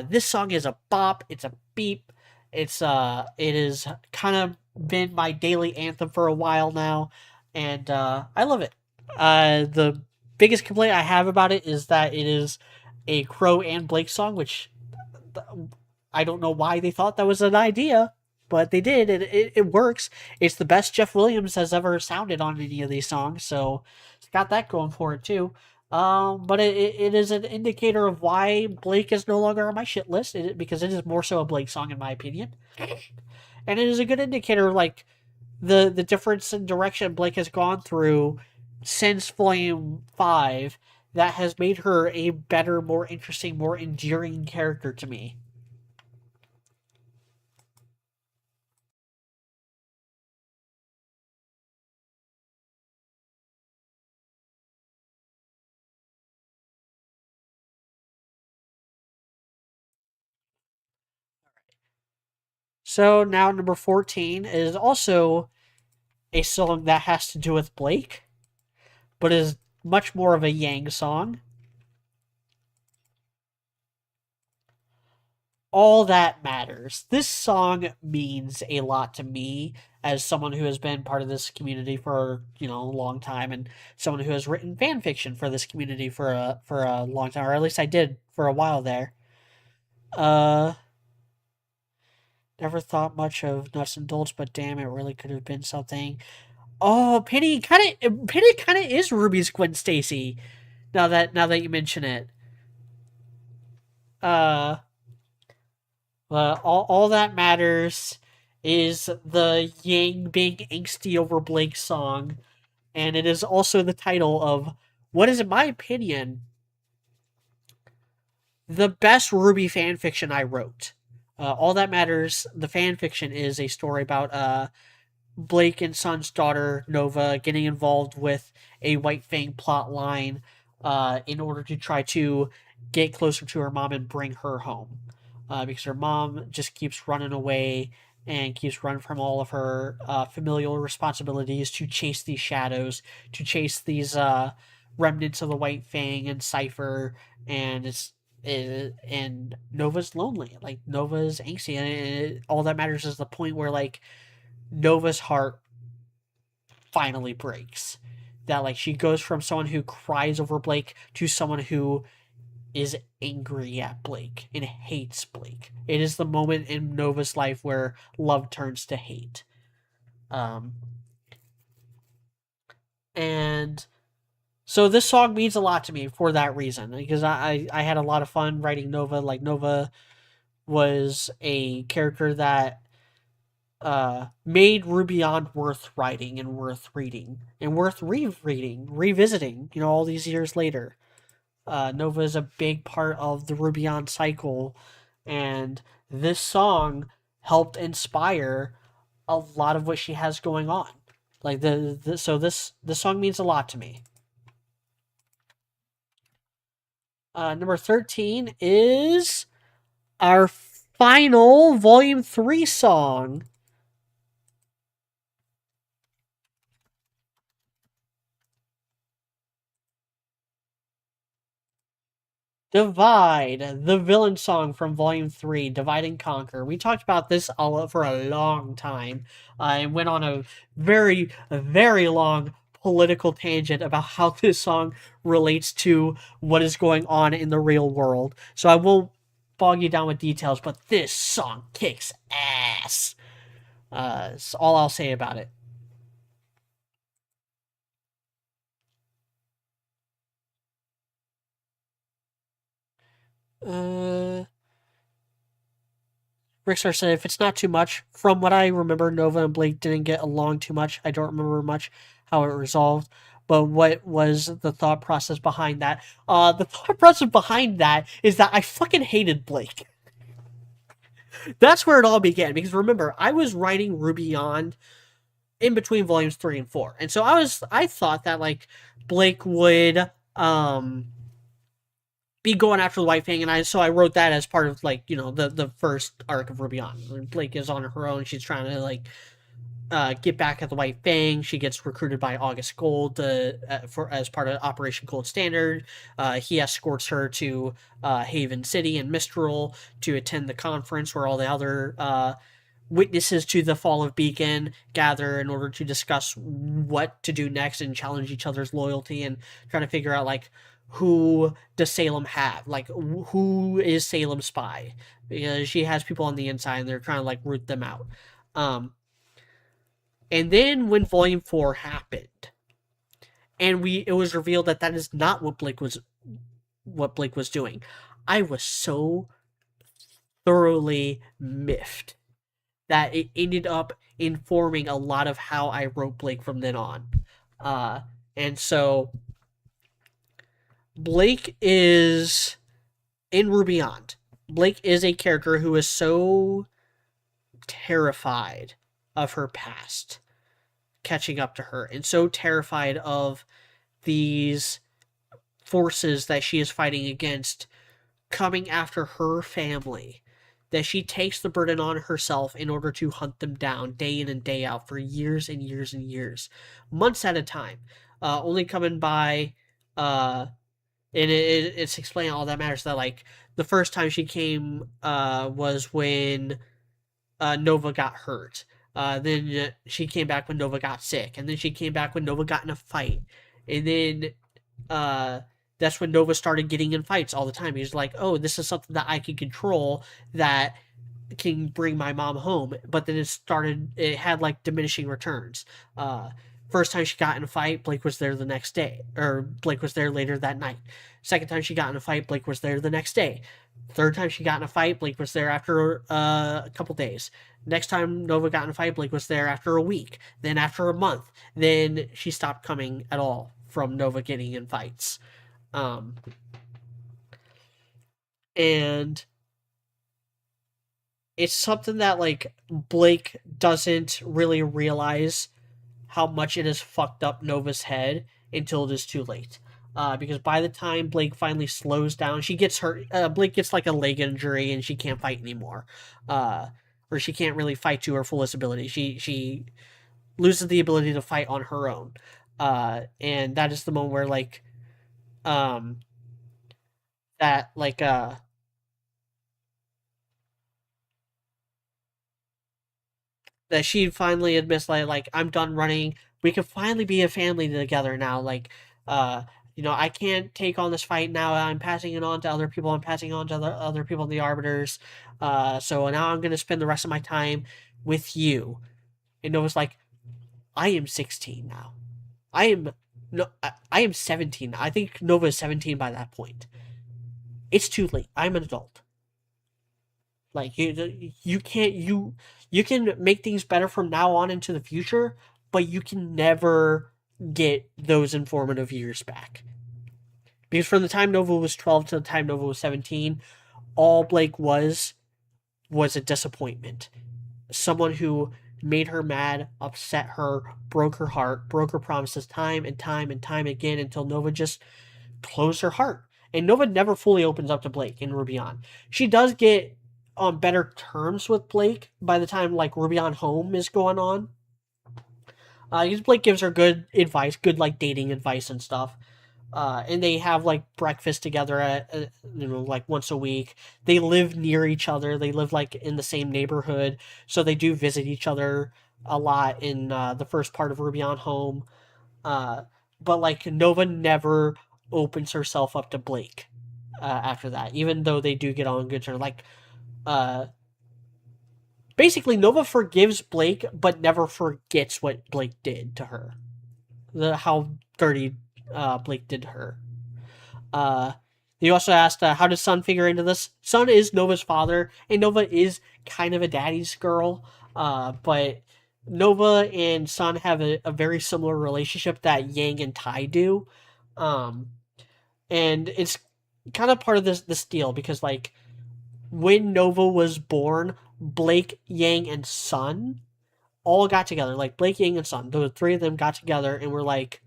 This song is a bop, it's a beep. It has kind of been my daily anthem for a while now, and I love it. The biggest complaint I have about it is that it is a Crow and Blake song, which I don't know why they thought that was an idea, but they did, and it works. It's the best Jeff Williams has ever sounded on any of these songs, so it's got that going for it too. But it is an indicator of why Blake is no longer on my shit list, because it is more so a Blake song in my opinion, and it is a good indicator of like the difference in direction Blake has gone through since Volume 5 that has made her a better, more interesting, more endearing character to me. So now number 14 is also a song that has to do with Blake, but is much more of a Yang song. All That Matters. This song means a lot to me as someone who has been part of this community for, a long time, and someone who has written fan fiction for this community for a long time, or at least I did for a while there. Uh Never thought much of Nuts and Bolts, but damn, it really could have been something. Oh, Penny kind of is Ruby's Gwen Stacy. Now that you mention it, uh, all that matters is the Yang being angsty over Blake song, and it is also the title of what is, in my opinion, the best RWBY fan fiction I wrote. All that matters. The fan fiction is a story about Blake and Son's daughter Nova getting involved with a White Fang plot line in order to try to get closer to her mom and bring her home. Because her mom just keeps running away and keeps running from all of her familial responsibilities to chase these shadows, to chase these remnants of the White Fang and Cypher, and and Nova's lonely. Like Nova's angsty, and all that matters is the point where like Nova's heart finally breaks. That like she goes from someone who cries over Blake to someone who is angry at Blake and hates Blake. It is the moment in Nova's life where love turns to hate. Um, and so this song means a lot to me for that reason, because I had a lot of fun writing Nova. Like Nova was a character that made RWBY worth writing and worth reading and worth rereading, revisiting, all these years later. Nova is a big part of the RWBY cycle, and this song helped inspire a lot of what she has going on. Like so this song means a lot to me. Number 13 is our final Volume 3 song. Divide, the villain song from Volume 3, Divide and Conquer. We talked about this for a long time. And went on a very, very long political tangent about how this song relates to what is going on in the real world. So I won't bog you down with details, but this song kicks ass. That's all I'll say about it. Uh, Rickstar said, if it's not too much, from what I remember, Nova and Blake didn't get along too much. I don't remember much how it resolved, but what was the thought process behind that? The thought process behind that is that I fucking hated Blake. That's where it all began, because remember, I was writing RWBY on in between volumes 3 and 4, and so I thought that like Blake would be going after the White Fang, and I wrote that as part of like the first arc of RWBY on. Blake is on her own. She's trying to like get back at the White Fang. She gets recruited by August Gold for as part of Operation Gold Standard. He escorts her to Haven City and Mistral to attend the conference where all the other witnesses to the fall of Beacon gather in order to discuss what to do next and challenge each other's loyalty and try to figure out like who does Salem have, like who is Salem's spy, because she has people on the inside and they're trying to like root them out. And then when Volume 4 happened, and it was revealed that that is not what Blake was doing, I was so thoroughly miffed that it ended up informing a lot of how I wrote Blake from then on. And so Blake is in RWBY on. Blake is a character who is so terrified of her past catching up to her, and so terrified of these forces that she is fighting against coming after her family, that she takes the burden on herself in order to hunt them down day in and day out for years and years and years, months at a time, only coming by. It's explaining all that matters that like the first time she came was when Nova got hurt. Then she came back when Nova got sick, and then she came back when Nova got in a fight, and then that's when Nova started getting in fights all the time. He's like, "Oh, this is something that I can control that can bring my mom home." But then it had like diminishing returns. First time she got in a fight, Blake was there the next day, or Blake was there later that night. Second time she got in a fight, Blake was there the next day. Third time she got in a fight, Blake was there after a couple days. Next time Nova got in a fight, Blake was there after a week. Then after a month. Then she stopped coming at all from Nova getting in fights. Um, and it's something that like Blake doesn't really realize how much it has fucked up Nova's head until it is too late. Because by the time Blake finally slows down, she gets hurt. Blake gets like a leg injury and she can't fight anymore, or she can't really fight to her fullest ability. She loses the ability to fight on her own, and that is the moment where um, that that she finally admits like I'm done running. We can finally be a family together now. Uh I can't take on this fight now. I'm passing it on to other people. I'm passing it on to other people in the arbiters. So now I'm gonna spend the rest of my time with you. And Nova's like, I am 16 now. I am no I am 17. I think Nova is 17 by that point. It's too late. I'm an adult. Like you can't you can make things better from now on into the future, but you can never get those informative years back. Because from the time Nova was 12 to the time Nova was 17, all Blake was a disappointment. Someone who made her mad, upset her, broke her heart, broke her promises time and time and time again until Nova just closed her heart. And Nova never fully opens up to Blake in RWBY on. She does get on better terms with Blake by the time like RWBY on Home is going on. Because Blake gives her good advice, good like dating advice and stuff. And they have like breakfast together at like once a week. They live near each other. They live like in the same neighborhood, so they do visit each other a lot in the first part of RWBY on Home. Uh, but like Nova never opens herself up to Blake after that, even though they do get on good terms. Like uh, basically Nova forgives Blake, but never forgets what Blake did to her. How dirty Blake did to her. Uh, he also asked, how does Sun figure into this? Sun is Nova's father, and Nova is kind of a daddy's girl, but Nova and Sun have a very similar relationship that Yang and Tai do. Um, and it's kind of part of this deal because, like, when Nova was born, Blake, Yang, and Sun all got together. Like, Blake, Yang, and Sun, the three of them got together and were like,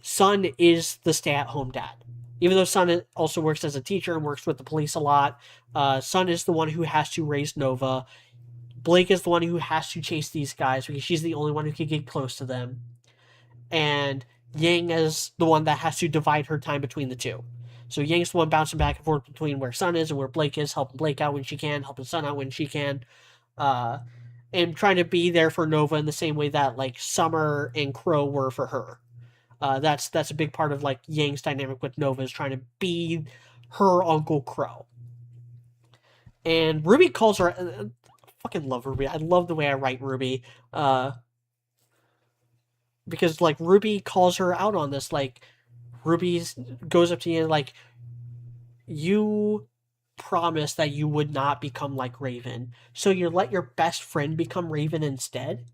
Sun is the stay-at-home dad. Even though Sun also works as a teacher and works with the police a lot, Sun is the one who has to raise Nova. Blake is the one who has to chase these guys because she's the only one who can get close to them. And Yang is the one that has to divide her time between the two. So Yang's the one bouncing back and forth between where Sun is and where Blake is, helping Blake out when she can, helping Sun out when she can, and trying to be there for Nova in the same way that, like, Summer and Crow were for her. That's a big part of, like, Yang's dynamic with Nova, is trying to be her Uncle Crow. And RWBY calls her. I fucking love RWBY. I love the way I write RWBY. Because, like, RWBY calls her out on this. Like, RWBY goes up to you and, like, you promised that you would not become like Raven, so you let your best friend become Raven instead.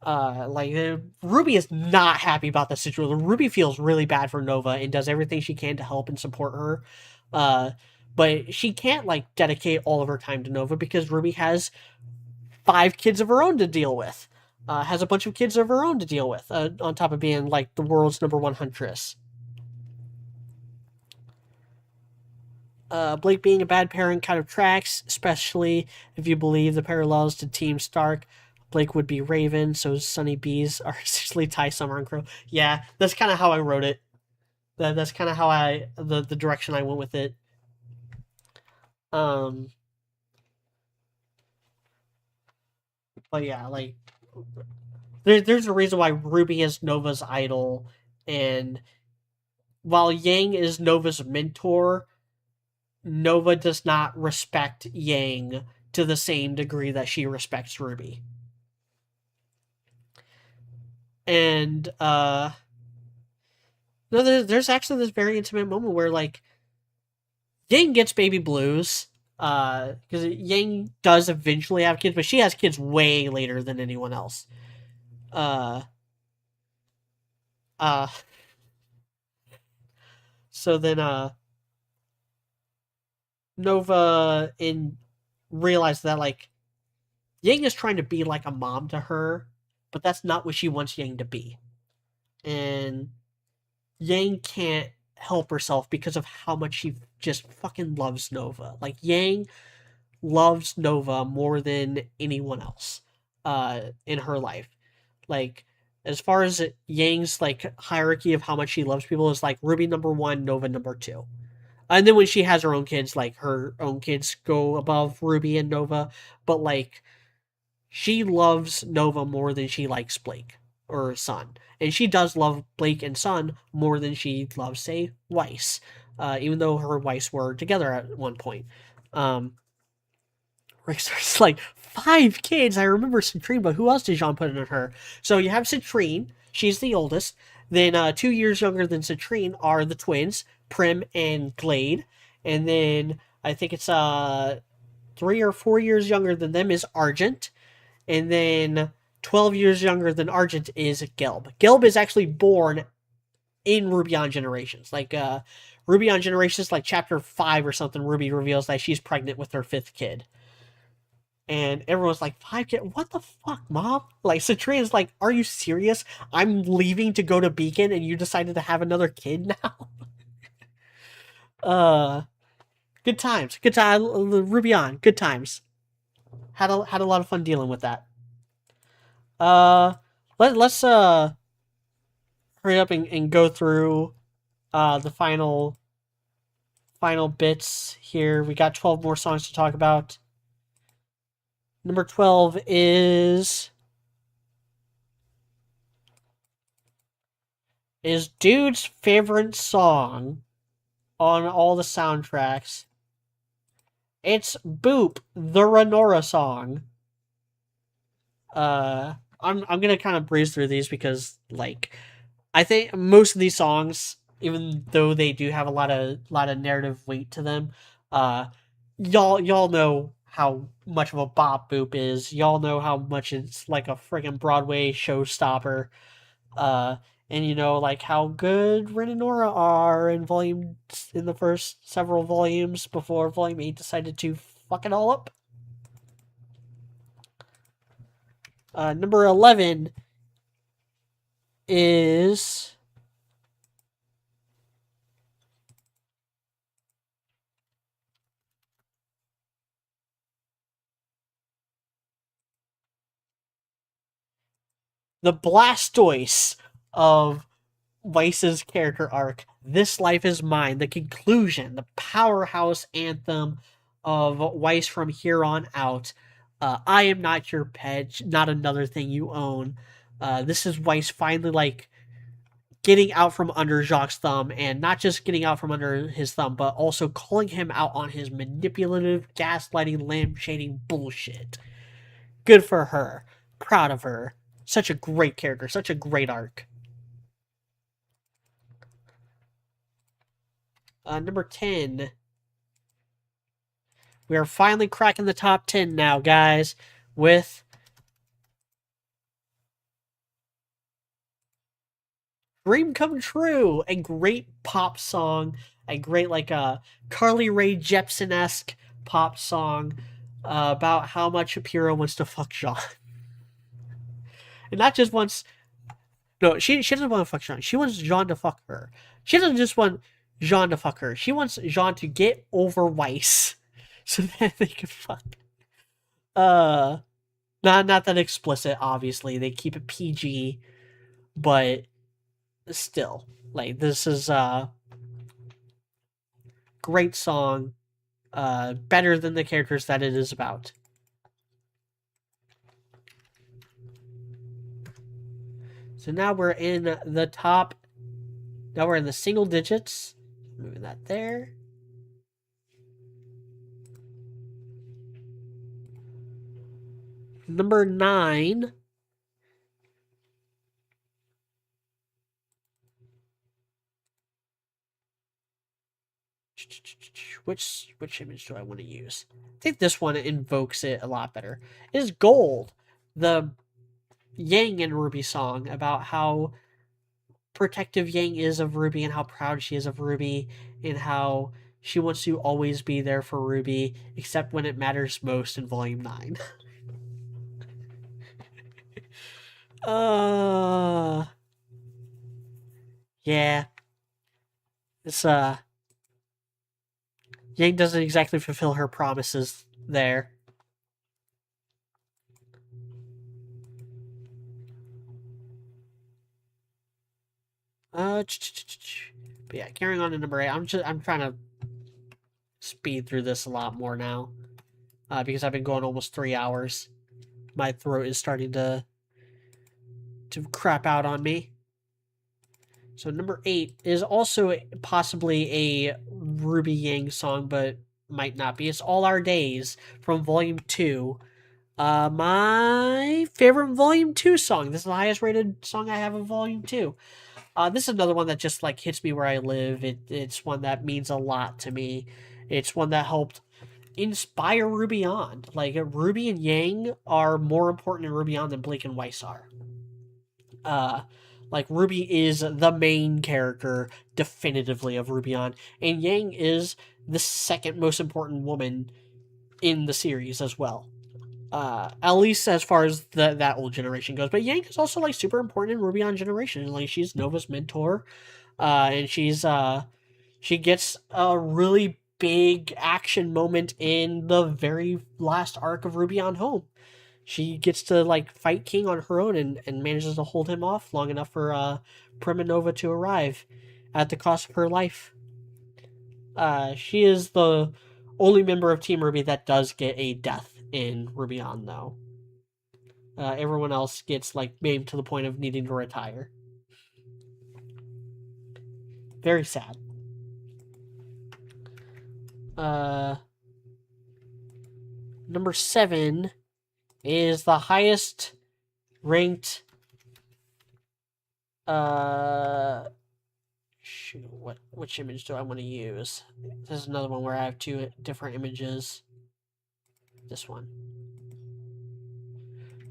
RWBY is not happy about the situation. RWBY feels really bad for Nova and does everything she can to help and support her. But she can't, like, dedicate all of her time to Nova because RWBY has 5 kids of her own to deal with. Has a bunch of kids of her own to deal with, on top of being, like, the world's #1 huntress. Blake being a bad parent kind of tracks, especially if you believe the parallels to Team Stark. Blake would be Raven, so Sunny Bees are essentially Ty, Summer, and Crow. Yeah, that's kind of how I wrote it. That's kind of how the direction I went with it. But yeah, like, there's a reason why RWBY is Nova's idol, and while Yang is Nova's mentor, Nova does not respect Yang to the same degree that she respects RWBY. And no, there's actually this very intimate moment where, like, Yang gets baby blues, because Yang does eventually have kids, but she has kids way later than anyone else. Uh, uh, so then Nova realized that, like, Yang is trying to be like a mom to her, but that's not what she wants Yang to be. And Yang can't help herself because of how much she just fucking loves Nova. Like, Yang loves Nova more than anyone else in her life. Like, as far as Yang's, like, hierarchy of how much she loves people, is like RWBY #1, Nova #2. And then when she has her own kids, like, her own kids go above RWBY and Nova, but, like, she loves Nova more than she likes Blake or Sun. And she does love Blake and Sun more than she loves, say, Weiss. Even though her and Weiss were together at one point. Rick's like, 5 kids. I remember Citrine, but who else did Jean put in her? So you have Citrine. She's the oldest. Then 2 years younger than Citrine are the twins, Prim and Glade. And then I think it's 3 or 4 years younger than them is Argent. And then 12 years younger than Argent is Gelb. Gelb is actually born in RWBY on Generations. Like, RWBY on Generations, like, chapter 5 or something, RWBY reveals that she's pregnant with her 5th kid. And everyone's like, 5 kids? What the fuck, Mom? Like, Citrine's like, are you serious? I'm leaving to go to Beacon and you decided to have another kid now? Good times. Good time. RWBY on. Good times. Had a lot of fun dealing with that. Let's hurry up and go through the final bits here. We got 12 more songs to talk about. Number 12 is Dude's favorite song on all the soundtracks. It's Boop, the Renora song. I'm gonna kind of breeze through these because like I think most of these songs, even though they do have a lot of narrative weight to them, uh, y'all know how much of a bop Boop is. Y'all know how much it's like a friggin' Broadway showstopper. Uh, and you know like how good Ren and Nora are in the first several volumes before Volume 8 decided to fuck it all up. Number 11 is the Blastoise of Weiss's character arc. This Life is Mine, the conclusion, the powerhouse anthem of Weiss from here on out. I am not your pet, not another thing you own. This is Weiss finally like getting out from under Jacques' thumb, and not just getting out from under his thumb, but also calling him out on his manipulative, gaslighting, lampshading bullshit. Good for her. Proud of her. Such a great character, such a great arc. Number 10. We are finally cracking the top 10 now, guys, with Dream Come True, a great pop song, a great, like, Carly Rae Jepsen esque pop song about how much Shapiro wants to fuck Jean. And not just wants. No, she doesn't want to fuck Jean. She wants Jean to fuck her. She doesn't just want Jean to fuck her. She wants Jean to get over Weiss so that they can fuck. Uh, not that explicit, obviously. They keep it PG, but still, like this is a great song. Better than the characters that it is about. So now we're in the top. Now we're in the single digits. Moving that there. Number 9. Which image do I want to use? I think this one invokes it a lot better. It is Gold, the Yang and RWBY song about how protective Yang is of RWBY and how proud she is of RWBY and how she wants to always be there for RWBY except when it matters most in Volume 9. uh yeah. It's Yang doesn't exactly fulfill her promises there. But yeah, carrying on to number 8. I'm trying to speed through this a lot more now. Because I've been going almost 3 hours. My throat is starting to crap out on me. So number 8 is also possibly a RWBY Yang song, but might not be. It's All Our Days from Volume 2. My favorite Volume 2 song. This is the highest rated song I have in Volume 2. This is another one that just like hits me where I live. It's one that means a lot to me. It's one that helped inspire RWBY on. Like RWBY and Yang are more important in RWBY on than Blake and Weiss are. Like RWBY is the main character definitively of RWBY on, and Yang is the second most important woman in the series as well. At least as far as that old generation goes. But Yang is also like super important in RWBY on Generation. Like she's Nova's mentor, and she gets a really big action moment in the very last arc of RWBY on Home. She gets to like fight King on her own and manages to hold him off long enough for Prim and Nova to arrive at the cost of her life. She is the only member of Team RWBY that does get a death in RWBY on though. Everyone else gets like maimed to the point of needing to retire. Very sad. Uh, number 7 is the highest ranked. Shoot, which image do I want to use? This is another one where I have two different images. This one.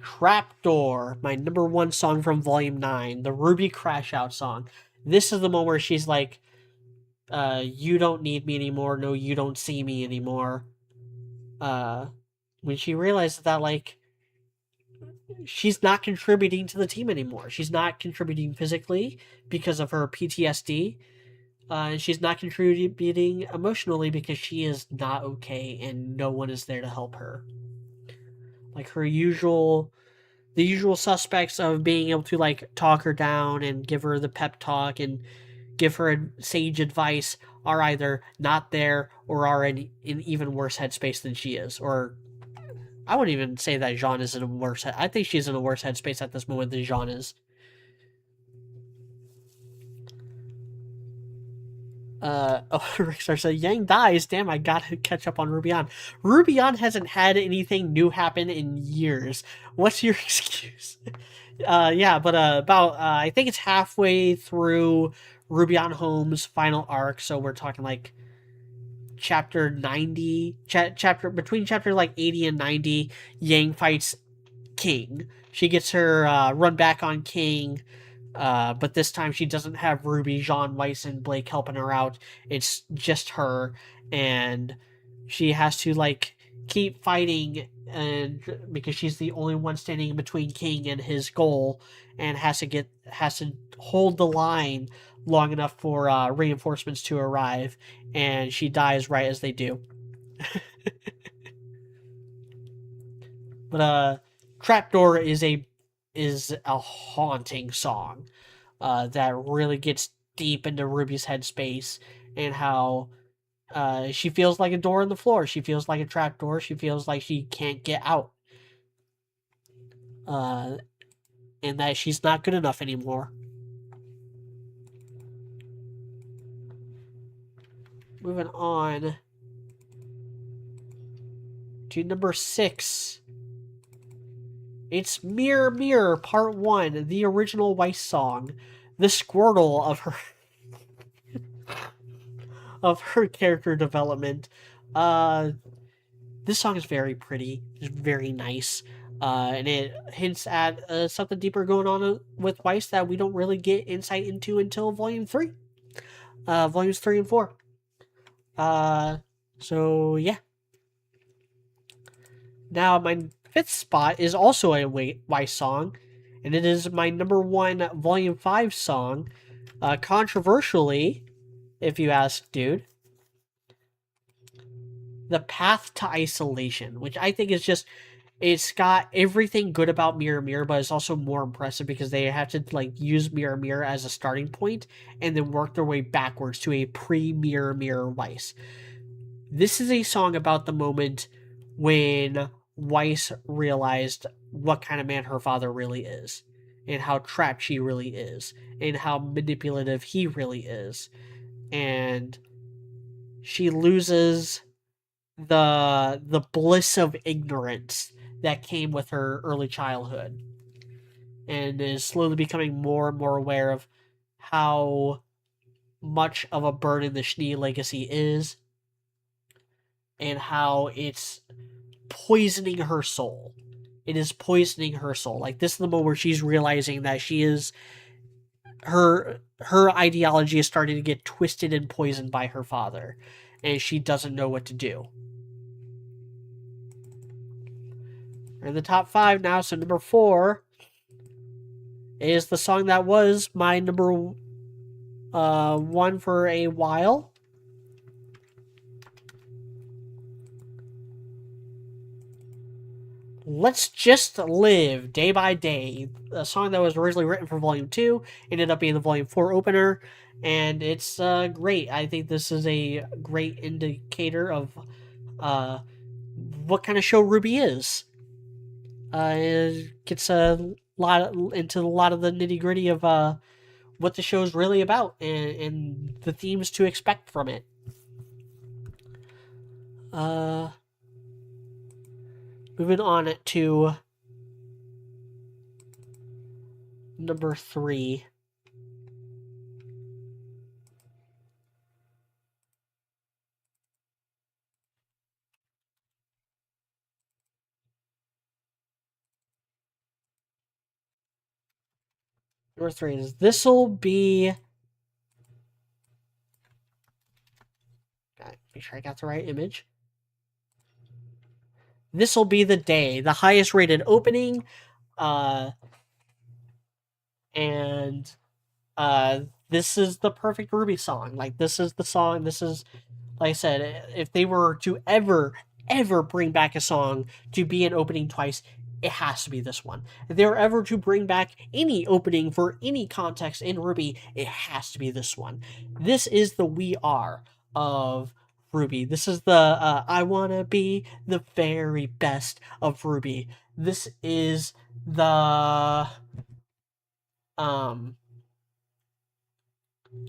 Trapdoor, my number 1 song from Volume 9, the RWBY Crash Out song. This is the one where she's like, you don't need me anymore, no, you don't see me anymore. When she realizes that, like, she's not contributing to the team anymore. She's not contributing physically because of her PTSD. And she's not contributing emotionally because she is not okay and no one is there to help her. Like the usual suspects of being able to like talk her down and give her the pep talk and give her sage advice are either not there or are in even worse headspace than she is. Or I wouldn't even say that Jean is in a worse. I think she's in a worse headspace at this moment than Jean is. Rickstar said, Yang dies. Damn, I gotta catch up on Ruby-On. Ruby-On hasn't had anything new happen in years. What's your excuse? Yeah, but about I think it's halfway through Ruby-On Home's final arc, so we're talking like chapter 90, chapter between chapter like 80 and 90. Yang fights King. She gets her run back on King. But this time she doesn't have Ruby, Jean, Weiss, and Blake helping her out. It's just her, and she has to like keep fighting, and because she's the only one standing in between King and his goal, and has to hold the line long enough for reinforcements to arrive, and she dies right as they do. But Trapdoor is a haunting song that really gets deep into Ruby's headspace and how she feels like a door in the floor. She feels like a trapdoor. She feels like she can't get out. And that she's not good enough anymore. Moving on to number 6. It's Mirror Mirror Part 1, the original Weiss song. The Squirtle of her character development. This song is very pretty. It's very nice. And it hints at something deeper going on with Weiss that we don't really get insight into until Volume 3. Volumes 3 and 4. So, yeah. Now, my 5th spot is also a Weiss song, and it is my number 1 Volume 5 song. Controversially, if you ask, dude, The Path to Isolation, which I think is just, it's got everything good about Mirror Mirror, but it's also more impressive because they have to like use Mirror Mirror as a starting point and then work their way backwards to a pre-Mirror Mirror Weiss. This is a song about the moment when Weiss realized what kind of man her father really is, and how trapped she really is, and how manipulative he really is. And she loses the bliss of ignorance that came with her early childhood, and is slowly becoming more and more aware of how much of a burden the Schnee legacy is, and how it's poisoning her soul. It is poisoning her soul. Like, this is the moment where she's realizing that she is her ideology is starting to get twisted and poisoned by her father, and she doesn't know what to do. We're in the top 5 now, so number 4 is the song that was my number 1 for a while. Let's Just Live, Day by Day, a song that was originally written for Volume 2, ended up being the Volume 4 opener, and it's great. I think this is a great indicator of what kind of show RWBY is. It gets into a lot of the nitty-gritty of what the show's really about and the themes to expect from it. Moving on to number 3. Number 3 is This'll Be. Make sure I got the right image. This'll Be the Day, the highest rated opening. And this is the perfect RWBY song. Like, this is the song. This is, like I said, if they were to ever bring back a song to be an opening twice, it has to be this one. If they were ever to bring back any opening for any context in RWBY, it has to be this one. This is the We Are of RWBY. This is the I wanna be the very best of RWBY. This is the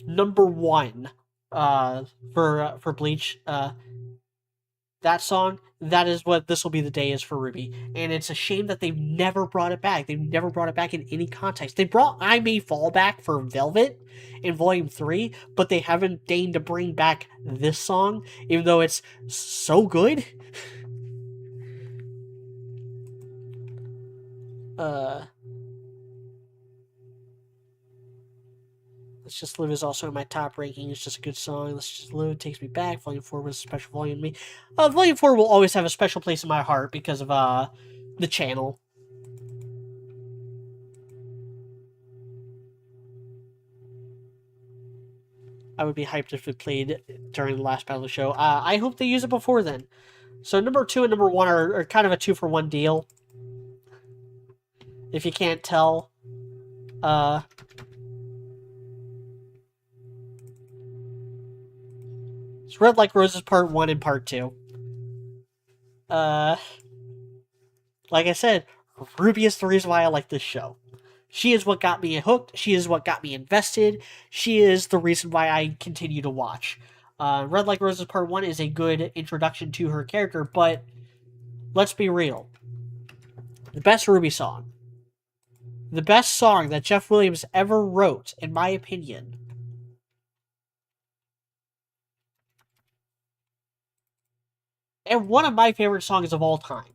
number 1 for Bleach. That song, that is what This'll Be the Day is for RWBY. And it's a shame that they've never brought it back. They've never brought it back in any context. They brought I May Fall back for Velvet in Volume 3, but they haven't deigned to bring back this song, even though it's so good. Let's Just Live is also in my top ranking. It's just a good song. Let's Just Live takes me back. Volume 4 was a special volume to me. Volume 4 will always have a special place in my heart because of the channel. I would be hyped if it played during the last battle of the show. I hope they use it before then. So number 2 and number 1 are kind of a 2-for-1 deal. If you can't tell. It's Red Like Roses Part 1 and Part 2. Like I said, RWBY is the reason why I like this show. She is what got me hooked. She is what got me invested. She is the reason why I continue to watch. Red Like Roses Part 1 is a good introduction to her character, but let's be real. The best RWBY song. The best song that Jeff Williams ever wrote, in my opinion, and one of my favorite songs of all time,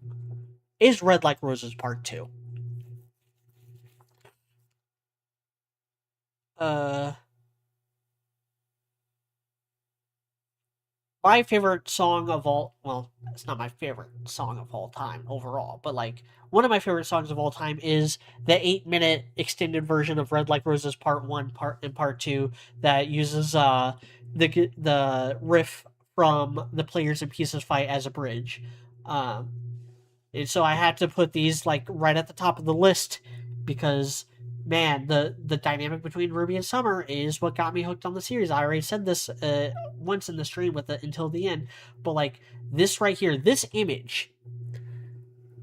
is Red Like Roses Part 2. My favorite song of all, well, it's not my favorite song of all time overall, but like one of my favorite songs of all time is the 8-minute extended version of Red Like Roses Part 1 and Part 2 that uses the riff from the Players and Pieces fight as a bridge. And so I had to put these like right at the top of the list because man, the dynamic between RWBY and Summer is what got me hooked on the series. I already said this once in the stream with it until the end, but like this right here, this image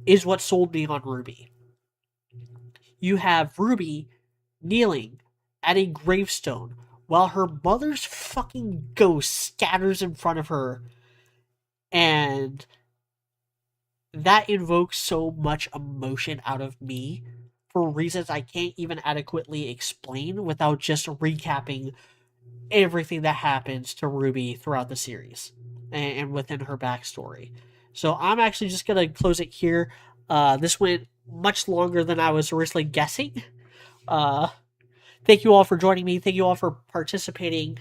is what sold me on RWBY. You have RWBY kneeling at a gravestone while her mother's fucking ghost scatters in front of her, and that invokes so much emotion out of me for reasons I can't even adequately explain without just recapping everything that happens to RWBY throughout the series and within her backstory. So I'm actually just going to close it here. This went much longer than I was originally guessing. Thank you all for joining me. Thank you all for participating.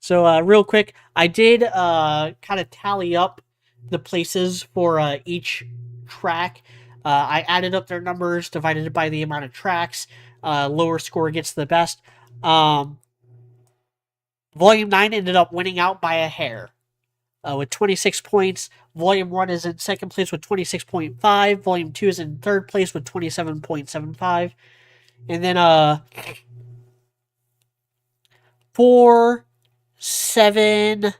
So real quick, I did kind of tally up the places for each track. I added up their numbers, divided it by the amount of tracks. Lower score gets the best. Volume 9 ended up winning out by a hair with 26 points. Volume 1 is in second place with 26.5. Volume 2 is in third place with 27.75. And then 4, 7...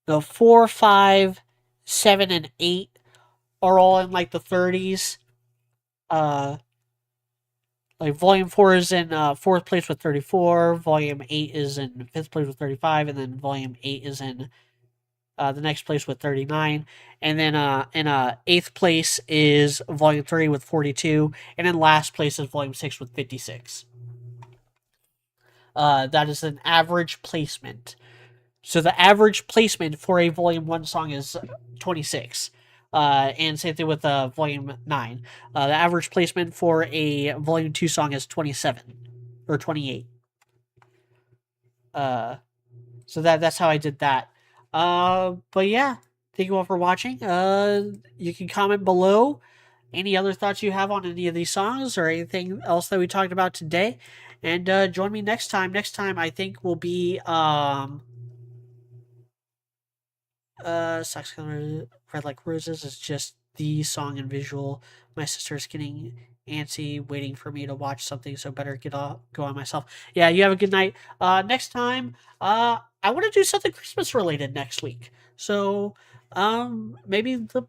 The 4, 5, 7, and 8 are all in like the 30s. Like Volume 4 is in fourth place with 34. Volume 8 is in fifth place with 35, and then Volume 8 is in the next place with 39. And then in eighth place is Volume 3 with 42, and in last place is Volume 6 with 56. That is an average placement. So the average placement for a Volume 1 song is 26. And same thing with Volume 9. The average placement for a Volume 2 song is 27 or 28. So that's how I did that. But yeah, thank you all for watching. You can comment below any other thoughts you have on any of these songs or anything else that we talked about today. And join me next time. Next time I think will be Sex Color Red Like Roses is just the song and visual. My sister's getting antsy waiting for me to watch something, so better go on myself. Yeah, you have a good night. Next time, I want to do something Christmas related next week. So, maybe the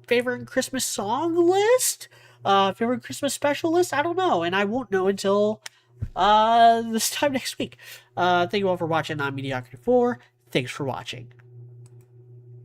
favorite Christmas song list? Favorite Christmas special list? I don't know, and I won't know until this time next week. Thank you all for watching. I'm Mediocrity 4. Thanks for watching.